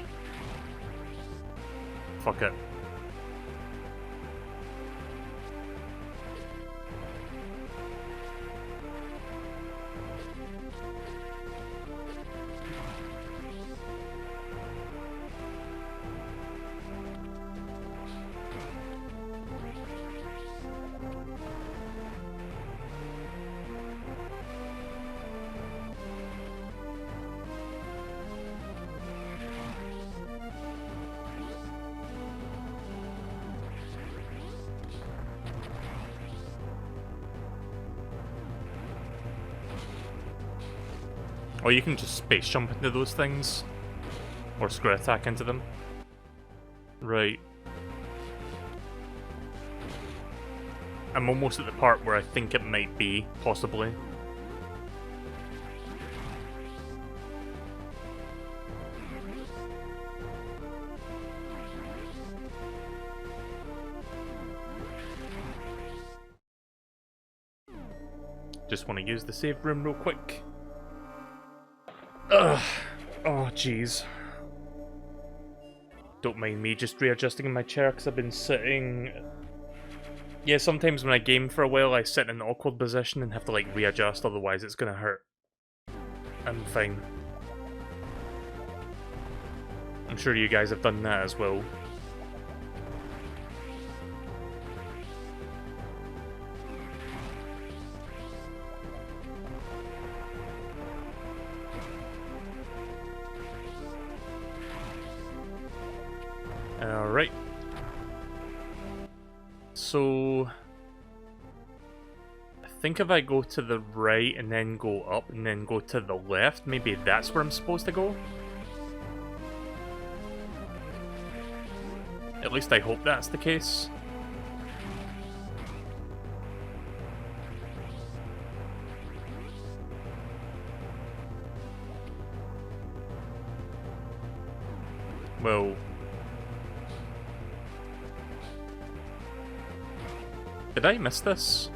Fuck it. Or you can just space jump into those things. Or square attack into them. Right. I'm almost at the part where I think it might be, possibly. Just want to use the save room real quick. Ugh. Oh, jeez. Don't mind me just readjusting in my chair because I've been sitting... Yeah, sometimes when I game for a while I sit in an awkward position and have to like readjust, otherwise it's gonna hurt. I'm fine. I'm sure you guys have done that as well. Alright. So... I think if I go to the right and then go up and then go to the left, maybe that's where I'm supposed to go? At least I hope that's the case. Well... Did I miss this?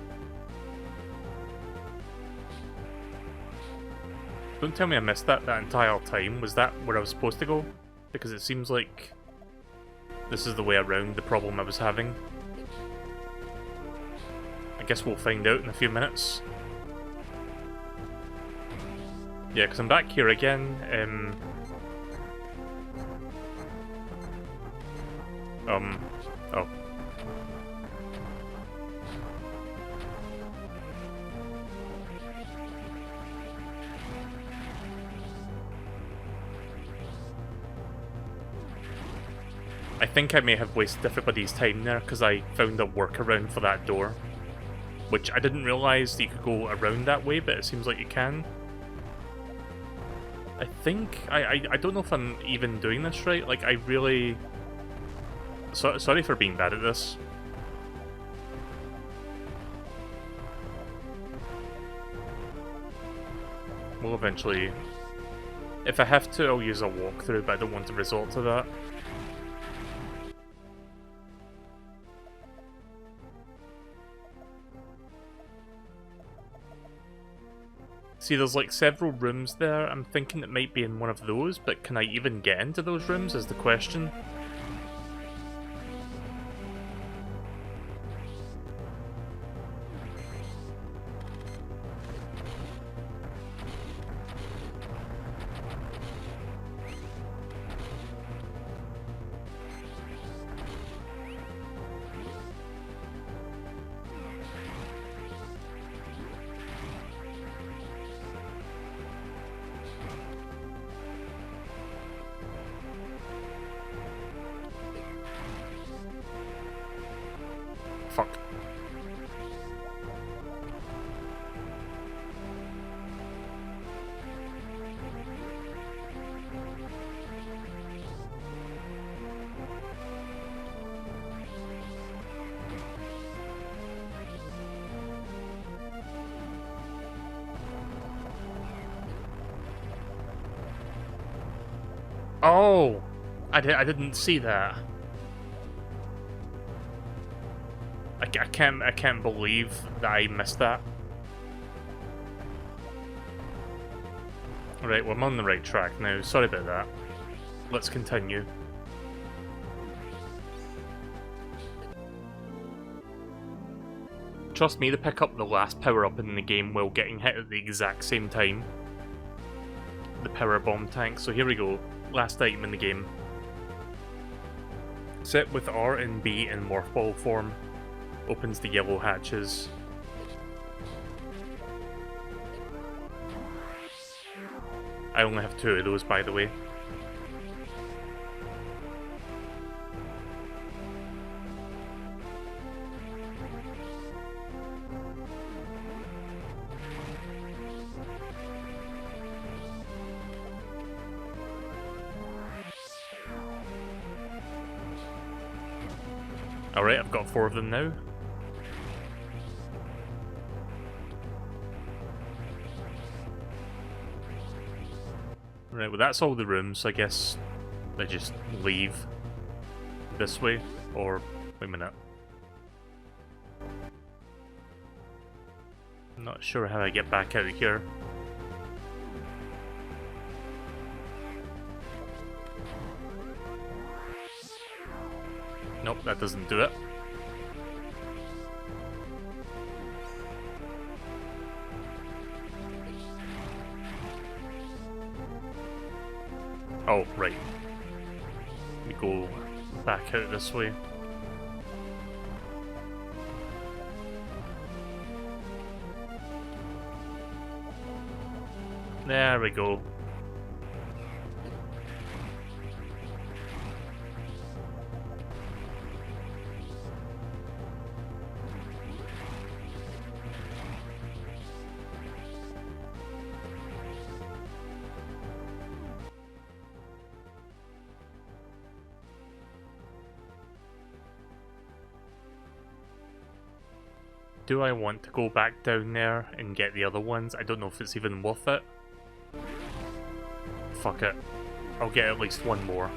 Don't tell me I missed that entire time. Was that where I was supposed to go? Because it seems like this is the way around the problem I was having. I guess we'll find out in a few minutes. Yeah, because I'm back here again. Oh. I think I may have wasted everybody's time there because I found a workaround for that door. Which I didn't realise you could go around that way, but it seems like you can. I think... I don't know if I'm even doing this right. Like, I really... sorry for being bad at this. We'll eventually... If I have to, I'll use a walkthrough, but I don't want to resort to that. See, there's like several rooms there. I'm thinking it might be in one of those, but can I even get into those rooms is the question. Fuck. Oh! I didn't see that. I can't believe that I missed that. Right, well I'm on the right track now. Sorry about that. Let's continue. Trust me to pick up the last power-up in the game while getting hit at the exact same time. The power bomb tank. So here we go. Last item in the game. Set with R and B in morph ball form. Opens the yellow hatches. I only have 2 of those, by the way. Alright, I've got 4 of them now. Right, well that's all the rooms, I guess I just leave this way, or wait a minute. I'm not sure how I get back out of here. Nope, that doesn't do it. Oh, right. We go back out this way. There we go. Do I want to go back down there and get the other ones? I don't know if it's even worth it. Fuck it. I'll get at least one more.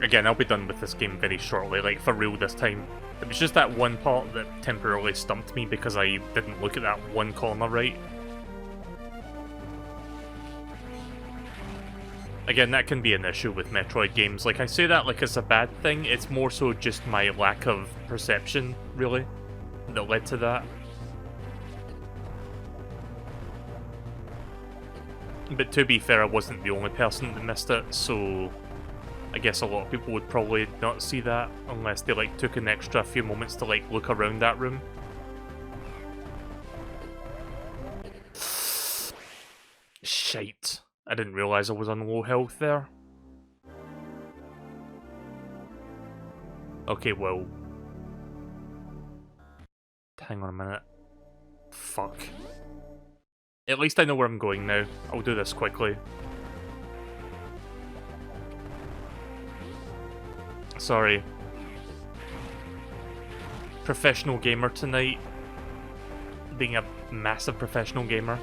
Again, I'll be done with this game very shortly, like for real this time. It was just that one part that temporarily stumped me because I didn't look at that one corner right. Again, that can be an issue with Metroid games. Like, I say that like it's a bad thing, it's more so just my lack of perception, really, that led to that. But to be fair, I wasn't the only person that missed it, so I guess a lot of people would probably not see that unless they like took an extra few moments to like look around that room. Shite. I didn't realise I was on low health there. Okay, well... hang on a minute. Fuck. At least I know where I'm going now. I'll do this quickly. Sorry. Professional gamer tonight. Being a massive professional gamer.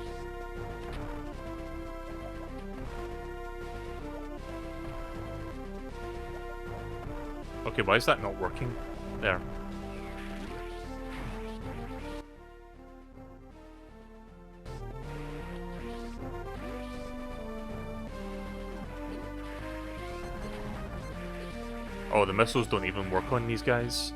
Okay, why is that not working? There. Oh, the missiles don't even work on these guys.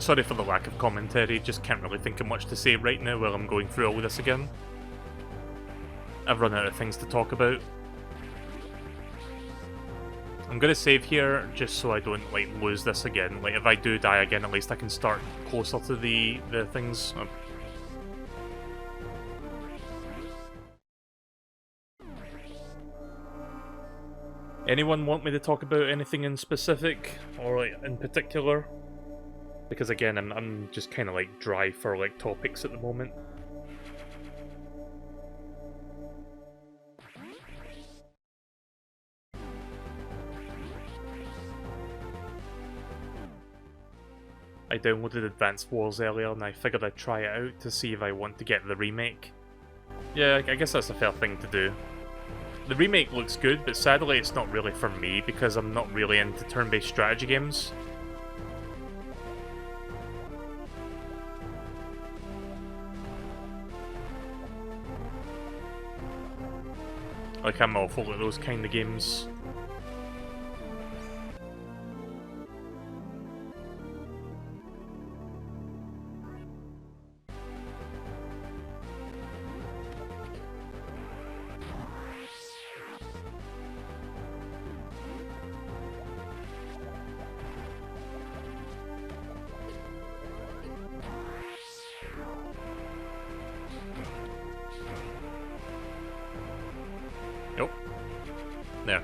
sorry for the lack of commentary, just can't really think of much to say right now while I'm going through all of this again. I've run out of things to talk about. I'm gonna save here just so I don't like lose this again. Like if I do die again, at least I can start closer to the things. Anyone want me to talk about anything in specific or like in particular? Because again, I'm just kind of like dry for like topics at the moment. I downloaded Advanced Wars earlier and I figured I'd try it out to see if I want to get the remake. Yeah, I guess that's a fair thing to do. The remake looks good, but sadly it's not really for me because I'm not really into turn-based strategy games. Like, I'm awful at those kind of games. Nope. There.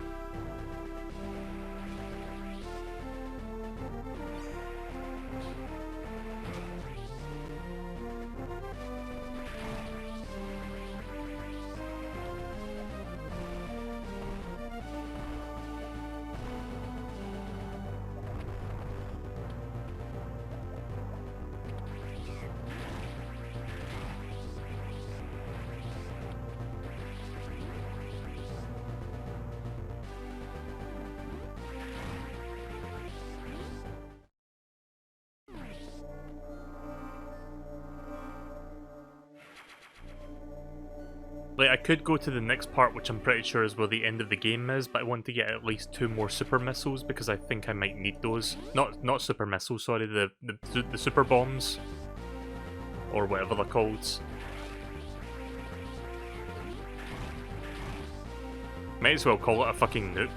Like, I could go to the next part, which I'm pretty sure is where the end of the game is, but I want to get at least 2 more super missiles because I think I might need those. Not super missiles, sorry, the super bombs. Or whatever they're called. Might as well call it a fucking nuke.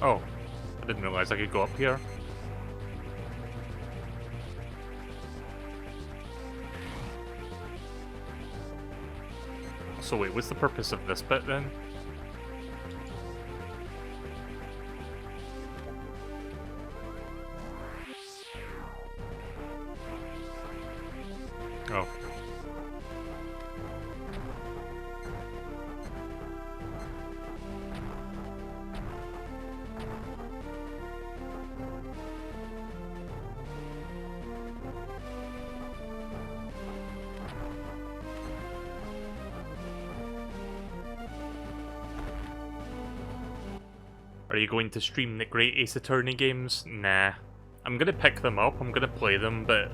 Oh, I didn't realize I could go up here. So wait, what's the purpose of this bit then? Oh. Are you going to stream the Great Ace Attorney games? Nah. I'm gonna pick them up, I'm gonna play them, but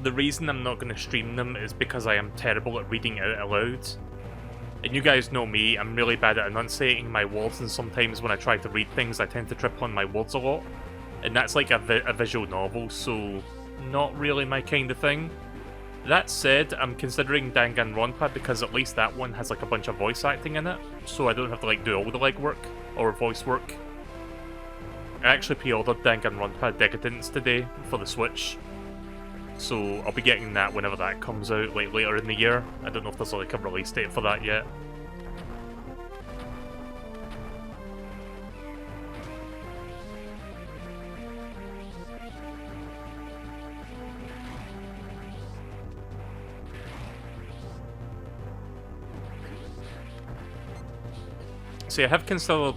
the reason I'm not gonna stream them is because I am terrible at reading out aloud. And you guys know me, I'm really bad at enunciating my words, and sometimes when I try to read things I tend to trip on my words a lot. And that's like a visual novel, so not really my kind of thing. That said, I'm considering Danganronpa because at least that one has like a bunch of voice acting in it, so I don't have to like do all the legwork or voice work. I actually pre-ordered Danganronpa Decadence today for the Switch, so I'll be getting that whenever that comes out, like later in the year. I don't know if there's like a release date for that yet. See, I have considered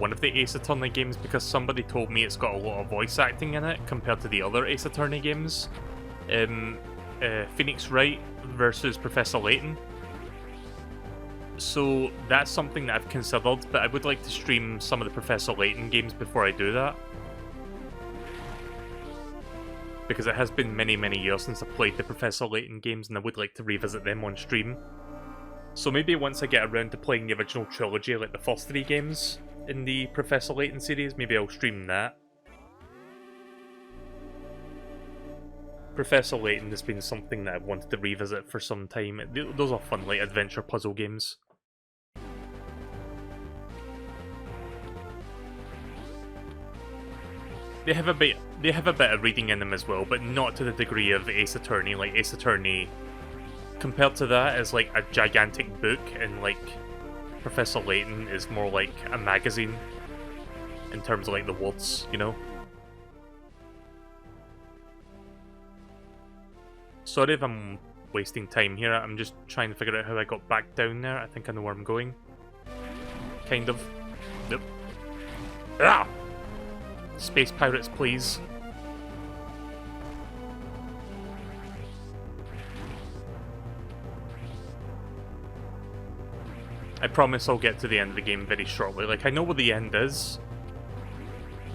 one of the Ace Attorney games because somebody told me it's got a lot of voice acting in it compared to the other Ace Attorney games. Phoenix Wright versus Professor Layton. So that's something that I've considered, but I would like to stream some of the Professor Layton games before I do that. Because it has been many, many years since I played the Professor Layton games, and I would like to revisit them on stream. So maybe once I get around to playing the original trilogy, like the first 3 games in the Professor Layton series, maybe I'll stream that. Professor Layton has been something that I've wanted to revisit for some time. Those are fun, like, adventure puzzle games. They have a bit of reading in them as well, but not to the degree of Ace Attorney. Like, Ace Attorney, compared to that, is like a gigantic book, and like Professor Layton is more like a magazine in terms of like the words, you know? Sorry if I'm wasting time here, I'm just trying to figure out how I got back down there. I think I know where I'm going. Kind of. Nope. Ah! Space pirates, please. I promise I'll get to the end of the game very shortly. Like, I know where the end is,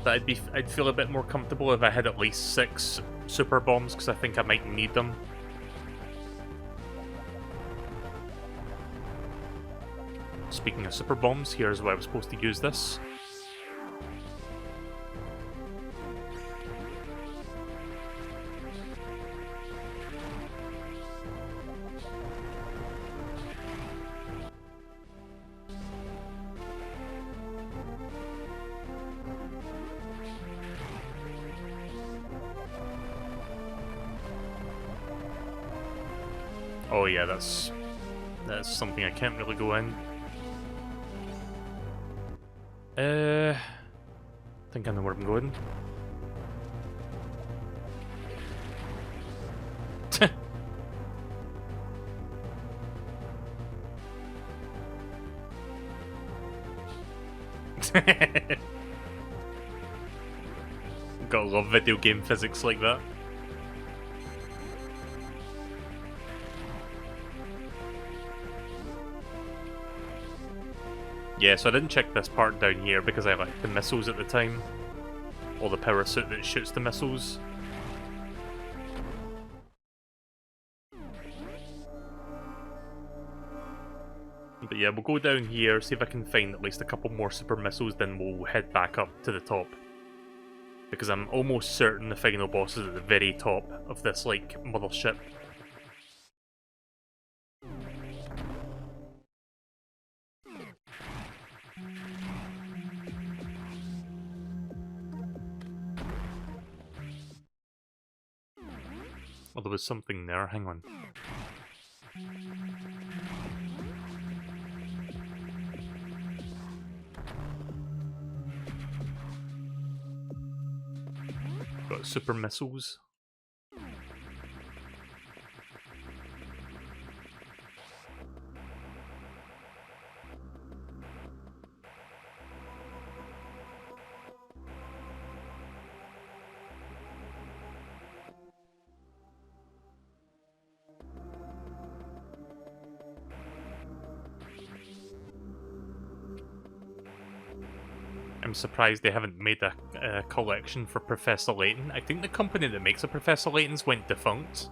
but I'd feel a bit more comfortable if I had at least 6 super bombs, because I think I might need them. Speaking of super bombs, here's where I was supposed to use this. Oh yeah, that's something I can't really go in. I think I know where I'm going. Gotta love video game physics like that. Yeah, so I didn't check this part down here because I liked the missiles at the time. Or the power suit that shoots the missiles. But yeah, we'll go down here, see if I can find at least a couple more super missiles, then we'll head back up to the top. Because I'm almost certain the final boss is at the very top of this, like, mothership. Oh, there was something there, hang on. Got super missiles. I'm surprised they haven't made a collection for Professor Layton. I think the company that makes the Professor Laytons went defunct.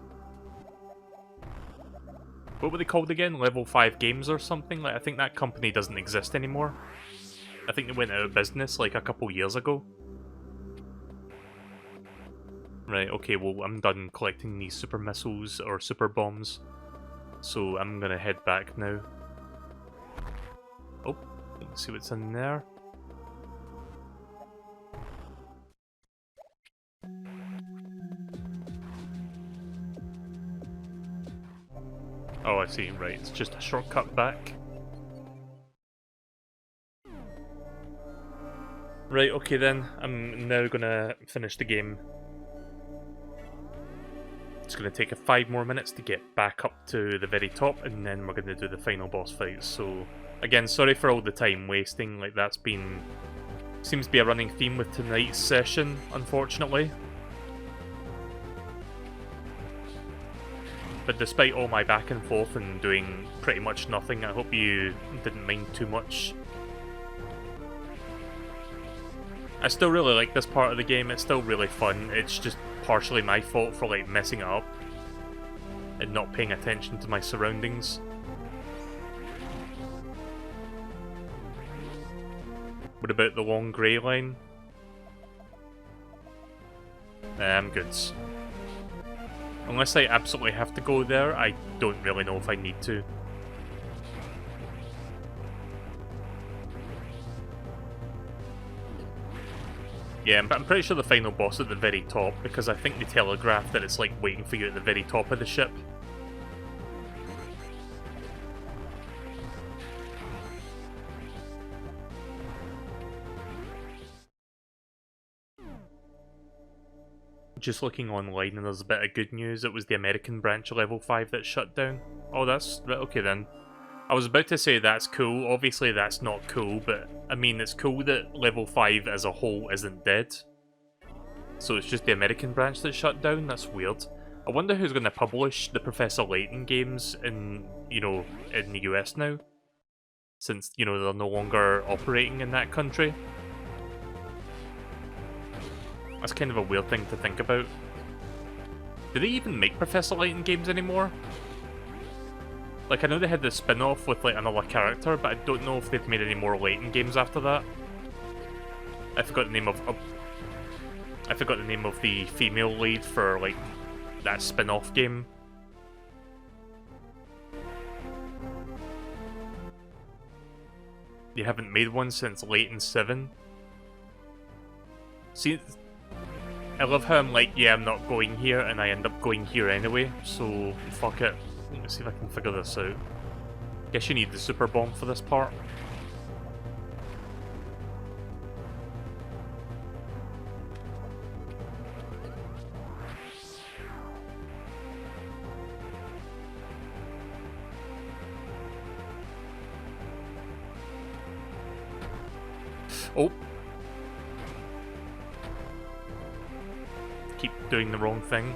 What were they called again? Level 5 Games or something? Like, I think that company doesn't exist anymore. I think they went out of business like a couple years ago. Right, okay, well, I'm done collecting these super missiles or super bombs. So I'm gonna head back now. Oh, let's see what's in there. Oh, I see, right, it's just a shortcut back. Right, okay then, I'm now gonna finish the game. It's gonna take 5 more minutes to get back up to the very top, and then we're gonna do the final boss fight, so Again, sorry for all the time wasting, like that's been... seems to be a running theme with tonight's session, unfortunately. But despite all my back and forth and doing pretty much nothing, I hope you didn't mind too much. I still really like this part of the game, it's still really fun, it's just partially my fault for like messing it up and not paying attention to my surroundings. What about the long grey line? I'm good. Unless I absolutely have to go there, I don't really know if I need to. Yeah, but I'm pretty sure the final boss at the very top, because I think they telegraphed that it's like waiting for you at the very top of the ship. Just looking online and there's a bit of good news, it was the American branch of level 5 that shut down. Oh, that's... okay then. I was about to say that's cool, obviously that's not cool, but I mean it's cool that level 5 as a whole isn't dead. So it's just the American branch that shut down, that's weird. I wonder who's going to publish the Professor Layton games in, you know, in the US now. Since, you know, they're no longer operating in that country. That's kind of a weird thing to think about. Do they even make Professor Layton games anymore? Like, I know they had the spin-off with, like, another character, but I don't know if they've made any more Layton games after that. I forgot the name of... I forgot the name of the female lead for, like, that spin-off game. You haven't made one since Layton 7? See... I love how I'm like, yeah, I'm not going here, and I end up going here anyway, so fuck it. Let me see if I can figure this out. Guess you need the super bomb for this part. Oh! Keep doing the wrong thing.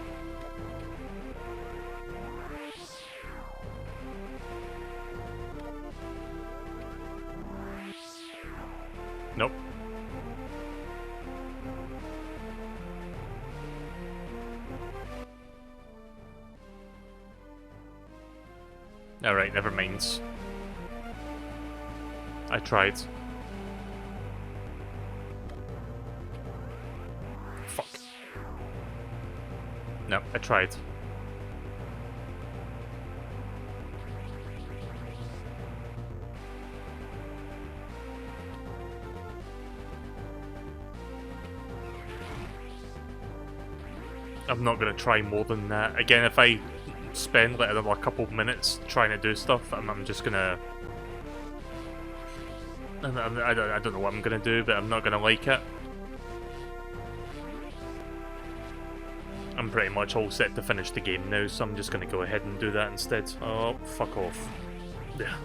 Nope. Alright, never mind. I tried. Fuck. No, I tried. I'm not going to try more than that. Again, if I spend like another couple of minutes trying to do stuff, I'm just going to... I don't know what I'm going to do, but I'm not going to like it. I'm pretty much all set to finish the game now, so I'm just going to go ahead and do that instead. Oh, fuck off. Yeah.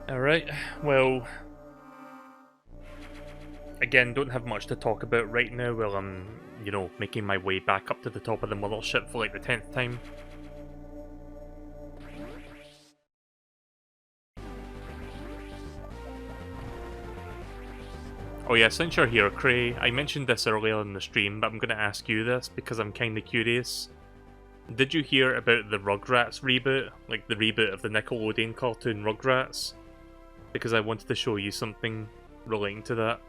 Alright, well... Again, don't have much to talk about right now while I'm, you know, making my way back up to the top of the mothership for like the 10th time. Oh yeah, since you're here, Cray, I mentioned this earlier in the stream, but I'm gonna ask you this because I'm kinda curious. Did you hear about the Rugrats reboot? Like the reboot of the Nickelodeon cartoon Rugrats? Because I wanted to show you something relating to that.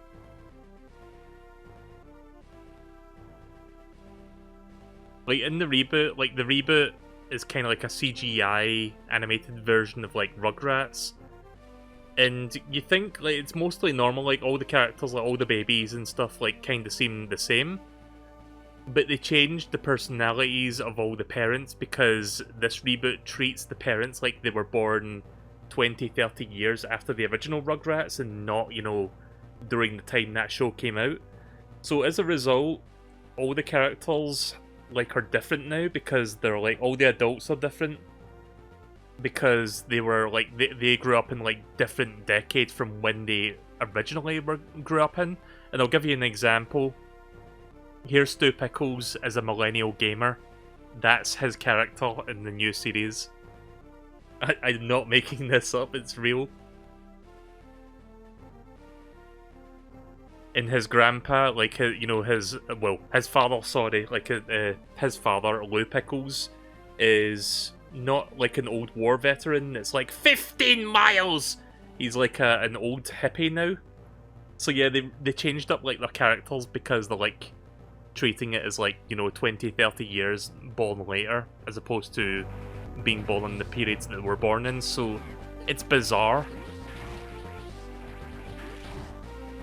Like in the reboot, like the reboot is kind of like a CGI animated version of like Rugrats. And you think like it's mostly normal, like all the characters, like all the babies and stuff like kind of seem the same. but they changed the personalities of all the parents because this reboot treats the parents like they were born 20, 30 years after the original Rugrats and not, you know, during the time that show came out. So as a result, all the characters like are different now because they're like, all the adults are different because they were like, they grew up in like different decades from when they originally grew up in. And I'll give you an example. Here's Stu Pickles as a millennial gamer. That's his character in the new series. I'm not making this up, it's real. And his grandpa, like, you know, his father, sorry, like, his father, Lou Pickles, is not like an old war veteran. It's like 15 miles! He's like an old hippie now. So yeah, they changed up like their characters because they're like treating it as like, you know, 20, 30 years born later, as opposed to being born in the periods that we're born in, so it's bizarre.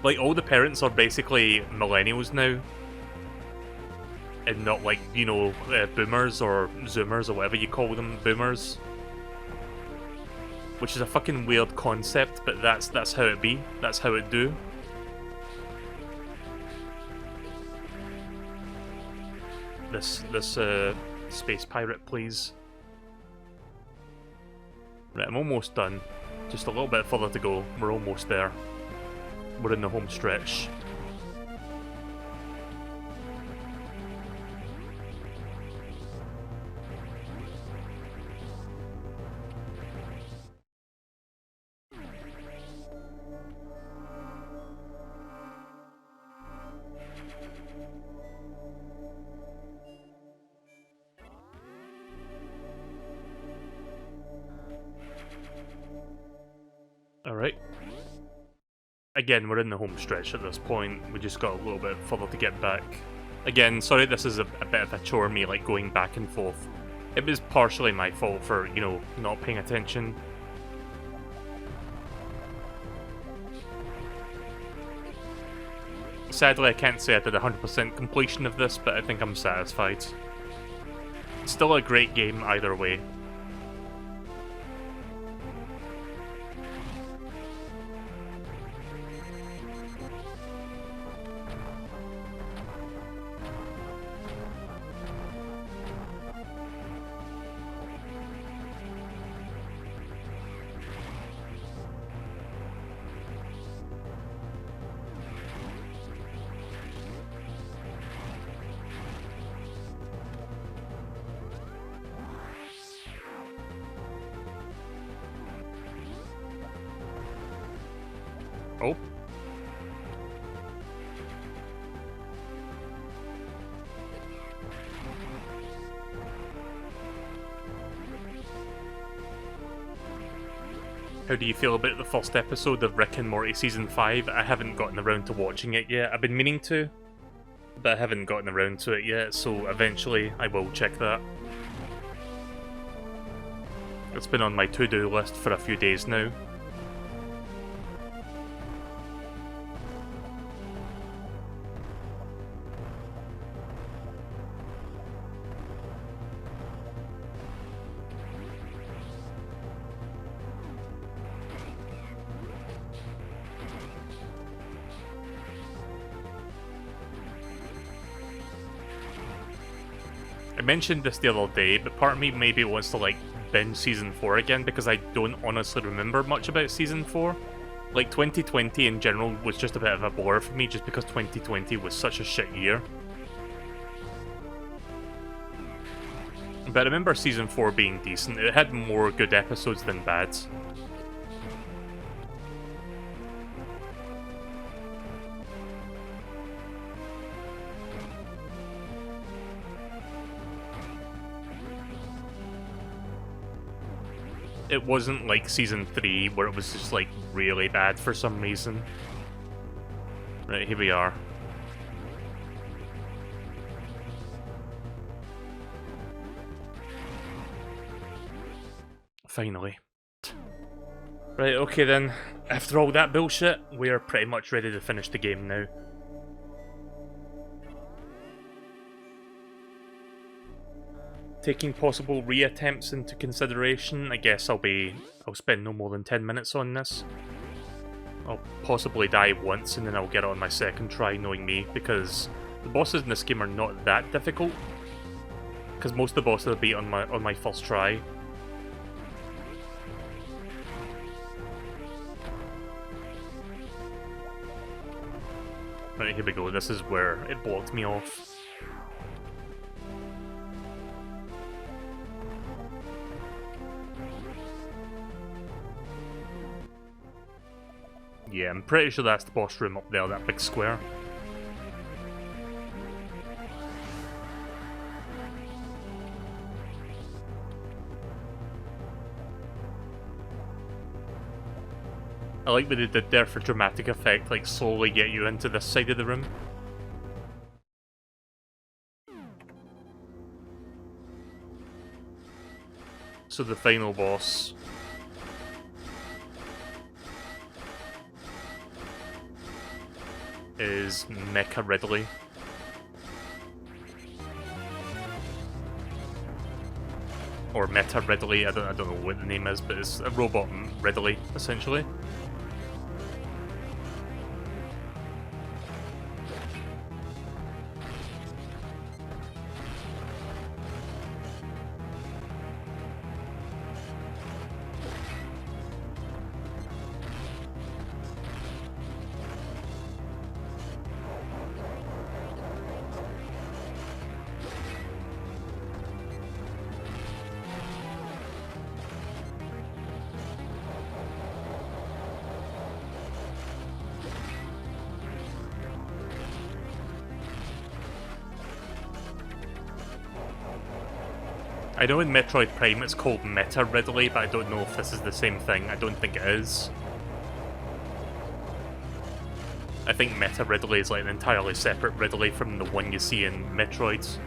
Like, all the parents are basically millennials now, and not like, you know, boomers or zoomers or whatever you call them, boomers. Which is a fucking weird concept, but that's how it be, that's how it do. This space pirate, please. Right, I'm almost done. Just a little bit further to go. We're almost there. We're in the home stretch. Alright. Again, we're in the home stretch at this point. We just got a little bit further to get back. Again, sorry this is a bit of a chore, me like going back and forth. It was partially my fault for, you know, not paying attention. Sadly, I can't say I did 100% completion of this, but I think I'm satisfied. It's still a great game either way. Oh. How do you feel about the first episode of Rick and Morty Season 5? I haven't gotten around to watching it yet. I've been meaning to, but I haven't gotten around to it yet, so eventually I will check that. It's been on my to-do list for a few days now. I mentioned this the other day, but part of me maybe wants to like binge Season 4 again because I don't honestly remember much about Season 4. Like 2020 in general was just a bit of a blur for me just because 2020 was such a shit year. But I remember Season 4 being decent. It had more good episodes than bad. It wasn't like Season 3, where it was just, like, really bad for some reason. Right, here we are. Finally. Right, okay then. After all that bullshit, we are pretty much ready to finish the game now. taking possible reattempts into consideration, I guess I'll spend no more than 10 minutes on this. I'll possibly die once and then I'll get it on my second try, knowing me, because the bosses in this game are not that difficult. Because most of the bosses I beat on my first try. Right, here we go. This is where it blocked me off. Yeah, I'm pretty sure that's the boss room up there, that big square. I like what they did there for dramatic effect, like slowly get you into this side of the room. So the final boss is Mecha Ridley. Or Meta Ridley, I don't know what the name is, but it's a robot Ridley, essentially. I know in Metroid Prime it's called Meta Ridley, but I don't know if this is the same thing. I don't think it is. I think Meta Ridley is like an entirely separate Ridley from the one you see in Metroids.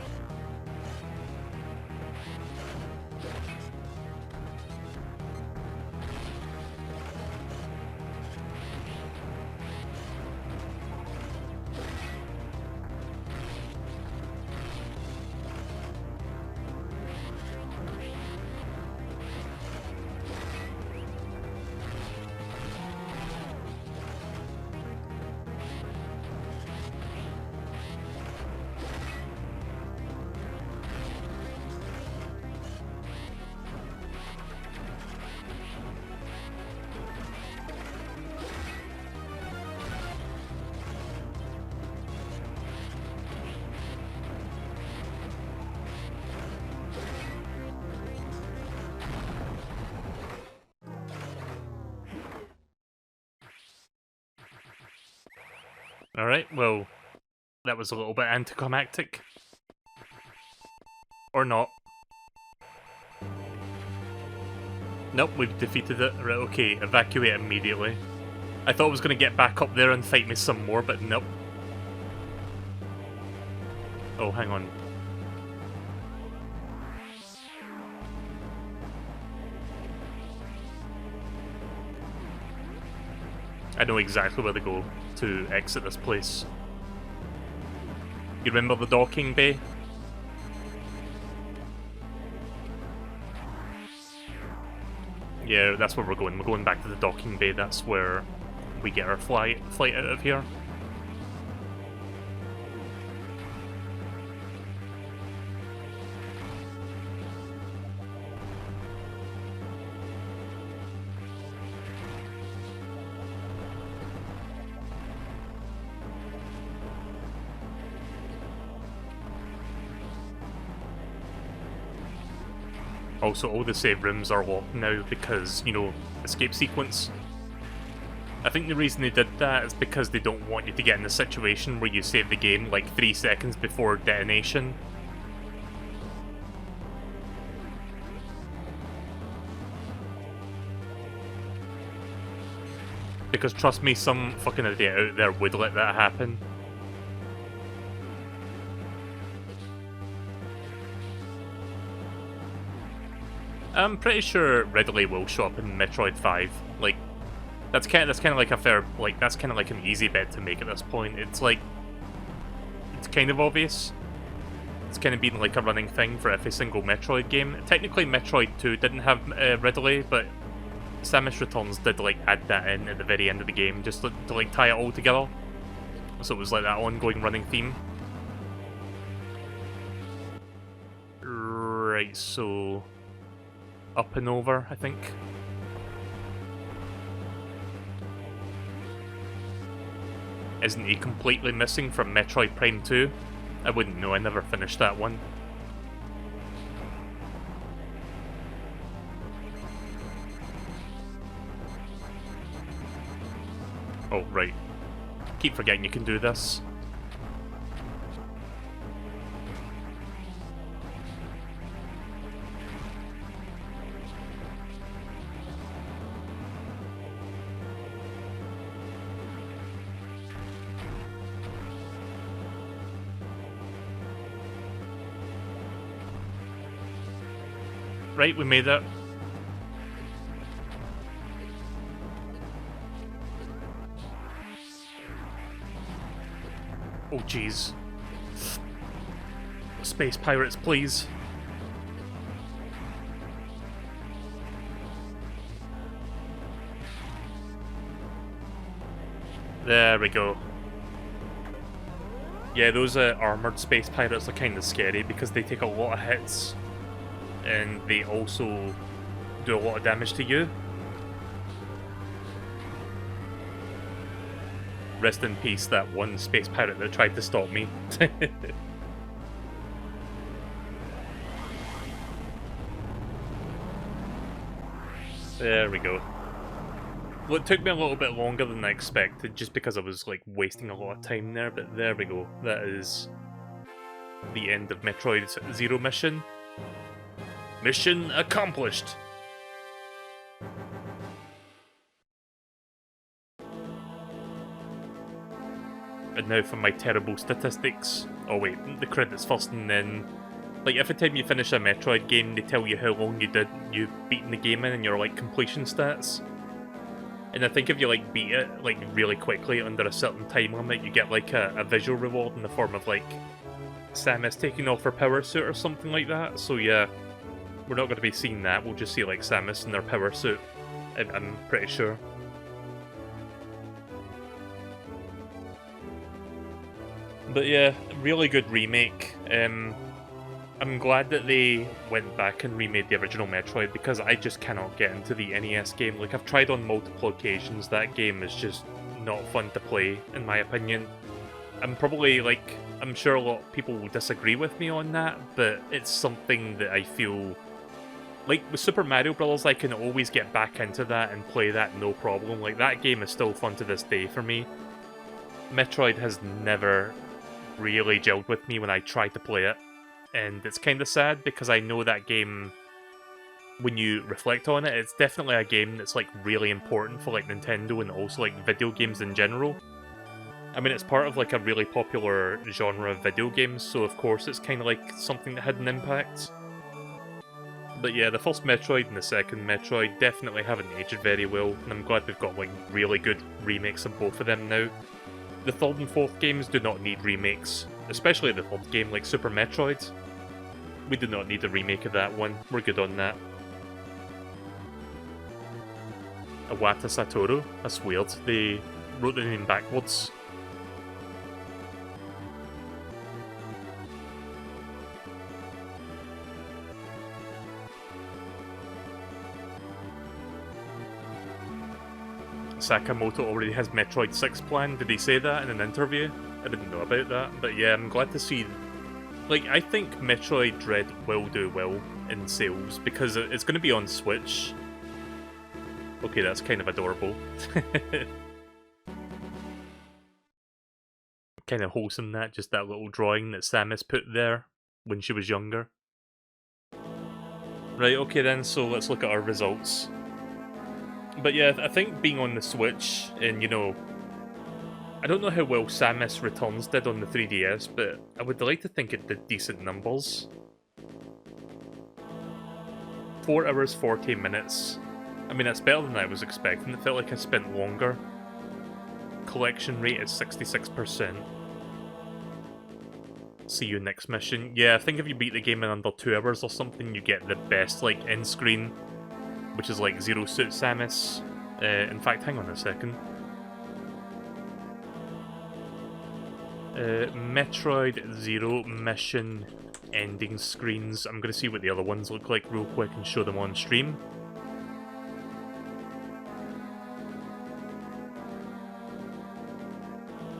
Alright, well, that was a little bit anticlimactic. Or not. Nope, we've defeated it. Right, okay, evacuate immediately. I thought I was going to get back up there and fight me some more, but nope. Oh, hang on. I know exactly where to go to exit this place. You remember the docking bay? Yeah, that's where we're going. We're going back to the docking bay. That's where we get our flight out of here. Also, all the save rooms are locked now because, you know, escape sequence. I think the reason they did that is because they don't want you to get in a situation where you save the game like 3 seconds before detonation. Because trust me, some fucking idiot out there would let that happen. I'm pretty sure Ridley will show up in Metroid 5. Like, that's kind of like a fair, like, that's kind of like an easy bet to make at this point. It's like, it's kind of obvious. It's kind of been like a running thing for every single Metroid game. Technically, Metroid 2 didn't have Ridley, but Samus Returns did like add that in at the very end of the game, just to like tie it all together. So it was like that ongoing running theme. Right, so up and over, I think. Isn't he completely missing from Metroid Prime 2? I wouldn't know, I never finished that one. Oh, right. Keep forgetting you can do this. Right, we made it. Oh, jeez. Space pirates, please. There we go. Yeah, those armoured space pirates are kind of scary because they take a lot of hits. And they also do a lot of damage to you. Rest in peace, that one space pirate that tried to stop me. There we go. Well, it took me a little bit longer than I expected, just because I was like wasting a lot of time there, but there we go. That is the end of Metroid Zero mission. Mission accomplished! And now for my terrible statistics. Oh wait, the credits first, and then... Like, every time you finish a Metroid game, they tell you how long you've beaten the game in and your, like, completion stats. And I think if you, like, beat it, like, really quickly under a certain time limit, you get, like, a visual reward in the form of, like, Samus taking off her power suit or something like that. So yeah, we're not going to be seeing that, we'll just see, like, Samus in their power suit. I'm pretty sure. But yeah, really good remake. I'm glad that they went back and remade the original Metroid, because I just cannot get into the NES game. Like, I've tried on multiple occasions, that game is just not fun to play, in my opinion. I'm probably, like, I'm sure a lot of people will disagree with me on that, but it's something that I feel... Like, with Super Mario Bros., I can always get back into that and play that no problem. Like, that game is still fun to this day for me. Metroid has never really gelled with me when I try to play it. And it's kind of sad, because I know that game, when you reflect on it, it's definitely a game that's, like, really important for, like, Nintendo and also, like, video games in general. I mean, it's part of, like, a really popular genre of video games, so of course it's kind of like something that had an impact. But yeah, the first Metroid and the second Metroid definitely haven't aged very well, and I'm glad we've got, like, really good remakes of both of them now. The third and fourth games do not need remakes, especially the third game, like Super Metroid. We do not need a remake of that one, we're good on that. Iwata Satoru? That's weird, they wrote the name backwards. Sakamoto already has Metroid 6 planned. Did he say that in an interview? I didn't know about that, but yeah, I'm glad to see... Like, I think Metroid Dread will do well in sales, because it's going to be on Switch. Okay, that's kind of adorable. Kind of wholesome, that, just that little drawing that Samus put there when she was younger. Right, okay then, so let's look at our results. But yeah, I think being on the Switch, and you know, I don't know how well Samus Returns did on the 3DS, but I would like to think it did decent numbers. 4 hours, 40 minutes. I mean, that's better than I was expecting. It felt like I spent longer. Collection rate is 66%. See you next mission. Yeah, I think if you beat the game in under 2 hours or something, you get the best, like, end screen, which is, like, Zero Suit Samus. In fact, hang on a second. Metroid Zero Mission ending screens. I'm gonna see what the other ones look like real quick and show them on stream.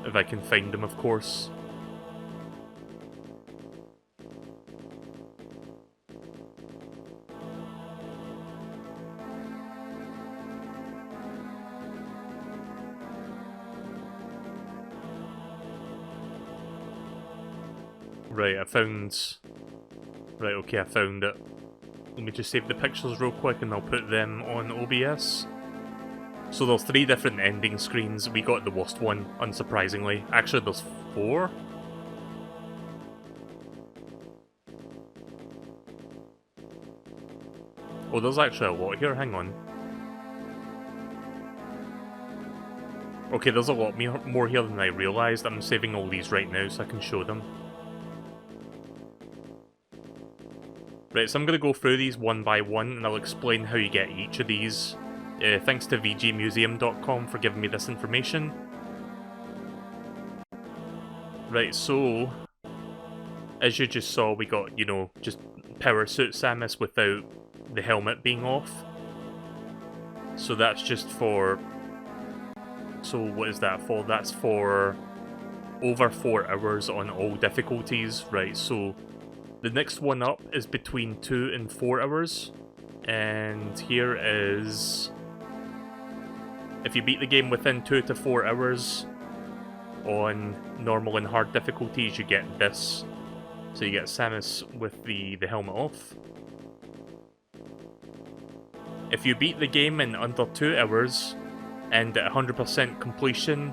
If I can find them, of course. Right, I found... Right, okay, I found it. Let me just save the pictures real quick and I'll put them on OBS. So there's 3 different ending screens. We got the worst one, unsurprisingly. Actually, there's 4? Oh, there's actually a lot here, hang on. Okay, there's a lot more here than I realised. I'm saving all these right now so I can show them. Right, so I'm going to go through these one by one and I'll explain how you get each of these. Thanks to vgmuseum.com for giving me this information. Right, so... As you just saw, we got, you know, just Power Suit Samus without the helmet being off. So that's just for... So what is that for? That's for over 4 hours on all difficulties. Right, so the next one up is between 2 and 4 hours. And here is... If you beat the game within 2 to 4 hours on normal and hard difficulties, you get this. So you get Samus with the helmet off. If you beat the game in under 2 hours and at 100% completion,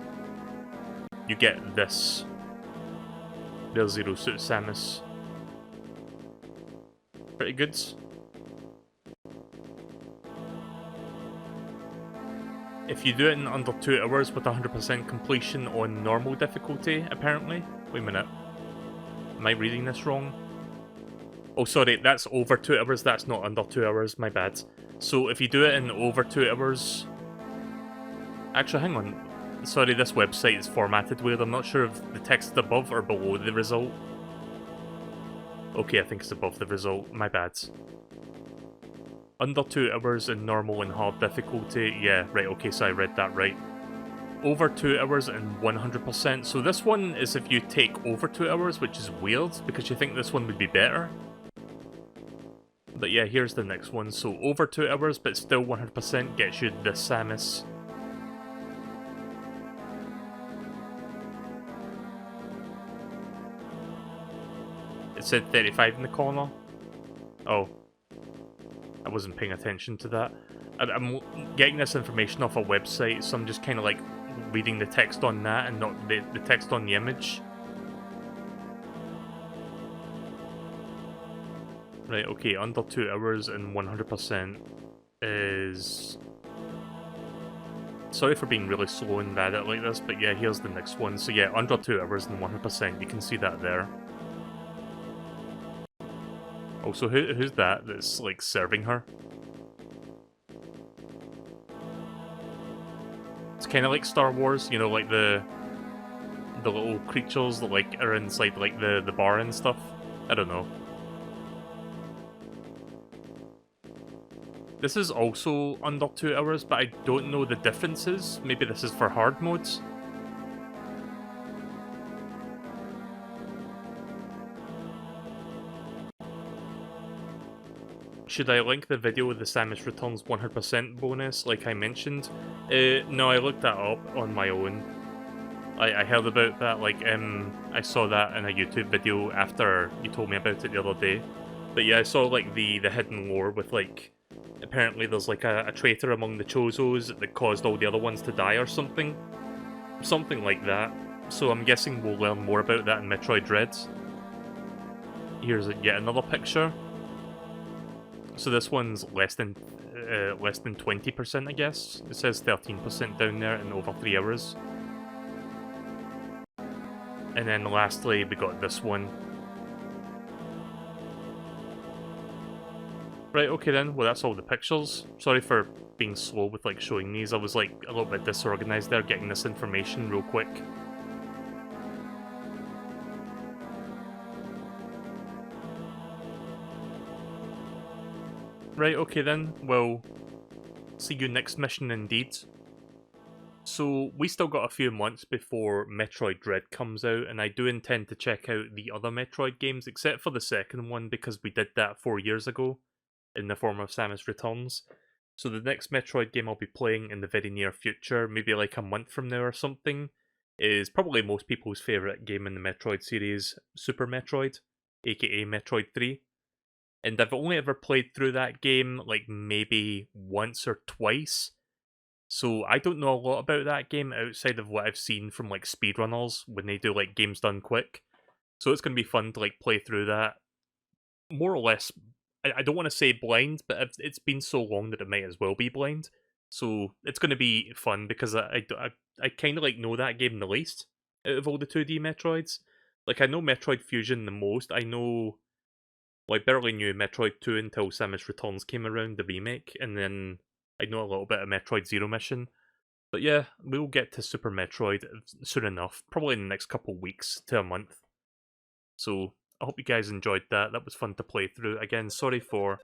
you get this. There's Zero Suit Samus. Pretty good. If you do it in under 2 hours with 100% completion on normal difficulty, apparently. Wait a minute. Am I reading this wrong? Oh, sorry, that's over 2 hours, that's not under 2 hours, my bad. So if you do it in over 2 hours... Actually, hang on. Sorry, this website is formatted weird. I'm not sure if the text is above or below the result. Okay, I think it's above the result, my bad. Under 2 hours in normal and hard difficulty. Yeah, right, okay, so I read that right. Over 2 hours and 100%. So this one is if you take over 2 hours, which is weird, because you think this one would be better. But yeah, here's the next one. So over 2 hours, but still 100% gets you the Samus. It said 35 in the corner. Oh. I wasn't paying attention to that. I'm getting this information off a website, so I'm just kind of like reading the text on that and not the text on the image. Right, okay, under 2 hours and 100% is... Sorry for being really slow and bad at it like this, but yeah, here's the next one. So yeah, under 2 hours and 100%, you can see that there. Oh, so who's that that's, like, serving her? It's kind of like Star Wars, you know, like the little creatures that, like, are inside, like, the bar and stuff. I don't know. This is also under 2 hours, but I don't know the differences. Maybe this is for hard modes. Should I link the video with the Samus Returns 100% bonus, like I mentioned? No, I looked that up on my own. I heard about that, like, I saw that in a YouTube video after you told me about it the other day. But yeah, I saw, like, the hidden lore with, like, apparently there's, like, a traitor among the Chozos that caused all the other ones to die or something. Something like that. So I'm guessing we'll learn more about that in Metroid Dread. Here's yet another picture. So this one's less than 20%, I guess. It says 13% down there in over 3 hours. And then lastly, we got this one. Right, okay then. Well, that's all the pictures. Sorry for being slow with, like, showing these. I was, like, a little bit disorganized there, getting this information real quick. Right, okay then. Well, see you next mission indeed. So, we still got a few months before Metroid Dread comes out, and I do intend to check out the other Metroid games, except for the second one, because we did that 4 years ago, in the form of Samus Returns. So the next Metroid game I'll be playing in the very near future, maybe like a month from now or something, is probably most people's favourite game in the Metroid series, Super Metroid, aka Metroid 3. And I've only ever played through that game like maybe once or twice, so I don't know a lot about that game outside of what I've seen from like speedrunners when they do like games done quick. So it's going to be fun to like play through that more or less. I don't want to say blind, but it's been so long that it might as well be blind. So it's going to be fun because I kind of like know that game the least out of all the 2D Metroids. Like I know Metroid Fusion the most. I know, well, I barely knew Metroid 2 until Samus Returns came around, the remake, and then I know a little bit of Metroid Zero Mission. But yeah, we'll get to Super Metroid soon enough, probably in the next couple weeks to a month. So I hope you guys enjoyed that. That was fun to play through. Again, sorry for...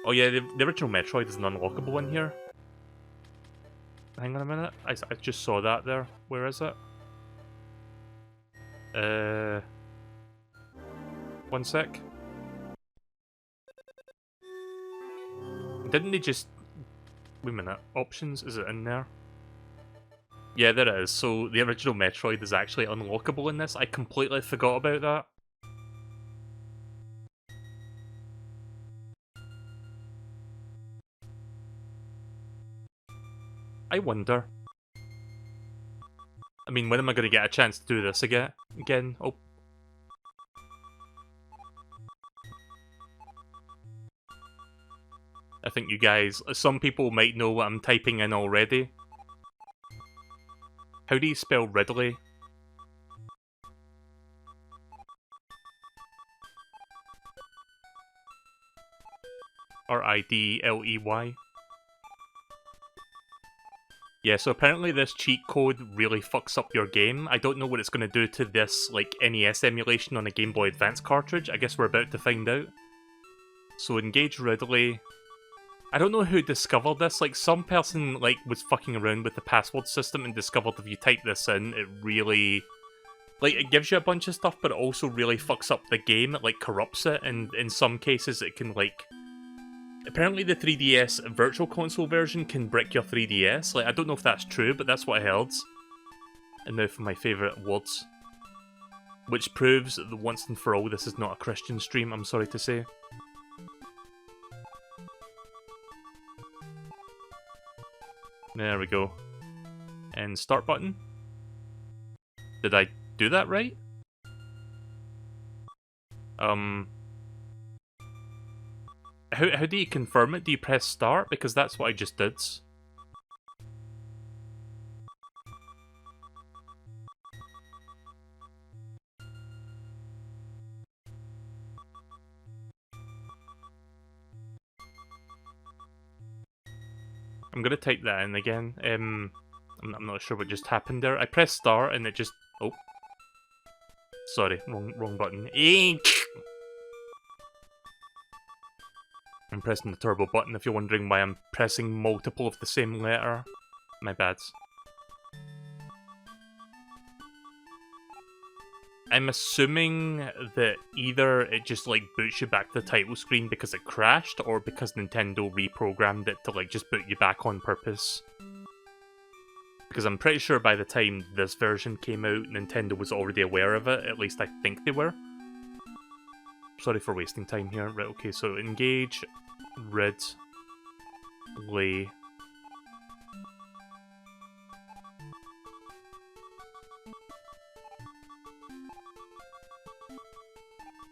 Oh yeah, the original Metroid is an unlockable in here. Hang on a minute. I just saw that there. Where is it? One sec. Didn't they just... Wait a minute. Options? Is it in there? Yeah, there it is. So the original Metroid is actually unlockable in this. I completely forgot about that. I wonder. I mean, when am I going to get a chance to do this again? Oh. I think you guys... Some people might know what I'm typing in already. How do you spell Ridley? Ridley. Yeah, so apparently this cheat code really fucks up your game. I don't know what it's going to do to this, like, NES emulation on a Game Boy Advance cartridge. I guess we're about to find out. So engage Ridley. I don't know who discovered this. Like, some person, like, was fucking around with the password system and discovered if you type this in, it really... Like, it gives you a bunch of stuff, but it also really fucks up the game. It, like, corrupts it, and in some cases it can, like... Apparently the 3DS Virtual Console version can brick your 3DS. Like, I don't know if that's true, but that's what I heard. And now for my favourite words. Which proves that once and for all this is not a Christian stream, I'm sorry to say. There we go. And start button. Did I do that right? How do you confirm it? Do you press start? Because that's what I just did. I'm gonna type that in again. I'm not sure what just happened there. I pressed start and it just... Oh. Sorry, wrong button. I'm pressing the turbo button if you're wondering why I'm pressing multiple of the same letter. My bad. I'm assuming that either it just like boots you back to the title screen because it crashed, or because Nintendo reprogrammed it to like just boot you back on purpose. Because I'm pretty sure by the time this version came out, Nintendo was already aware of it, at least I think they were. Sorry for wasting time here. Right, okay, so engage, Ridley.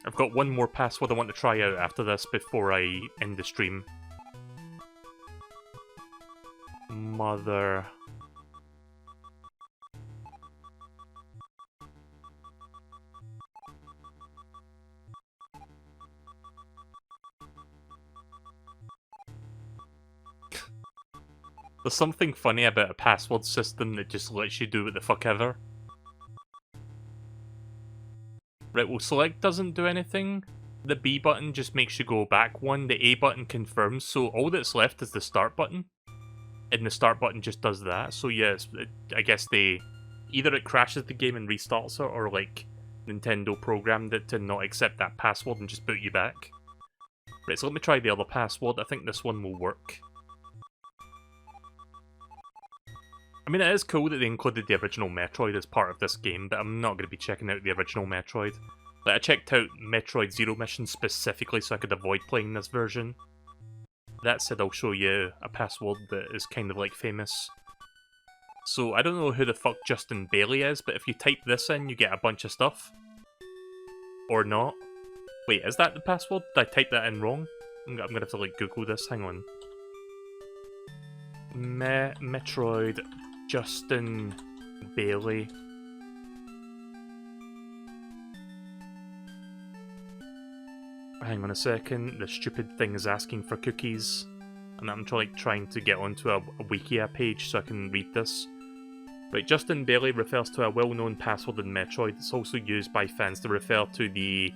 I've got one more password I want to try out after this before I end the stream. Mother... There's something funny about a password system that just lets you do what the fuck ever. Right, well, select doesn't do anything. The B button just makes you go back one. The A button confirms, so all that's left is the start button. And the start button just does that. So yes, I guess either it crashes the game and restarts it, or like Nintendo programmed it to not accept that password and just boot you back. Right, so let me try the other password. I think this one will work. I mean, it is cool that they included the original Metroid as part of this game, but I'm not going to be checking out the original Metroid. Like, I checked out Metroid Zero Mission specifically so I could avoid playing this version. That said, I'll show you a password that is kind of like famous. So, I don't know who the fuck Justin Bailey is, but if you type this in, you get a bunch of stuff. Or not. Wait, is that the password? Did I type that in wrong? I'm gonna have to, like, Google this. Hang on. Metroid Justin Bailey. Hang on a second, the stupid thing is asking for cookies. And I'm trying to get onto a Wikia page so I can read this. Right, Justin Bailey refers to a well-known password in Metroid. It's also used by fans to refer to the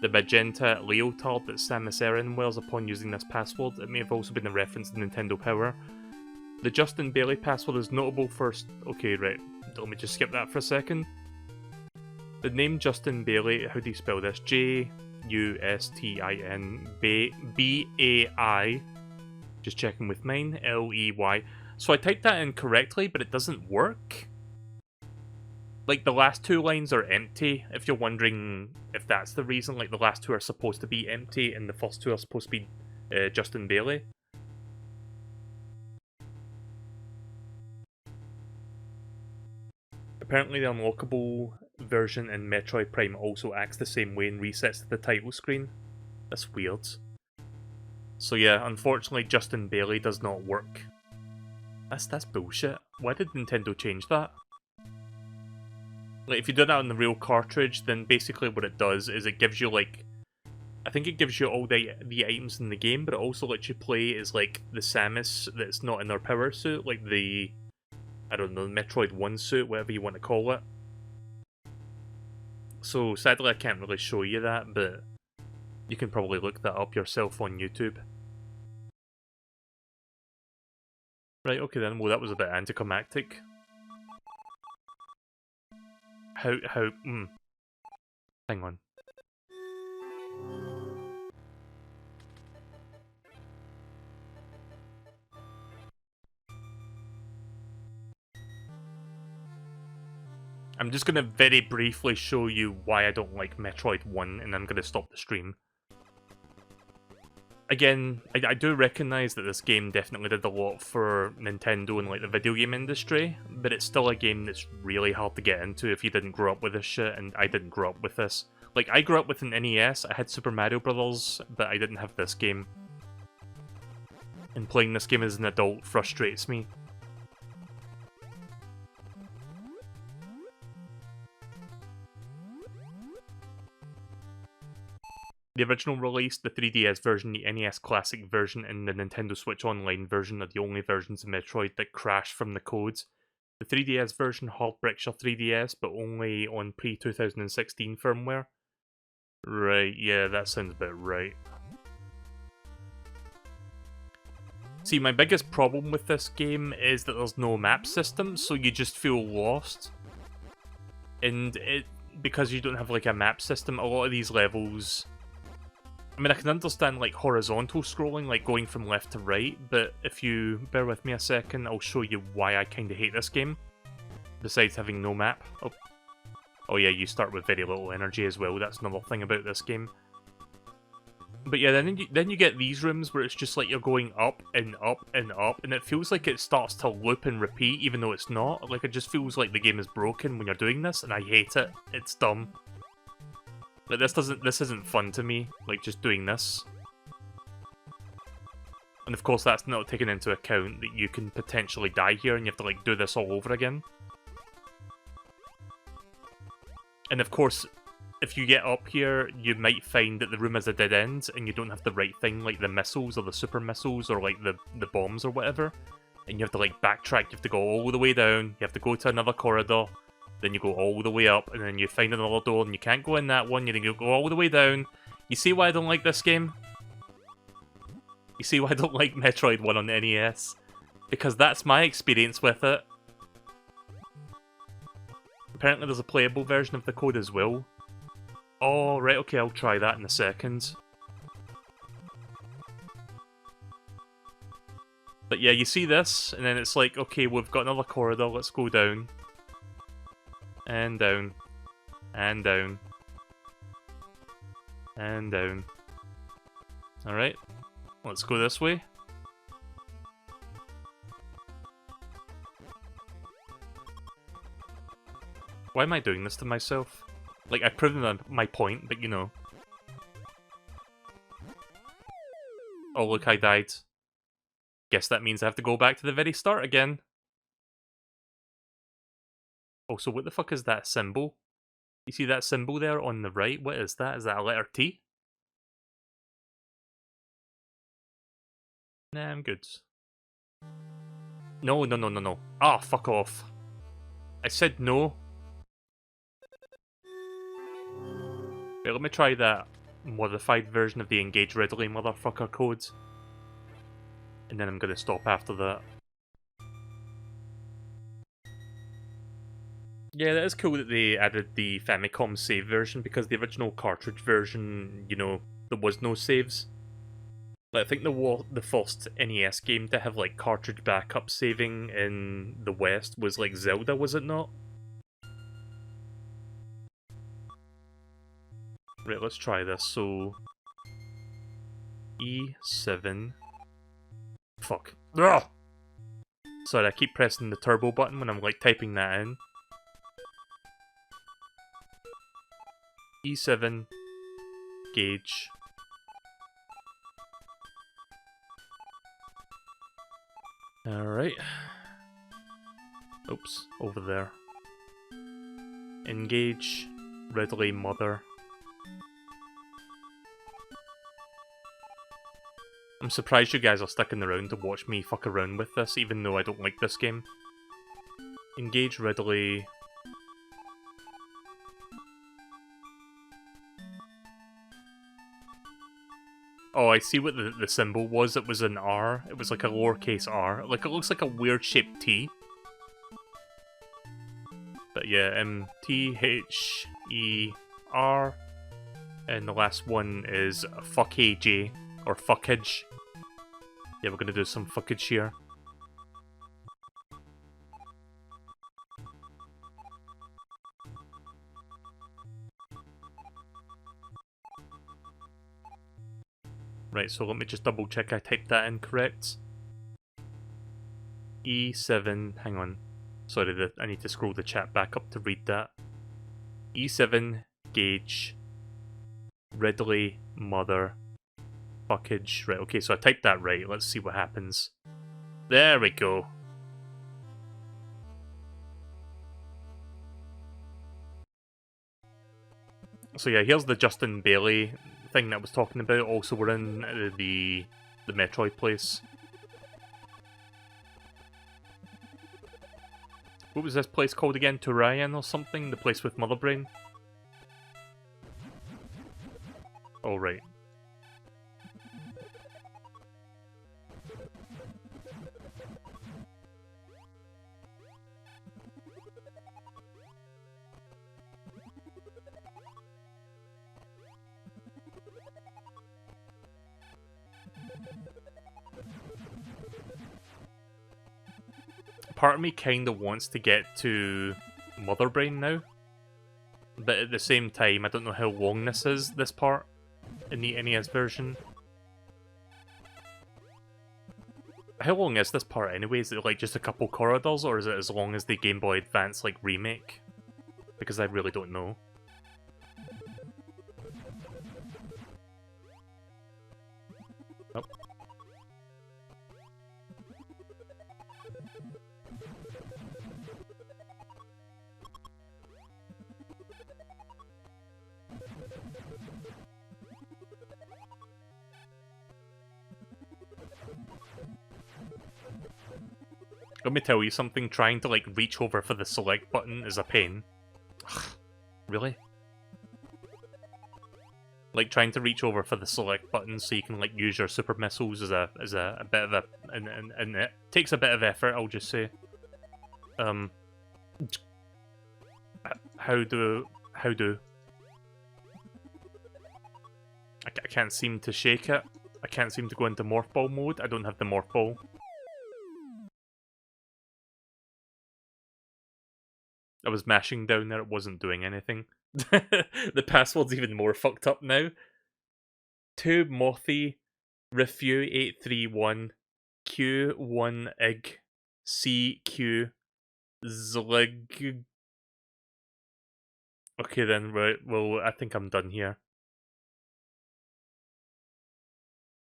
magenta leotard that Samus Aran wears upon using this password. It may have also been a reference to Nintendo Power. The Justin Bailey password is notable for... Okay, right, let me just skip that for a second. The name Justin Bailey, how do you spell this? Justin B-A-I. Just checking with mine, L-E-Y. So I typed that in correctly, but it doesn't work. Like, the last two lines are empty, if you're wondering if that's the reason. Like, the last two are supposed to be empty, and the first two are supposed to be Justin Bailey. Apparently the unlockable version in Metroid Prime also acts the same way and resets to the title screen. That's weird. So yeah, unfortunately Justin Bailey does not work. That's bullshit. Why did Nintendo change that? Like, if you do that on the real cartridge, then basically what it does is it gives you, like... I think it gives you all the items in the game, but it also lets you play as, like, the Samus that's not in their power suit, like the... I don't know, Metroid 1 suit, whatever you want to call it. So, sadly I can't really show you that, but you can probably look that up yourself on YouTube. Right, okay then, well that was a bit anticlimactic. Hang on. I'm just going to very briefly show you why I don't like Metroid 1, and I'm going to stop the stream. Again, I do recognise that this game definitely did a lot for Nintendo and like the video game industry, but it's still a game that's really hard to get into if you didn't grow up with this shit, and I didn't grow up with this. Like, I grew up with an NES, I had Super Mario Bros., but I didn't have this game. And playing this game as an adult frustrates me. The original release, the 3DS version, the NES Classic version, and the Nintendo Switch Online version are the only versions of Metroid that crash from the codes. The 3DS version hard bricks your 3DS, but only on pre-2016 firmware. Right, yeah, that sounds about right. See, my biggest problem with this game is that there's no map system, so you just feel lost. And because you don't have like a map system, a lot of these levels... I mean, I can understand, like, horizontal scrolling, like, going from left to right, but if you bear with me a second, I'll show you why I kind of hate this game, besides having no map. Oh yeah, you start with very little energy as well, that's another thing about this game. But yeah, then you get these rooms where it's just like you're going up and up and up, and it feels like it starts to loop and repeat, even though it's not. Like, it just feels like the game is broken when you're doing this, and I hate it. It's dumb. Like, this isn't fun to me, like, just doing this. And of course that's not taken into account that you can potentially die here and you have to, like, do this all over again. And of course, if you get up here, you might find that the room has a dead end and you don't have the right thing, like the missiles or the super missiles or, like, the bombs or whatever. and you have to like backtrack. You have to go all the way down. You have to go to another corridor. Then you go all the way up, and then you find another door, and you can't go in that one. You then go all the way down. You see why I don't like this game? You see why I don't like Metroid 1 on the NES? Because that's my experience with it. Apparently there's a playable version of the code as well. Oh, right, okay, I'll try that in a second. But yeah, you see this, and then it's like, okay, we've got another corridor, let's go down. And down. And down. And down. Alright, let's go this way. Why am I doing this to myself? Like, I've proven my point, but you know. Oh, look, I died. Guess that means I have to go back to the very start again. Also, what the fuck is that symbol? You see that symbol there on the right? What is that? Is that a letter T? Nah, I'm good. No, no, no, no, no. Ah, fuck off. I said no. Wait, let me try that modified version of the Engage Readily motherfucker code. And then I'm gonna stop after that. Yeah, that is cool that they added the Famicom save version, because the original cartridge version, you know, there was no saves. Like, I think the first NES game to have, like, cartridge backup saving in the West was, like, Zelda, was it not? Right, let's try this. So, E7. Fuck. Ugh! Sorry, I keep pressing the turbo button when I'm, like, typing that in. E7. Gauge. Alright. Oops, over there. Engage. Readily Mother. I'm surprised you guys are sticking around to watch me fuck around with this, even though I don't like this game. Engage readily. Oh, I see what the symbol was. It was an R. It was like a lowercase r. Like, it looks like a weird shaped T. But yeah, M-T-H-E-R. And the last one is fuckage, or fuckage. Yeah, we're gonna do some fuckage here. Right, so let me just double check I typed that in correct. E7, hang on. Sorry, I need to scroll the chat back up to read that. E7, gauge, readily, mother, fuckage. Right, okay, so I typed that right. Let's see what happens. There we go. So yeah, here's the Justin Bailey thing that I was talking about. Also, we're in the Metroid place. What was this place called again? Turayan or something? The place with Mother Brain? Oh, right. Part of me kind of wants to get to Mother Brain now, but at the same time, I don't know how long this is, this part, in the NES version. How long is this part anyway? Is it like just a couple corridors, or is it as long as the Game Boy Advance like remake? Because I really don't know. Oh. Let me tell you something, trying to, like, reach over for the select button is a pain. Really? Like, trying to reach over for the select button so you can, like, use your super missiles is a bit of a... and it takes a bit of effort, I'll just say. How do... I can't seem to shake it. I can't seem to go into Morph Ball mode. I don't have the Morph Ball. I was mashing down there, it wasn't doing anything. The password's even more fucked up now. 2 Mothy Refu 831 Q1 Ig CQ Zlig. Okay then, right, well, I think I'm done here.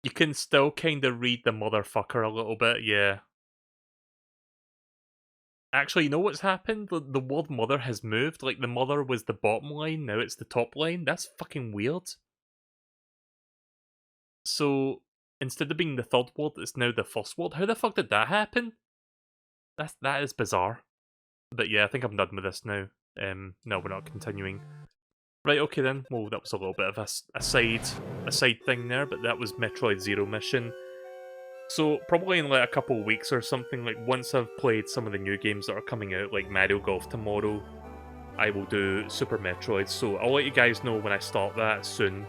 You can still kinda read the motherfucker a little bit, yeah. Actually, you know what's happened? The word mother has moved. Like, the mother was the bottom line, now it's the top line. That's fucking weird. So, instead of being the third word, it's now the first word. How the fuck did that happen? That is bizarre. But yeah, I think I'm done with this now. No, we're not continuing. Right, okay then. Well, that was a little bit of a side thing there, but that was Metroid Zero Mission. So, probably in like a couple of weeks or something, like once I've played some of the new games that are coming out, like Mario Golf tomorrow, I will do Super Metroid. So, I'll let you guys know when I start that soon.